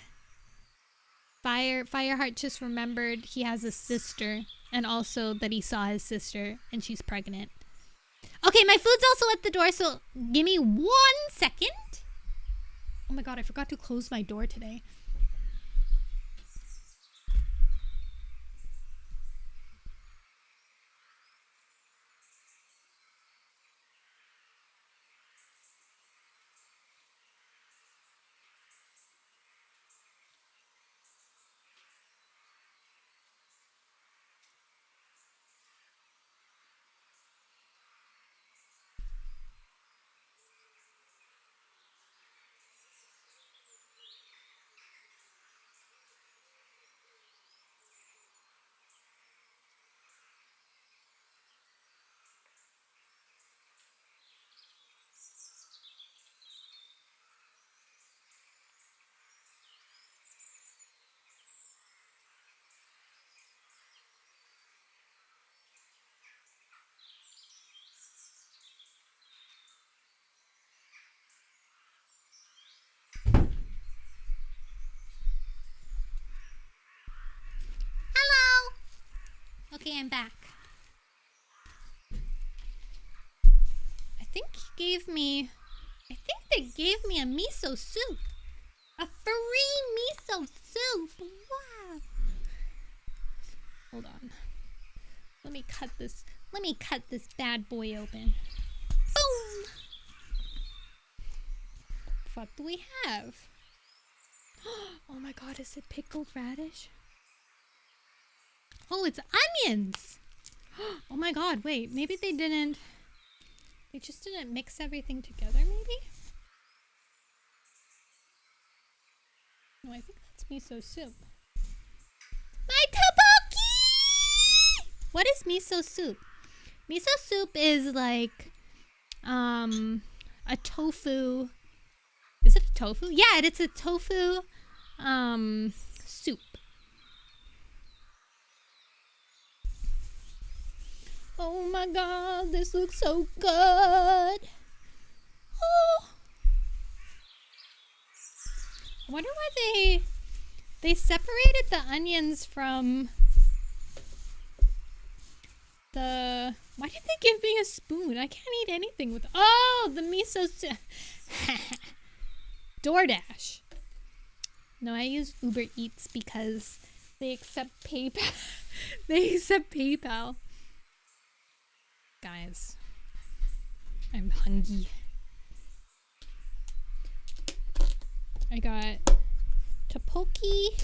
Fireheart just remembered he has a sister, and also that he saw his sister and she's pregnant. Okay, my food's also at the door, so give me 1 second. Oh my god, I forgot to close my door today. Okay, I'm back. I think they gave me a miso soup. A free miso soup. Wow. Hold on. Let me cut this bad boy open. Boom. What do we have? Oh my god, is it pickled radish? Oh, it's onions! Oh my god, wait, maybe they just didn't mix everything together, maybe? No, I think that's miso soup. My tteokbokki! What is miso soup? Miso soup is like, a tofu. Is it a tofu? Yeah, it's a tofu, soup. Oh my god, this looks so good. Oh. I wonder why they separated the onions from the... Why did they give me a spoon? I can't eat anything with... Oh, the miso soup. DoorDash. No, I use Uber Eats because they accept PayPal. They accept PayPal. Guys, I'm hungry. I got tteokbokki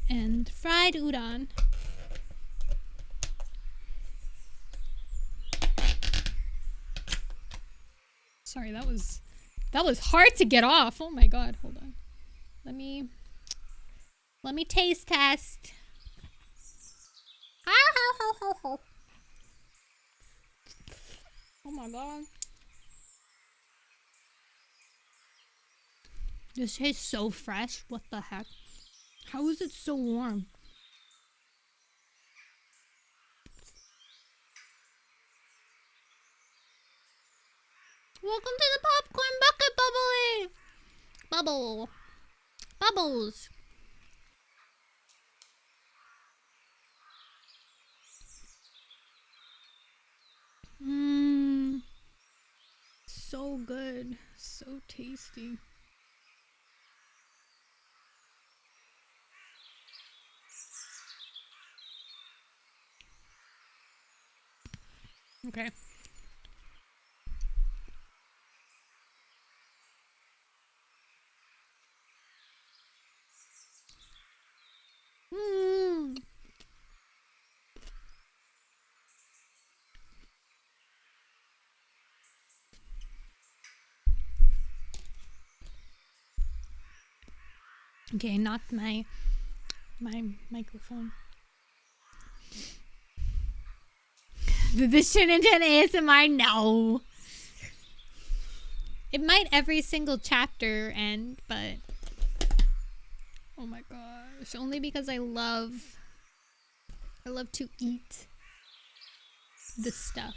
and fried udon. Sorry, that was hard to get off. Oh my god, hold on. Let me taste test. Oh my god. This tastes so fresh. What the heck? How is it so warm? Welcome to the popcorn bucket, bubbly! Bubbles. So good. So tasty. Okay. Mm. Okay, knocked my microphone. Did this turn into an ASMR? No. It might every single chapter end, but oh my gosh, only because I love to eat this stuff.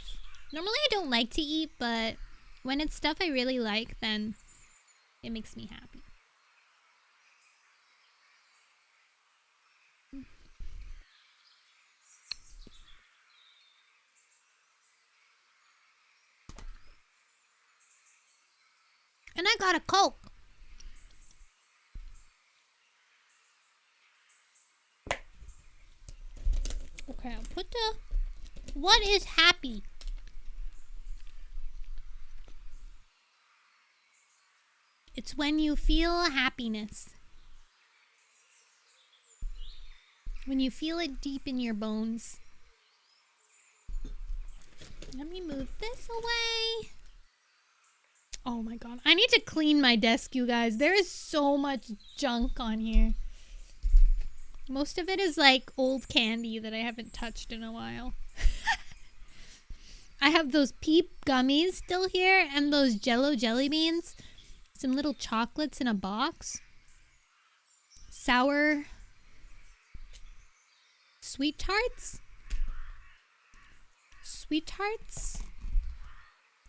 Normally I don't like to eat, but when it's stuff I really like, then it makes me happy. And I got a Coke. Okay, I'll put the... What is happy? It's when you feel happiness. When you feel it deep in your bones. Let me move this away. Oh my god, I need to clean my desk, you guys. There is so much junk on here. Most of it is like old candy that I haven't touched in a while. I have those Peep gummies still here and those Jello jelly beans. Some little chocolates in a box. Sour sweet tarts. Sweet tarts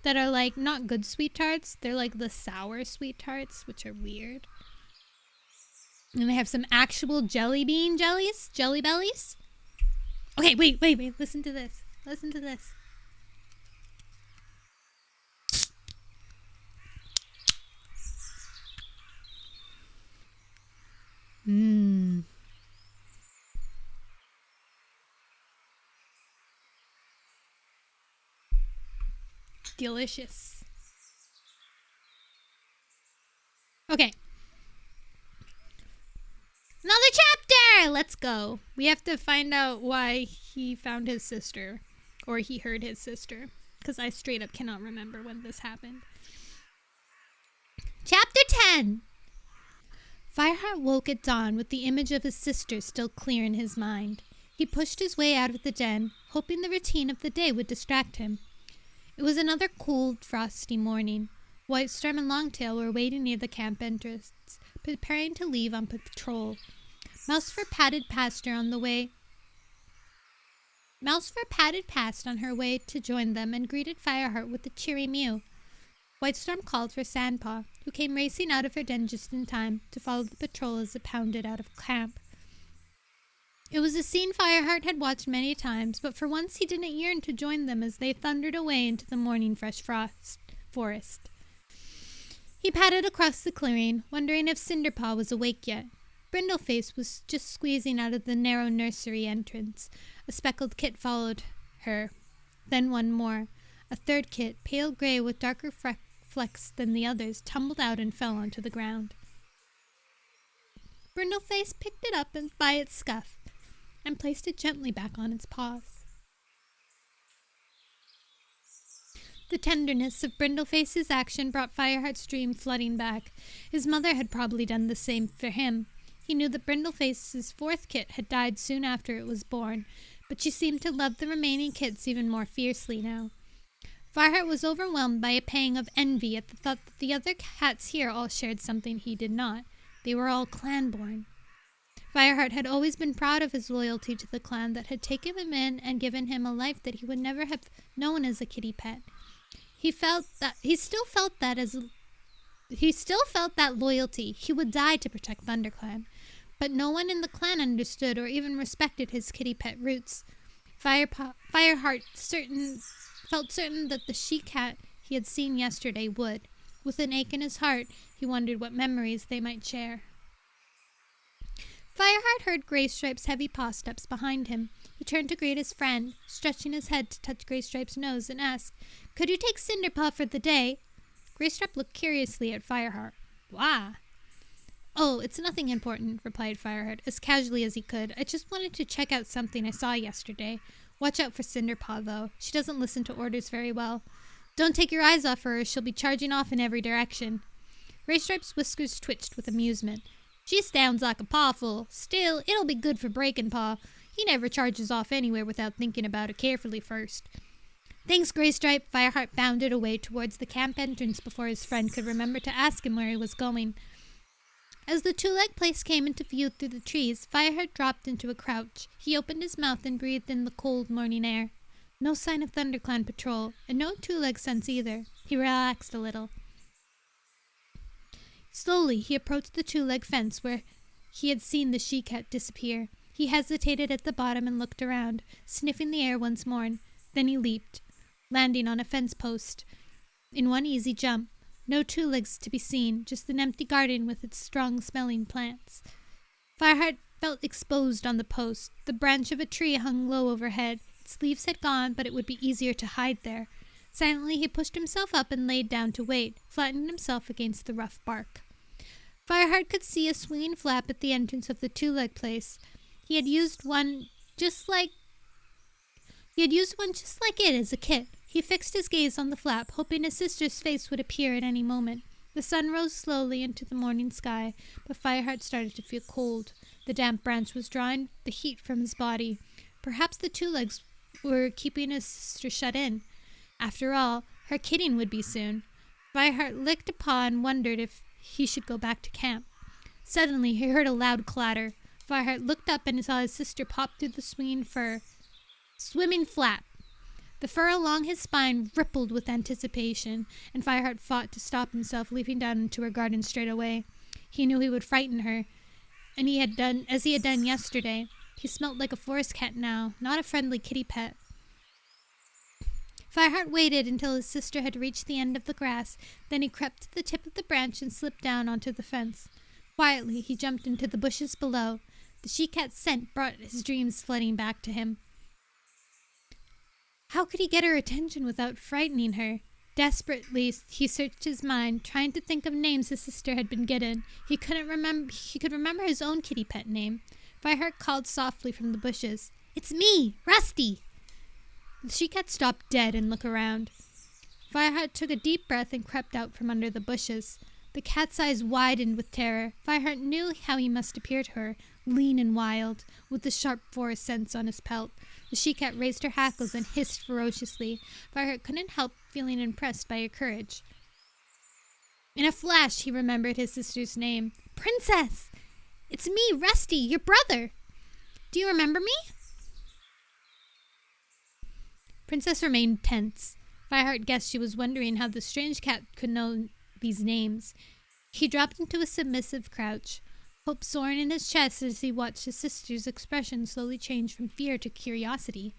that are like not good sweet tarts. They're like the sour sweet tarts, which are weird. And they have some actual jelly bean jellies, jelly bellies. Okay, wait. Listen to this. Listen to this. Mmm. Delicious. Okay. Another chapter! Let's go. We have to find out why he found his sister. Or he heard his sister. Because I straight up cannot remember when this happened. Chapter 10! Fireheart woke at dawn with the image of his sister still clear in his mind. He pushed his way out of the den, hoping the routine of the day would distract him. It was another cool, frosty morning. Whitestorm and Longtail were waiting near the camp entrance, preparing to leave on patrol. Mousefur padded past on her way to join them and greeted Fireheart with a cheery mew. Whitestorm called for Sandpaw, who came racing out of her den just in time to follow the patrol as it pounded out of camp. It was a scene Fireheart had watched many times, but for once he didn't yearn to join them as they thundered away into the morning fresh forest. He padded across the clearing, wondering if Cinderpaw was awake yet. Brindleface was just squeezing out of the narrow nursery entrance. A speckled kit followed her, then one more. A third kit, pale gray with darker flecks than the others, tumbled out and fell onto the ground. Brindleface picked it up by its scuff and placed it gently back on its paws. The tenderness of Brindleface's action brought Fireheart's dream flooding back. His mother had probably done the same for him. He knew that Brindleface's fourth kit had died soon after it was born, but she seemed to love the remaining kits even more fiercely now. Fireheart was overwhelmed by a pang of envy at the thought that the other cats here all shared something he did not. They were all clan-born. Fireheart had always been proud of his loyalty to the clan that had taken him in and given him a life that he would never have known as a kitty pet. He still felt that loyalty. He would die to protect ThunderClan. But no one in the clan understood or even respected his kitty pet roots. Fireheart felt certain that the she-cat he had seen yesterday would. With an ache in his heart, he wondered what memories they might share. Fireheart heard Greystripe's heavy paw steps behind him. He turned to greet his friend, stretching his head to touch Greystripe's nose and asked, "Could you take Cinderpaw for the day?" Greystripe looked curiously at Fireheart. "Why?" "Oh, it's nothing important," replied Fireheart, as casually as he could. "I just wanted to check out something I saw yesterday. Watch out for Cinderpaw, though. She doesn't listen to orders very well. Don't take your eyes off her, or she'll be charging off in every direction." Greystripe's whiskers twitched with amusement. "She sounds like a pawful. Still, it'll be good for Breaking Paw. He never charges off anywhere without thinking about it carefully first." "Thanks, Greystripe." Fireheart bounded away towards the camp entrance before his friend could remember to ask him where he was going. As the two-leg place came into view through the trees, Fireheart dropped into a crouch. He opened his mouth and breathed in the cold morning air. No sign of ThunderClan patrol, and no two-leg sense either. He relaxed a little. Slowly, he approached the two-leg fence where he had seen the she-cat disappear. He hesitated at the bottom and looked around, sniffing the air once more. Then he leaped, landing on a fence post in one easy jump. No two-legs to be seen, just an empty garden with its strong-smelling plants. Fireheart felt exposed on the post. The branch of a tree hung low overhead. Its leaves had gone, but it would be easier to hide there. Silently, he pushed himself up and laid down to wait, flattening himself against the rough bark. Fireheart could see a swinging flap at the entrance of the two-leg place. He had used one just like it as a kit. He fixed his gaze on the flap, hoping his sister's face would appear at any moment. The sun rose slowly into the morning sky, but Fireheart started to feel cold. The damp branch was drawing the heat from his body. Perhaps the two legs were keeping his sister shut in. After all, her kidding would be soon. Fireheart licked a paw and wondered if he should go back to camp. Suddenly, he heard a loud clatter. Fireheart looked up and saw his sister pop through the swimming flap. The fur along his spine rippled with anticipation, and Fireheart fought to stop himself, leaping down into her garden straight away. He knew he would frighten her, and he had done yesterday. He smelt like a forest cat now, not a friendly kitty pet. Fireheart waited until his sister had reached the end of the grass. Then he crept to the tip of the branch and slipped down onto the fence. Quietly, he jumped into the bushes below. The she-cat's scent brought his dreams flooding back to him. How could he get her attention without frightening her? Desperately, he searched his mind, trying to think of names his sister had been given. He could remember his own kitty pet name. Fireheart called softly from the bushes. "It's me, Rusty!" The she-cat stopped dead and looked around. Fireheart took a deep breath and crept out from under the bushes. The cat's eyes widened with terror. Fireheart knew how he must appear to her, lean and wild, with the sharp forest scents on his pelt. The she-cat raised her hackles and hissed ferociously. Fireheart couldn't help feeling impressed by her courage. In a flash, he remembered his sister's name. "Princess! It's me, Rusty, your brother! Do you remember me?" Princess remained tense. Fireheart guessed she was wondering how the strange cat could know these names. He dropped into a submissive crouch, hope soaring in his chest as he watched his sister's expression slowly change from fear to curiosity.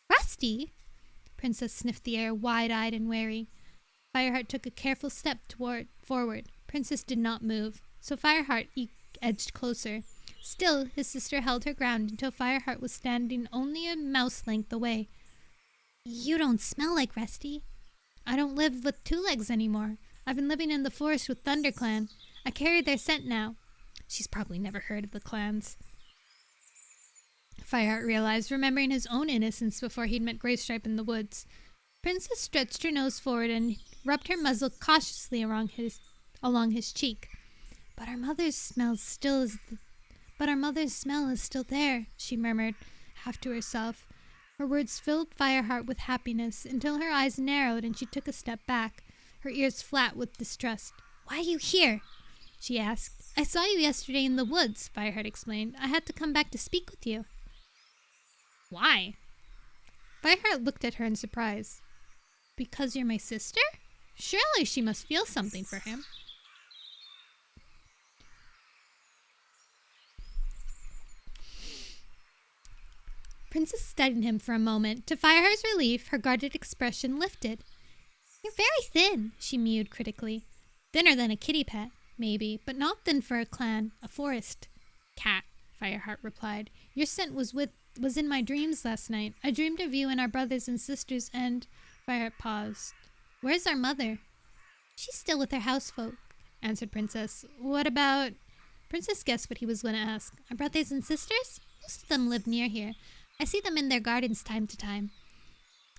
"Rusty?" Princess sniffed the air, wide-eyed and wary. Fireheart took a careful step forward. Princess did not move, so Fireheart edged closer. Still, his sister held her ground until Fireheart was standing only a mouse length away. "You don't smell like Rusty." "I don't live with two legs anymore. I've been living in the forest with ThunderClan. I carry their scent now." She's probably never heard of the clans. Fireheart realized, remembering his own innocence before he'd met Greystripe in the woods. Princess stretched her nose forward and rubbed her muzzle cautiously along his cheek. But our mother's smell is still there," she murmured, half to herself. Her words filled Fireheart with happiness until her eyes narrowed and she took a step back, her ears flat with distrust. "Why are you here?" she asked. "I saw you yesterday in the woods," Fireheart explained. "I had to come back to speak with you." "Why?" Fireheart looked at her in surprise. "Because you're my sister? Surely she must feel something for him." Princess studied him for a moment. To Fireheart's relief, her guarded expression lifted. "You're very thin," she mewed critically. "Thinner than a kitty pet, maybe, but not thin for a clan, a forest cat." Fireheart replied. Your scent was in my dreams last night. I dreamed of you and our brothers and sisters and... Fireheart paused. Where's our mother? She's still with her housefolk, answered Princess. What about... Princess guessed what he was going to ask. Our brothers and sisters? Most of them live near here. I see them in their gardens time to time.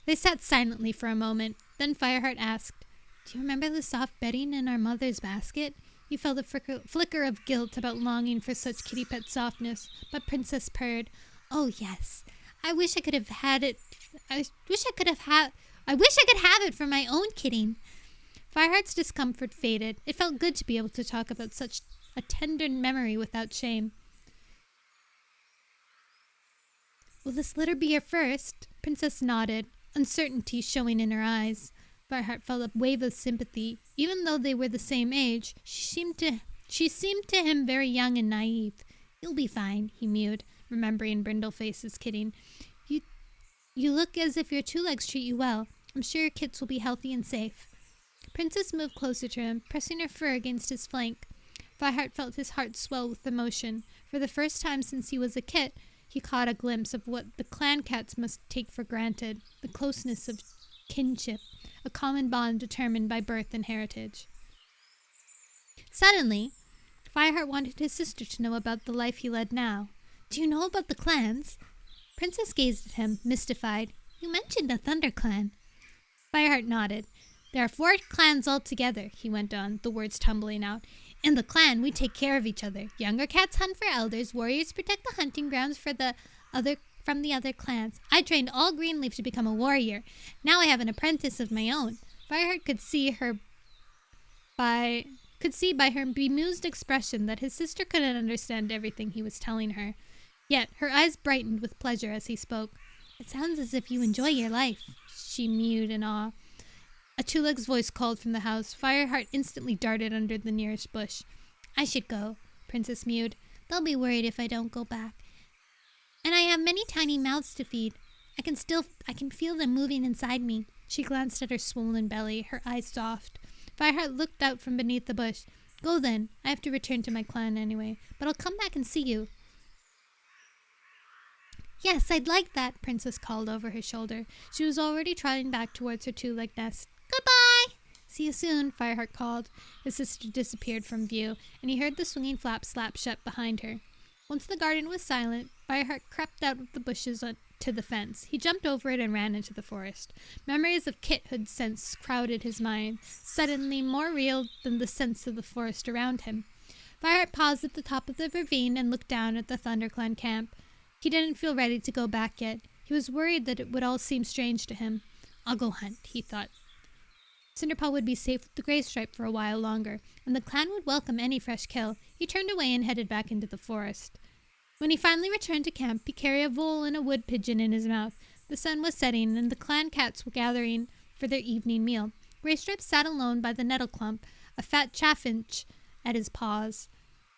They sat silently for a moment. Then Fireheart asked, Do you remember the soft bedding in our mother's basket? He felt a flicker of guilt about longing for such kitty pet softness, but Princess purred, Oh, yes. I wish I could have had it. I wish I could have it for my own kitty. Fireheart's discomfort faded. It felt good to be able to talk about such a tender memory without shame. Will this litter be your first? Princess nodded, uncertainty showing in her eyes. Fireheart felt a wave of sympathy. Even though they were the same age, she seemed to him very young and naive. You'll be fine, he mewed, remembering Brindleface's kidding. You look as if your two legs treat you well. I'm sure your kits will be healthy and safe. Princess moved closer to him, pressing her fur against his flank. Fireheart felt his heart swell with emotion. For the first time since he was a kit, he caught a glimpse of what the clan cats must take for granted, the closeness of kinship, a common bond determined by birth and heritage. Suddenly, Fireheart wanted his sister to know about the life he led now. Do you know about the clans? Princess gazed at him, mystified. You mentioned a Thunder clan. Fireheart nodded. There are 4 clans altogether, he went on, the words tumbling out. In the clan, we take care of each other. Younger cats hunt for elders, warriors protect the hunting grounds from the other clans. I trained all Greenleaf to become a warrior. Now I have an apprentice of my own. Fireheart could see by her bemused expression that his sister couldn't understand everything he was telling her. Yet her eyes brightened with pleasure as he spoke. It sounds as if you enjoy your life, she mewed in awe. A two-legs voice called from the house. Fireheart instantly darted under the nearest bush. I should go, Princess mewed. They'll be worried if I don't go back. And I have many tiny mouths to feed. I can feel them moving inside me. She glanced at her swollen belly, her eyes soft. Fireheart looked out from beneath the bush. Go then. I have to return to my clan anyway, but I'll come back and see you. Yes, I'd like that, Princess called over her shoulder. She was already trotting back towards her two-legged nest. Goodbye! See you soon, Fireheart called. His sister disappeared from view, and he heard the swinging flap slap shut behind her. Once the garden was silent, Fireheart crept out of the bushes to the fence. He jumped over it and ran into the forest. Memories of kithood scents crowded his mind, suddenly more real than the scents of the forest around him. Fireheart paused at the top of the ravine and looked down at the ThunderClan camp. He didn't feel ready to go back yet. He was worried that it would all seem strange to him. I'll go hunt, he thought. Cinderpaw would be safe with the greystripe for a while longer, and the clan would welcome any fresh kill. He turned away and headed back into the forest. When he finally returned to camp, he carried a vole and a wood pigeon in his mouth. The sun was setting, and the clan cats were gathering for their evening meal. Greystripe sat alone by the nettle clump, a fat chaffinch at his paws.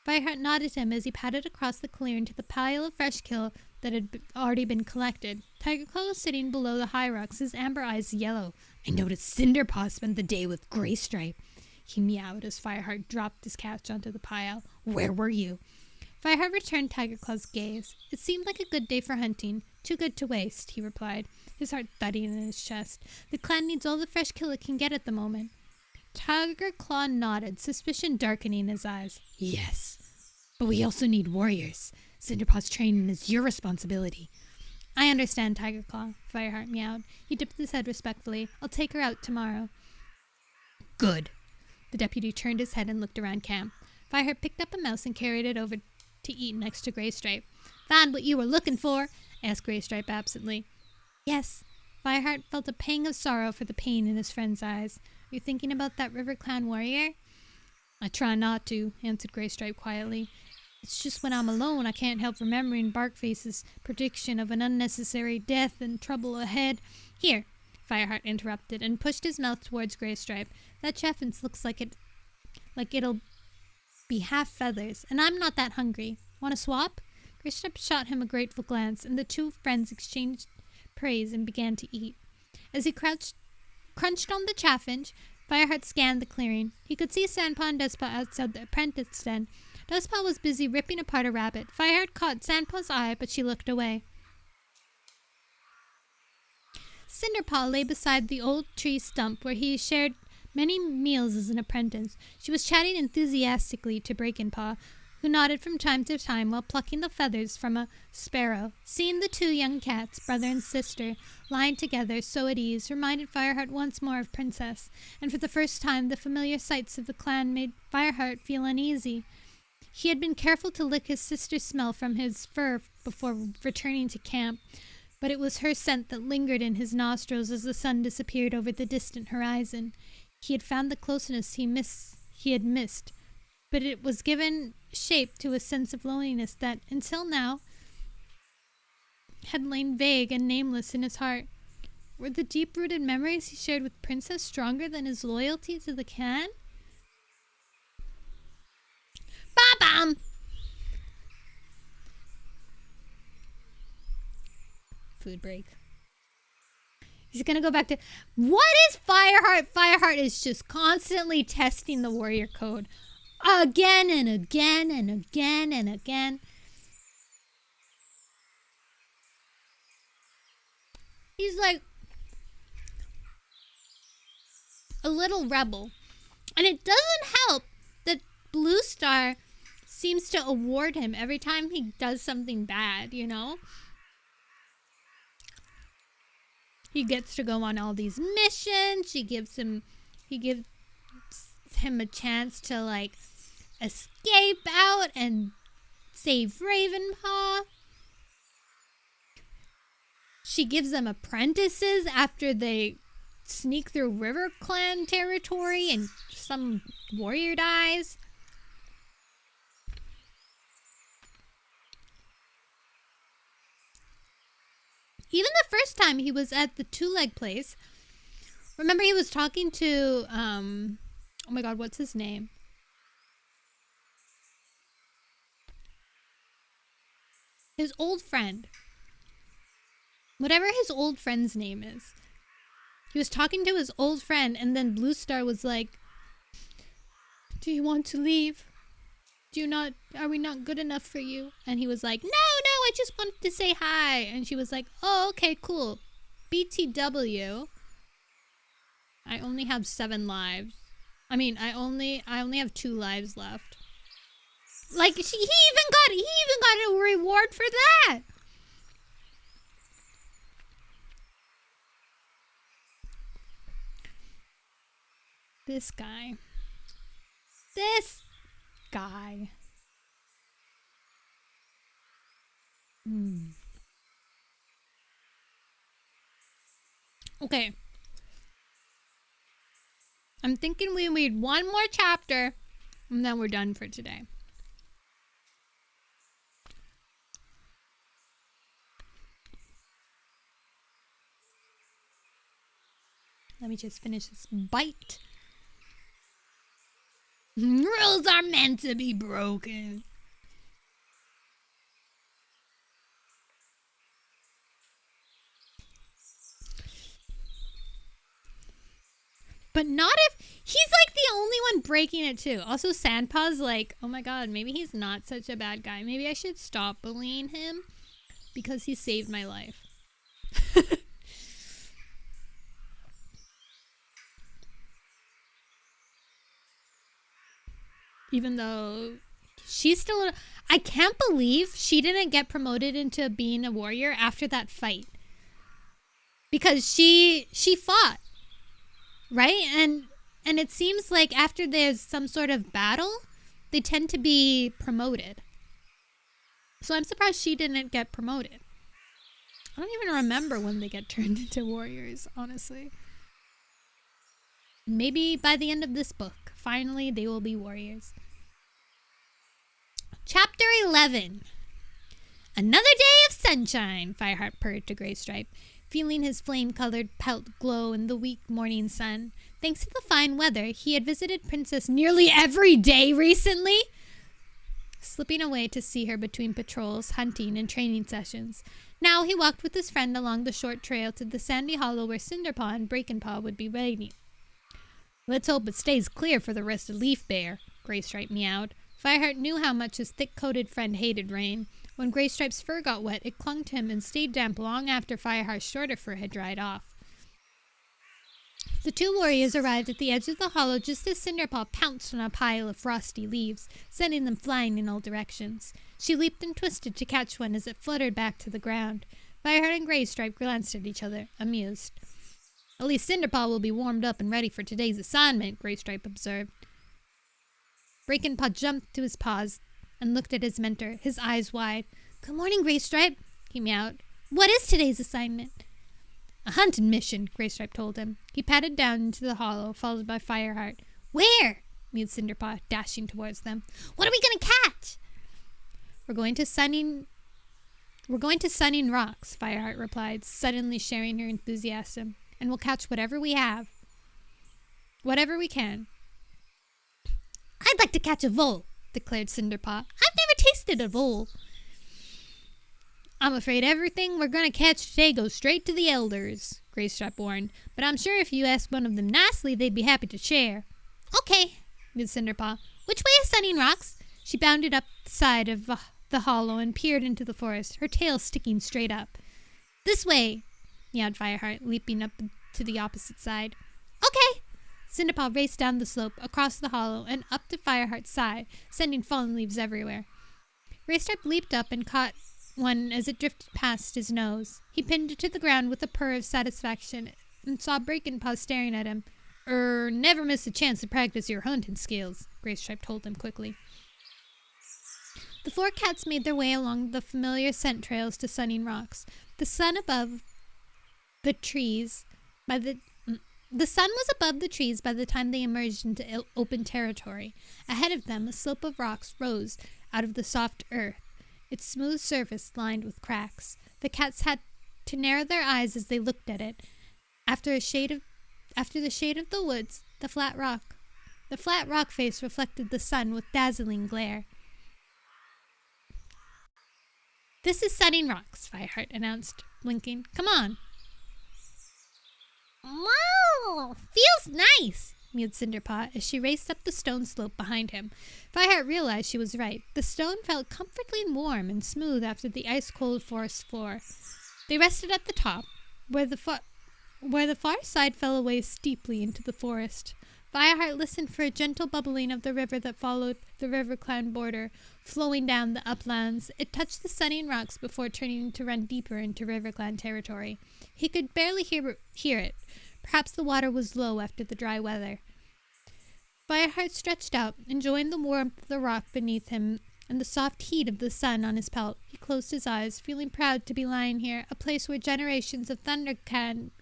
Fireheart nodded to him as he padded across the clearing to the pile of fresh kill that had already been collected. Tigerclaw was sitting below the high rocks, his amber eyes yellow. I noticed Cinderpaw spent the day with Greystripe, he meowed as Fireheart dropped his catch onto the pile. Where were you? Fireheart returned Tigerclaw's gaze. It seemed like a good day for hunting. Too good to waste, he replied, his heart thudding in his chest. The clan needs all the fresh kill it can get at the moment. Tigerclaw nodded, suspicion darkening his eyes. Yes, but we also need warriors. Cinderpaw's training is your responsibility. I understand, Tigerclaw, Fireheart meowed. He dipped his head respectfully. I'll take her out tomorrow. Good. The deputy turned his head and looked around camp. Fireheart picked up a mouse and carried it over to eat next to Greystripe. Found what you were looking for? Asked Greystripe absently. Yes. Fireheart felt a pang of sorrow for the pain in his friend's eyes. Are you thinking about that River Clan warrior? I try not to, answered Greystripe quietly. It's just when I'm alone I can't help remembering Barkface's prediction of an unnecessary death and trouble ahead. Here, Fireheart interrupted and pushed his mouth towards Greystripe. That chaffinch looks like it'll be half feathers, and I'm not that hungry. Want to swap? Greystripe shot him a grateful glance, and the two friends exchanged praise and began to eat. As he crunched on the chaffinch, Fireheart scanned the clearing. He could see Sandpaw and Despot outside the apprentice den. Dustpaw was busy ripping apart a rabbit. Fireheart caught Sandpaw's eye, but she looked away. Cinderpaw lay beside the old tree stump where he shared many meals as an apprentice. She was chatting enthusiastically to Breakinpaw, who nodded from time to time while plucking the feathers from a sparrow. Seeing the two young cats, brother and sister, lying together so at ease, reminded Fireheart once more of Princess, and for the first time the familiar sights of the clan made Fireheart feel uneasy. He had been careful to lick his sister's smell from his fur before returning to camp, but it was her scent that lingered in his nostrils as the sun disappeared over the distant horizon. He had found the closeness he had missed, but it was given shape to a sense of loneliness that, until now, had lain vague and nameless in his heart. Were the deep-rooted memories he shared with Princess stronger than his loyalty to the clan? Ba-bam! Food break. He's gonna go back to... What is Fireheart? Fireheart is just constantly testing the warrior code. Again and again and again and again. He's like a little rebel. And it doesn't help that Blue Star seems to award him every time he does something bad, you know? He gets to go on all these missions. He gives him a chance to like escape out and save Ravenpaw. She gives them apprentices after they sneak through River Clan territory and some warrior dies. Even the first time he was at the two-leg place, remember he was talking to, oh my god, what's his name? His old friend. Whatever his old friend's name is. He was talking to his old friend, and then Blue Star was like, do you want to leave? Are we not good enough for you? And he was like, no, I just wanted to say hi. And she was like, oh, okay, cool. BTW. I only have 7 lives. I mean, I only have 2 lives left. Like, he even got a reward for that. This guy. Okay. I'm thinking we read one more chapter and then we're done for today. Let me just finish this bite. Rules are meant to be broken. But not if he's like the only one breaking it too. Also, Sandpaw's like, oh my god, maybe he's not such a bad guy. Maybe I should stop bullying him because he saved my life. Even though she's still... I can't believe she didn't get promoted into being a warrior after that fight. Because she fought. Right? And it seems like after there's some sort of battle, they tend to be promoted. So I'm surprised she didn't get promoted. I don't even remember when they get turned into warriors, honestly. Maybe by the end of this book, finally they will be warriors. Chapter 11. Another day of sunshine, Fireheart purred to Greystripe, feeling his flame-colored pelt glow in the weak morning sun. Thanks to the fine weather, he had visited Princess nearly every day recently, slipping away to see her between patrols, hunting, and training sessions. Now he walked with his friend along the short trail to the sandy hollow where Cinderpaw and Breakinpaw would be waiting. Let's hope it stays clear for the rest of Leaf Bear, Greystripe meowed, Fireheart knew how much his thick-coated friend hated rain. When Greystripe's fur got wet, it clung to him and stayed damp long after Fireheart's shorter fur had dried off. The two warriors arrived at the edge of the hollow just as Cinderpaw pounced on a pile of frosty leaves, sending them flying in all directions. She leaped and twisted to catch one as it fluttered back to the ground. Fireheart and Greystripe glanced at each other, amused. "At least Cinderpaw will be warmed up and ready for today's assignment," Greystripe observed. Breaking-Paw jumped to his paws and looked at his mentor, his eyes wide. "Good morning, Greystripe," he meowed. "What is today's assignment?" "A hunting mission," Greystripe told him. He padded down into the hollow, followed by Fireheart. "Where?" mewed Cinderpaw, dashing towards them. "What are we going to catch?" We're going to Sunning Rocks," Fireheart replied, suddenly sharing her enthusiasm. "And we'll catch whatever we have. Whatever we can." "I'd like to catch a vole," declared Cinderpaw. "I've never tasted a vole." "I'm afraid everything we're going to catch today goes straight to the elders," Greystripe warned. "But I'm sure if you ask one of them nicely, they'd be happy to share." "Okay," mewed Cinderpaw. "Which way is Sunning Rocks?" She bounded up the side of the hollow and peered into the forest, her tail sticking straight up. "This way," meowed Fireheart, leaping up to the opposite side. "Okay." Cinderpaw raced down the slope, across the hollow, and up to Fireheart's side, sending fallen leaves everywhere. Greystripe leaped up and caught one as it drifted past his nose. He pinned it to the ground with a purr of satisfaction and saw Breaking-Paw staring at him. Never miss a chance to practice your hunting skills," Greystripe told him quickly. The four cats made their way along the familiar scent trails to Sunning Rocks. The sun was above the trees by the time they emerged into open territory. Ahead of them, a slope of rocks rose out of the soft earth, its smooth surface lined with cracks. The cats had to narrow their eyes as they looked at it. After the shade of the woods, the flat rock face reflected the sun with dazzling glare. "This is Sunning Rocks," Fireheart announced, blinking. "Come on." "Wow, feels nice," mewed Cinderpaw as she raced up the stone slope behind him. Fireheart realized she was right. The stone felt comfortably warm and smooth after the ice-cold forest floor. They rested at the top, where the far side fell away steeply into the forest. Fireheart listened for a gentle bubbling of the river that followed the river-clan border, flowing down the uplands. It touched the Sunning Rocks before turning to run deeper into river-clan territory. He could barely hear it. Perhaps the water was low after the dry weather. Fireheart stretched out, enjoying the warmth of the rock beneath him and the soft heat of the sun on his pelt. He closed his eyes, feeling proud to be lying here, a place where generations of ThunderClan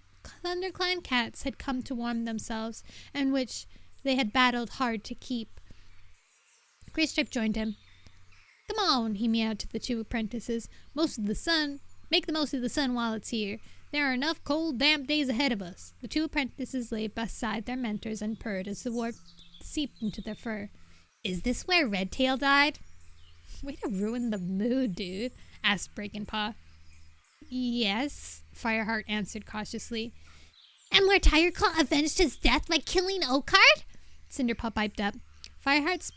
cats had come to warm themselves, and which they had battled hard to keep. Greystripe joined him. "Come on," he meowed to the two apprentices. Make the most of the sun while it's here. There are enough cold, damp days ahead of us." The two apprentices lay beside their mentors and purred as the warmth seeped into their fur. "Is this where Redtail died?" "Way to ruin the mood, dude," asked Breaking-Paw. "Yes," Fireheart answered cautiously. "And where Tigerclaw avenged his death by killing Oakheart?" Cinderpaw piped up. Fireheart's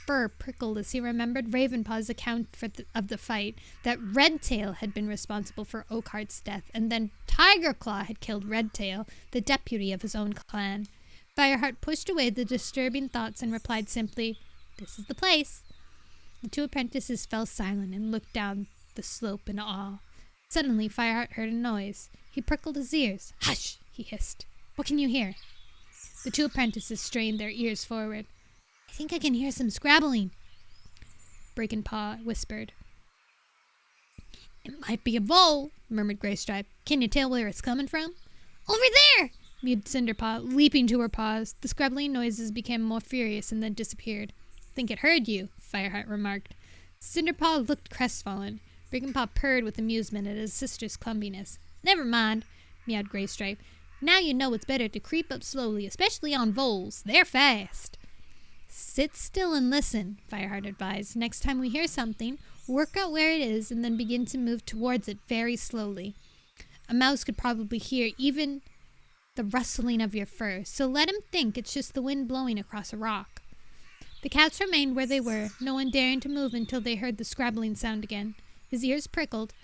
fur prickled as he remembered Ravenpaw's account of the fight, that Redtail had been responsible for Oakheart's death, and then Tigerclaw had killed Redtail, the deputy of his own clan. Fireheart pushed away the disturbing thoughts and replied simply, "This is the place." The two apprentices fell silent and looked down the slope in awe. Suddenly, Fireheart heard a noise. He prickled his ears. "Hush!" he hissed. "What can you hear?" The two apprentices strained their ears forward. "I think I can hear some scrabbling," Breaking-Paw whispered. "It might be a vole," murmured Greystripe. "Can you tell where it's coming from?" "Over there!" mewed Cinderpaw, leaping to her paws. The scrabbling noises became more furious and then disappeared. "Think it heard you," Fireheart remarked. Cinderpaw looked crestfallen. Breaking-Paw purred with amusement at his sister's clumsiness. "Never mind," meowed Greystripe. "Now you know it's better to creep up slowly, especially on voles. They're fast." "Sit still and listen," Fireheart advised. "Next time we hear something, work out where it is and then begin to move towards it very slowly. A mouse could probably hear even the rustling of your fur, so let him think it's just the wind blowing across a rock." The cats remained where they were, no one daring to move until they heard the scrabbling sound again. His ears prickled.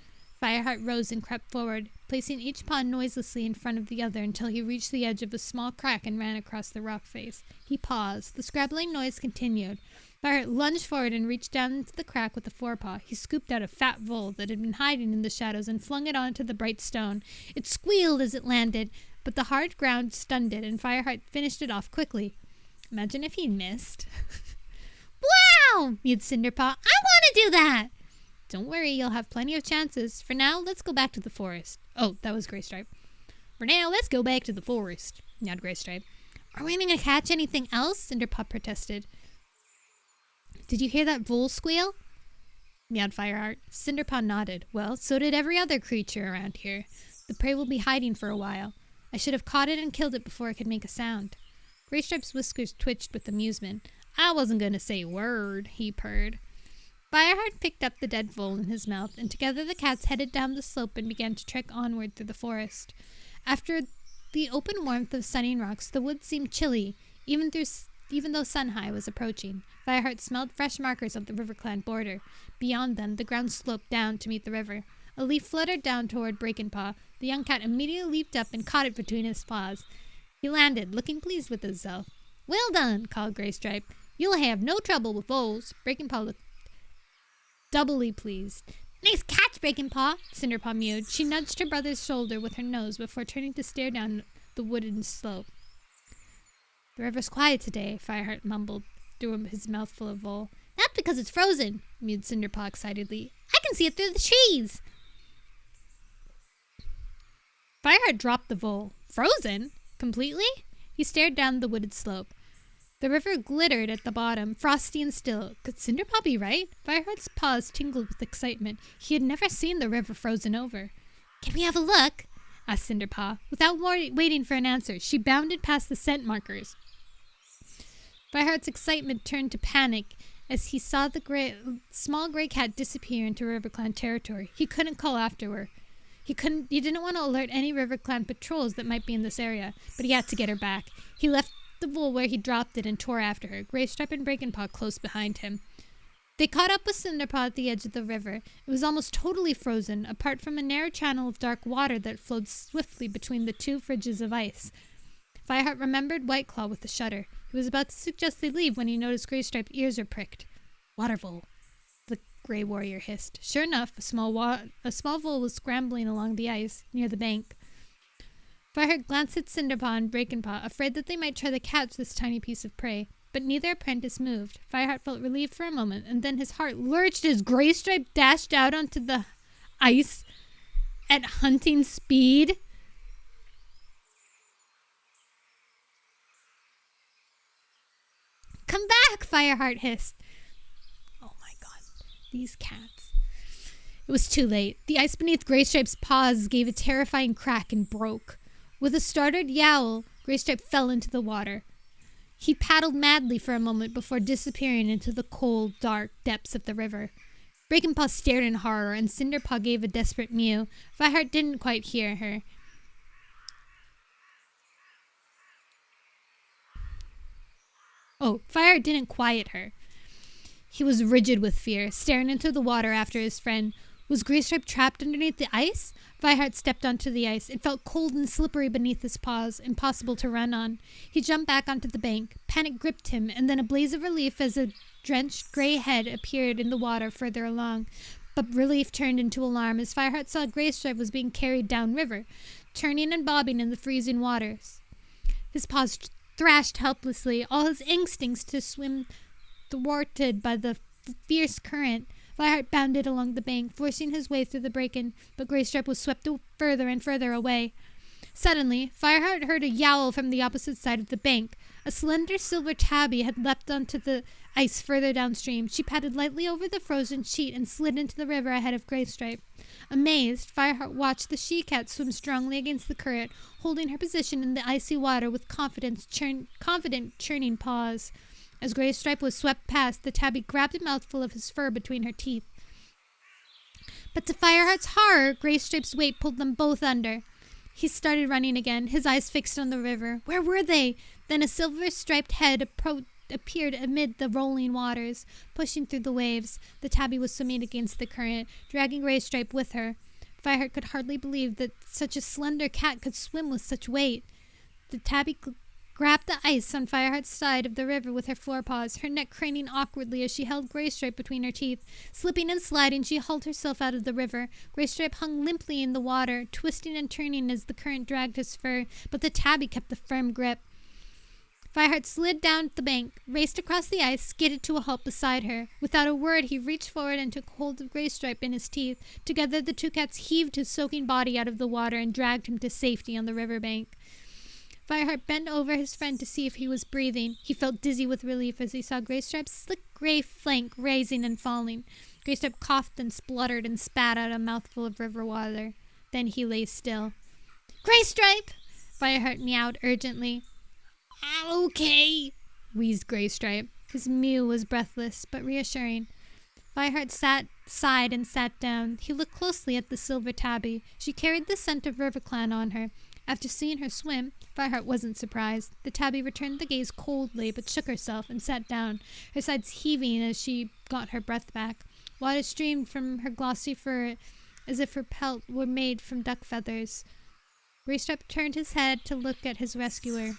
Fireheart rose and crept forward, placing each paw noiselessly in front of the other until he reached the edge of a small crack and ran across the rock face. He paused. The scrabbling noise continued. Fireheart lunged forward and reached down into the crack with a forepaw. He scooped out a fat vole that had been hiding in the shadows and flung it onto the bright stone. It squealed as it landed, but the hard ground stunned it, and Fireheart finished it off quickly. Imagine if he missed. Wow! mewed Cinderpaw. I want to do that! Don't worry, you'll have plenty of chances. For now, let's go back to the forest. Oh, that was Greystripe. For now, let's go back to the forest, meowed Greystripe. Are we going to catch anything else? Cinderpaw protested. Did you hear that vole squeal? Meowed Fireheart. Cinderpaw nodded. Well, so did every other creature around here. The prey will be hiding for a while. I should have caught it and killed it before it could make a sound. Greystripe's whiskers twitched with amusement. I wasn't going to say a word, he purred. Fireheart picked up the dead vole in his mouth, and together the cats headed down the slope and began to trek onward through the forest. After the open warmth of sunning rocks, the woods seemed chilly, even though sun-high was approaching. Fireheart smelled fresh markers of the river-clan border. Beyond them, the ground sloped down to meet the river. A leaf fluttered down toward Breakenpaw. The young cat immediately leaped up and caught it between his paws. He landed, looking pleased with himself. Well done, called Greystripe. You'll have no trouble with voles. Breakenpaw looked doubly pleased. Nice catch, Breakenpaw, Cinderpaw mewed. She nudged her brother's shoulder with her nose before turning to stare down the wooded slope. The river's quiet today, Fireheart mumbled through his mouthful of vole. That's because it's frozen, mewed Cinderpaw excitedly. I can see it through the trees. Fireheart dropped the vole. Frozen? Completely? He stared down the wooded slope. The river glittered at the bottom, frosty and still. Could Cinderpaw be right? Fireheart's paws tingled with excitement. He had never seen the river frozen over. Can we have a look? Asked Cinderpaw. Without waiting for an answer, she bounded past the scent markers. Fireheart's excitement turned to panic as he saw the small gray cat disappear into RiverClan territory. He couldn't call after her. He didn't want to alert any RiverClan patrols that might be in this area, but he had to get her back. He left the vole where he dropped it and tore after her, Greystripe and Breakenpaw close behind him. They caught up with Cinderpaw at the edge of the river. It was almost totally frozen, apart from a narrow channel of dark water that flowed swiftly between the two fridges of ice. Fireheart remembered Whiteclaw with a shudder. He was about to suggest they leave when he noticed Greystripe's ears were pricked. Water vole, the Grey Warrior hissed. Sure enough, a small vole was scrambling along the ice near the bank. Fireheart glanced at Cinderpaw and Breakenpaw, afraid that they might try to catch this tiny piece of prey, but neither apprentice moved. Fireheart felt relieved for a moment, and then his heart lurched as Greystripe dashed out onto the ice at hunting speed. Come back, Fireheart hissed. Oh my god, these cats. It was too late. The ice beneath Greystripe's paws gave a terrifying crack and broke. With a startled yowl, Greystripe fell into the water. He paddled madly for a moment before disappearing into the cold, dark depths of the river. Breakenpaw stared in horror, and Cinderpaw gave a desperate mew. Fireheart didn't quite hear her. Fireheart didn't quiet her. He was rigid with fear, staring into the water after his friend. Was Greystripe trapped underneath the ice? Fireheart stepped onto the ice. It felt cold and slippery beneath his paws, impossible to run on. He jumped back onto the bank. Panic gripped him, and then a blaze of relief as a drenched gray head appeared in the water further along. But relief turned into alarm as Fireheart saw Greystripe was being carried downriver, turning and bobbing in the freezing waters. His paws thrashed helplessly, all his instincts to swim thwarted by the fierce current. Fireheart bounded along the bank, forcing his way through the break-in, but Greystripe was swept further and further away. Suddenly, Fireheart heard a yowl from the opposite side of the bank. A slender silver tabby had leapt onto the ice further downstream. She padded lightly over the frozen sheet and slid into the river ahead of Greystripe. Amazed, Fireheart watched the she-cat swim strongly against the current, holding her position in the icy water with confident churning paws. As Greystripe was swept past, the tabby grabbed a mouthful of his fur between her teeth. But to Fireheart's horror, Greystripe's weight pulled them both under. He started running again, his eyes fixed on the river. Where were they? Then a silver-striped head appeared amid the rolling waters, pushing through the waves. The tabby was swimming against the current, dragging Greystripe with her. Fireheart could hardly believe that such a slender cat could swim with such weight. The tabby grabbed the ice on Fireheart's side of the river with her forepaws, her neck craning awkwardly as she held Greystripe between her teeth. Slipping and sliding, she hauled herself out of the river. Greystripe hung limply in the water, twisting and turning as the current dragged his fur, but the tabby kept a firm grip. Fireheart slid down the bank, raced across the ice, skidded to a halt beside her. Without a word, he reached forward and took hold of Greystripe in his teeth. Together, the two cats heaved his soaking body out of the water and dragged him to safety on the riverbank. Fireheart bent over his friend to see if he was breathing. He felt dizzy with relief as he saw Greystripe's slick gray flank rising and falling. Greystripe coughed and spluttered and spat out a mouthful of river water. Then he lay still. "Greystripe!" Fireheart meowed urgently. "Okay," wheezed Greystripe. His mew was breathless but reassuring. Fireheart sighed and sat down. He looked closely at the silver tabby. She carried the scent of RiverClan on her. After seeing her swim, Fireheart wasn't surprised. The tabby returned the gaze coldly, but shook herself and sat down, her sides heaving as she got her breath back. Water streamed from her glossy fur as if her pelt were made from duck feathers. Greystripe turned his head to look at his rescuer.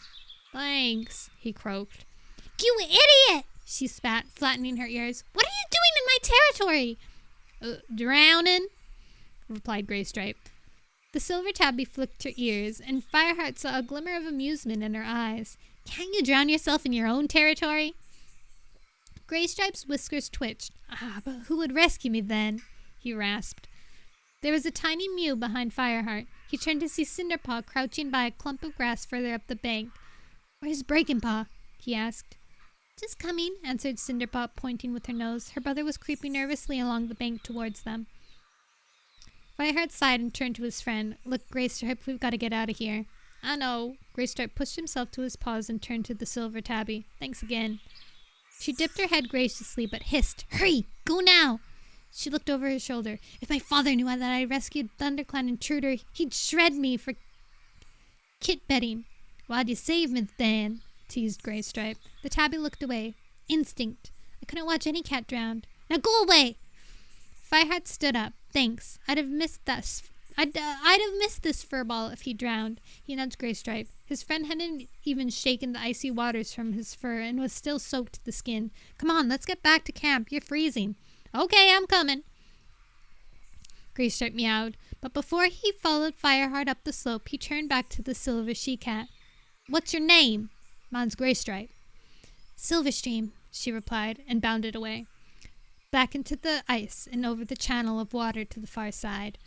"Thanks," he croaked. "You idiot!" she spat, flattening her ears. "What are you doing in my territory?" "Drowning," replied Greystripe. The silver tabby flicked her ears, and Fireheart saw a glimmer of amusement in her eyes. "Can't you drown yourself in your own territory?" Greystripe's whiskers twitched. But who would rescue me then?" he rasped. There was a tiny mew behind Fireheart. He turned to see Cinderpaw crouching by a clump of grass further up the bank. "Where's Breaking-Paw?" he asked. "Just coming," answered Cinderpaw, pointing with her nose. Her brother was creeping nervously along the bank towards them. Fireheart sighed and turned to his friend. "Look, Greystripe, we've got to get out of here." "I know." Greystripe pushed himself to his paws and turned to the silver tabby. "Thanks again." She dipped her head graciously, but hissed, "Hurry! Go now!" She looked over her shoulder. "If my father knew that I rescued ThunderClan intruder, he'd shred me for kit betting." "Why'd you save me then?" teased Greystripe. The tabby looked away. "Instinct. I couldn't watch any cat drowned." "Now go away!" Fireheart stood up. "Thanks. I'd have missed this furball if he drowned." He nudged Greystripe. His friend hadn't even shaken the icy waters from his fur and was still soaked to the skin. "Come on, let's get back to camp. You're freezing." "Okay, I'm coming." Greystripe meowed, but before he followed Fireheart up the slope, he turned back to the silver she-cat. "What's your name?" "Mine's Greystripe." "Silverstream," she replied, and bounded away. Back into the ice and over the channel of water to the far side.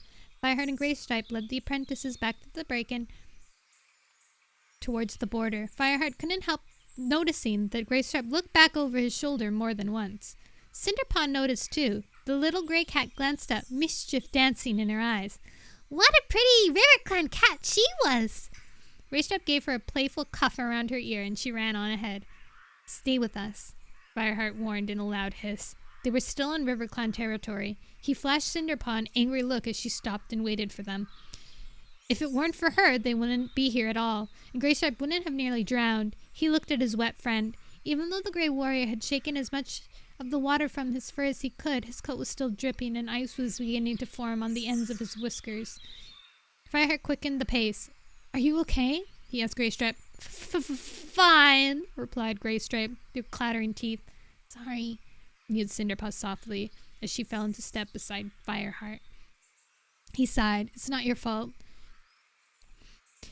Fireheart and Greystripe led the apprentices back to the break-in towards the border. Fireheart couldn't help noticing that Greystripe looked back over his shoulder more than once. Cinderpaw noticed too. The little gray cat glanced up, mischief dancing in her eyes. "What a pretty RiverClan cat she was!" Greystripe gave her a playful cuff around her ear, and she ran on ahead. "Stay with us," Fireheart warned in a loud hiss. They were still on RiverClan territory. He flashed Cinderpaw an angry look as she stopped and waited for them. If it weren't for her, they wouldn't be here at all, and Greystripe wouldn't have nearly drowned. He looked at his wet friend. Even though the Grey Warrior had shaken as much of the water from his fur as he could, his coat was still dripping and ice was beginning to form on the ends of his whiskers. Fireheart quickened the pace. "Are you okay?" he asked Greystripe. "Fine," replied Greystripe through clattering teeth. "Sorry," mewed Cinderpaw softly as she fell into step beside Fireheart. He sighed. "It's not your fault."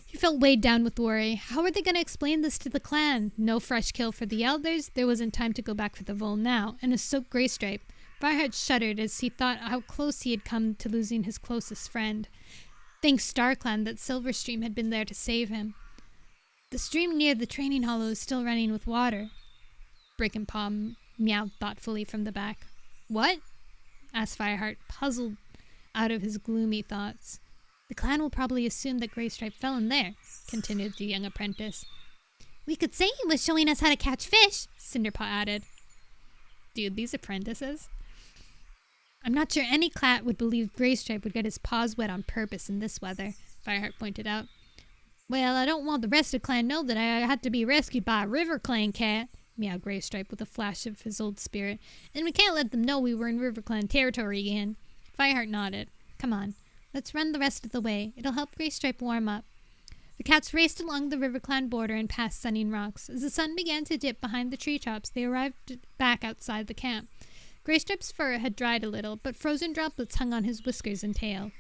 He felt weighed down with worry. How were they going to explain this to the clan? No fresh kill for the elders. There wasn't time to go back for the vole now, and a soaked Greystripe. Fireheart shuddered as he thought how close he had come to losing his closest friend. Thanks StarClan that Silverstream had been there to save him. The stream near the training hollow is still running with water. Breaking-Paw meowed thoughtfully from the back. "What?" asked Fireheart, puzzled out of his gloomy thoughts. "The clan will probably assume that Greystripe fell in there," continued the young apprentice. "We could say he was showing us how to catch fish," Cinderpaw added. Dude, these apprentices. "I'm not sure any cat would believe Greystripe would get his paws wet on purpose in this weather," Fireheart pointed out. "Well, I don't want the rest of the clan to know that I had to be rescued by a RiverClan cat," meowed Greystripe with a flash of his old spirit. And we can't let them know we were in RiverClan territory again. Fireheart nodded. Come on, let's run the rest of the way. It'll help Greystripe warm up. The cats raced along the RiverClan border and past Sunning Rocks. As the sun began to dip behind the treetops, they arrived back outside the camp. Greystripe's fur had dried a little, but frozen droplets hung on his whiskers and tail.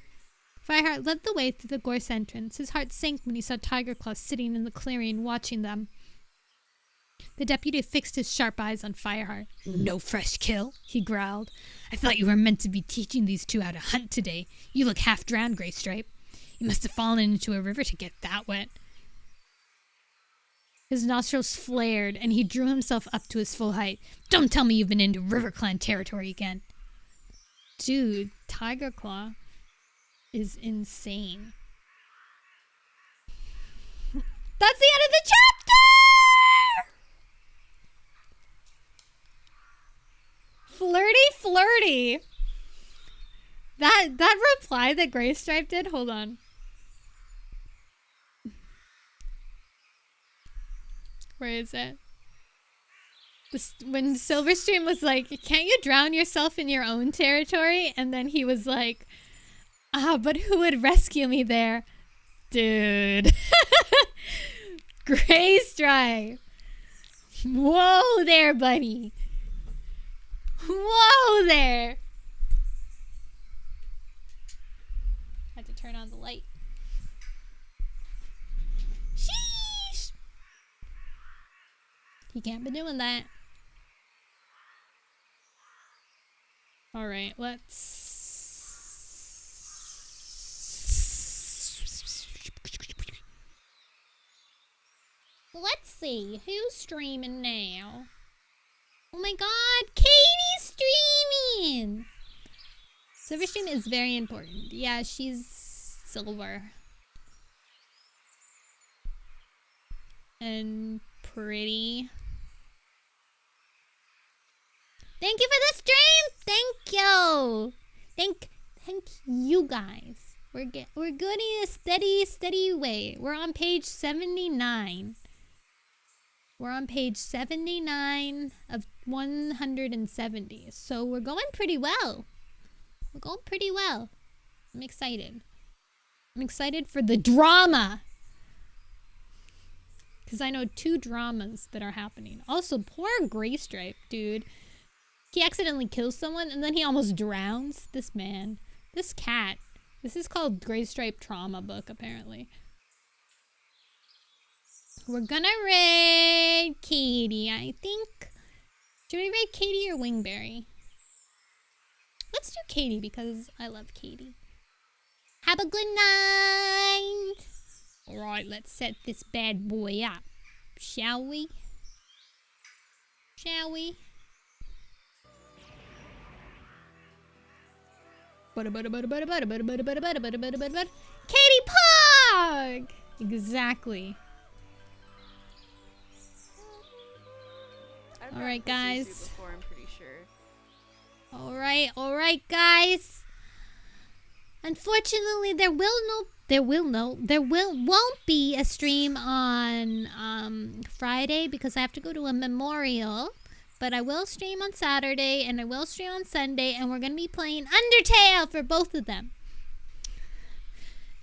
Fireheart led the way through the gorse entrance. His heart sank when he saw Tigerclaw sitting in the clearing, watching them. The deputy fixed his sharp eyes on Fireheart. No fresh kill, he growled. I thought you were meant to be teaching these two how to hunt today. You look half drowned, Greystripe. You must have fallen into a river to get that wet. His nostrils flared, and he drew himself up to his full height. Don't tell me you've been into RiverClan territory again. Dude, Tigerclaw is insane. That's the end of the chapter! Flirty. That reply that Greystripe did, hold on. Where is it? When Silverstream was like, can't you drown yourself in your own territory? And then he was like, but who would rescue me there? Dude. Greystripe. Whoa there, buddy. Whoa there. Had to turn on the light. Sheesh. He can't be doing that. Alright, let's see. Who's streaming now? Oh my god, Katie's streaming! Silverstream is very important. Yeah, she's silver. And pretty. Thank you for the stream! Thank you! Thank you guys. We're good in a steady way. We're on page 79. We're on page 79 of 170. So we're going pretty well. I'm excited. I'm excited for the drama. Because I know 2 dramas that are happening. Also, poor Greystripe, dude. He accidentally kills someone and then he almost drowns. This man. This cat. This is called Greystripe Trauma Book, apparently. We're gonna raid Katie, I think. Should we raid Katie or Wingberry? Let's do Katie because I love Katie. Have a good night. Alright, let's set this bad boy up. Shall we? Katie Pug! Exactly. Alright, guys. Before, I'm pretty sure. Alright, guys. Unfortunately, there won't be a stream on Friday because I have to go to a memorial. But I will stream on Saturday and I will stream on Sunday, and we're gonna be playing Undertale for both of them.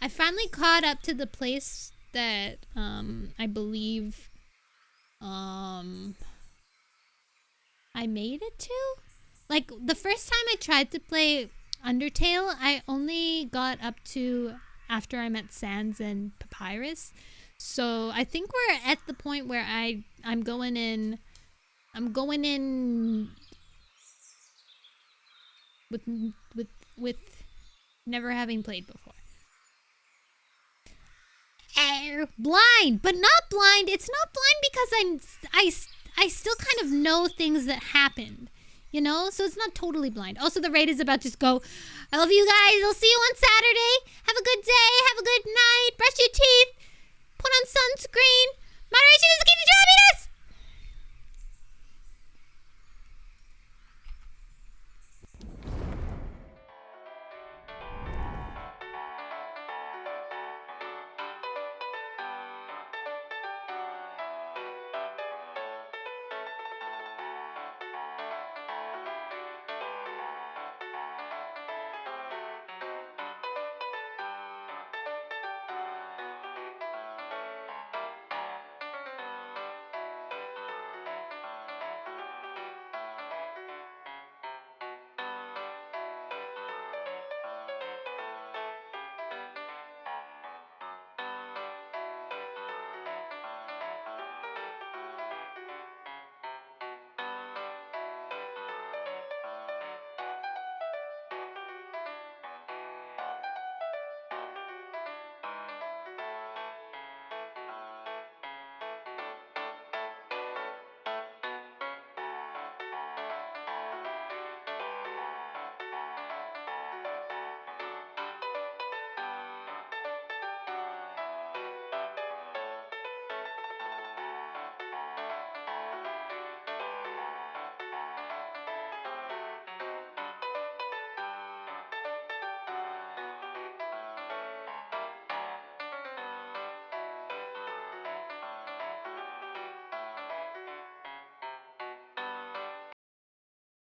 I finally caught up to the place that I believe I made it to. Like, the first time I tried to play Undertale, I only got up to after I met Sans and Papyrus. So I think we're at the point where I'm going in with never having played before. Blind, but not blind. It's not blind because I still kind of know things that happened, you know? So it's not totally blind. Also, the raid is about to just go. I love you guys. I'll see you on Saturday. Have a good day. Have a good night. Brush your teeth. Put on sunscreen. Moderation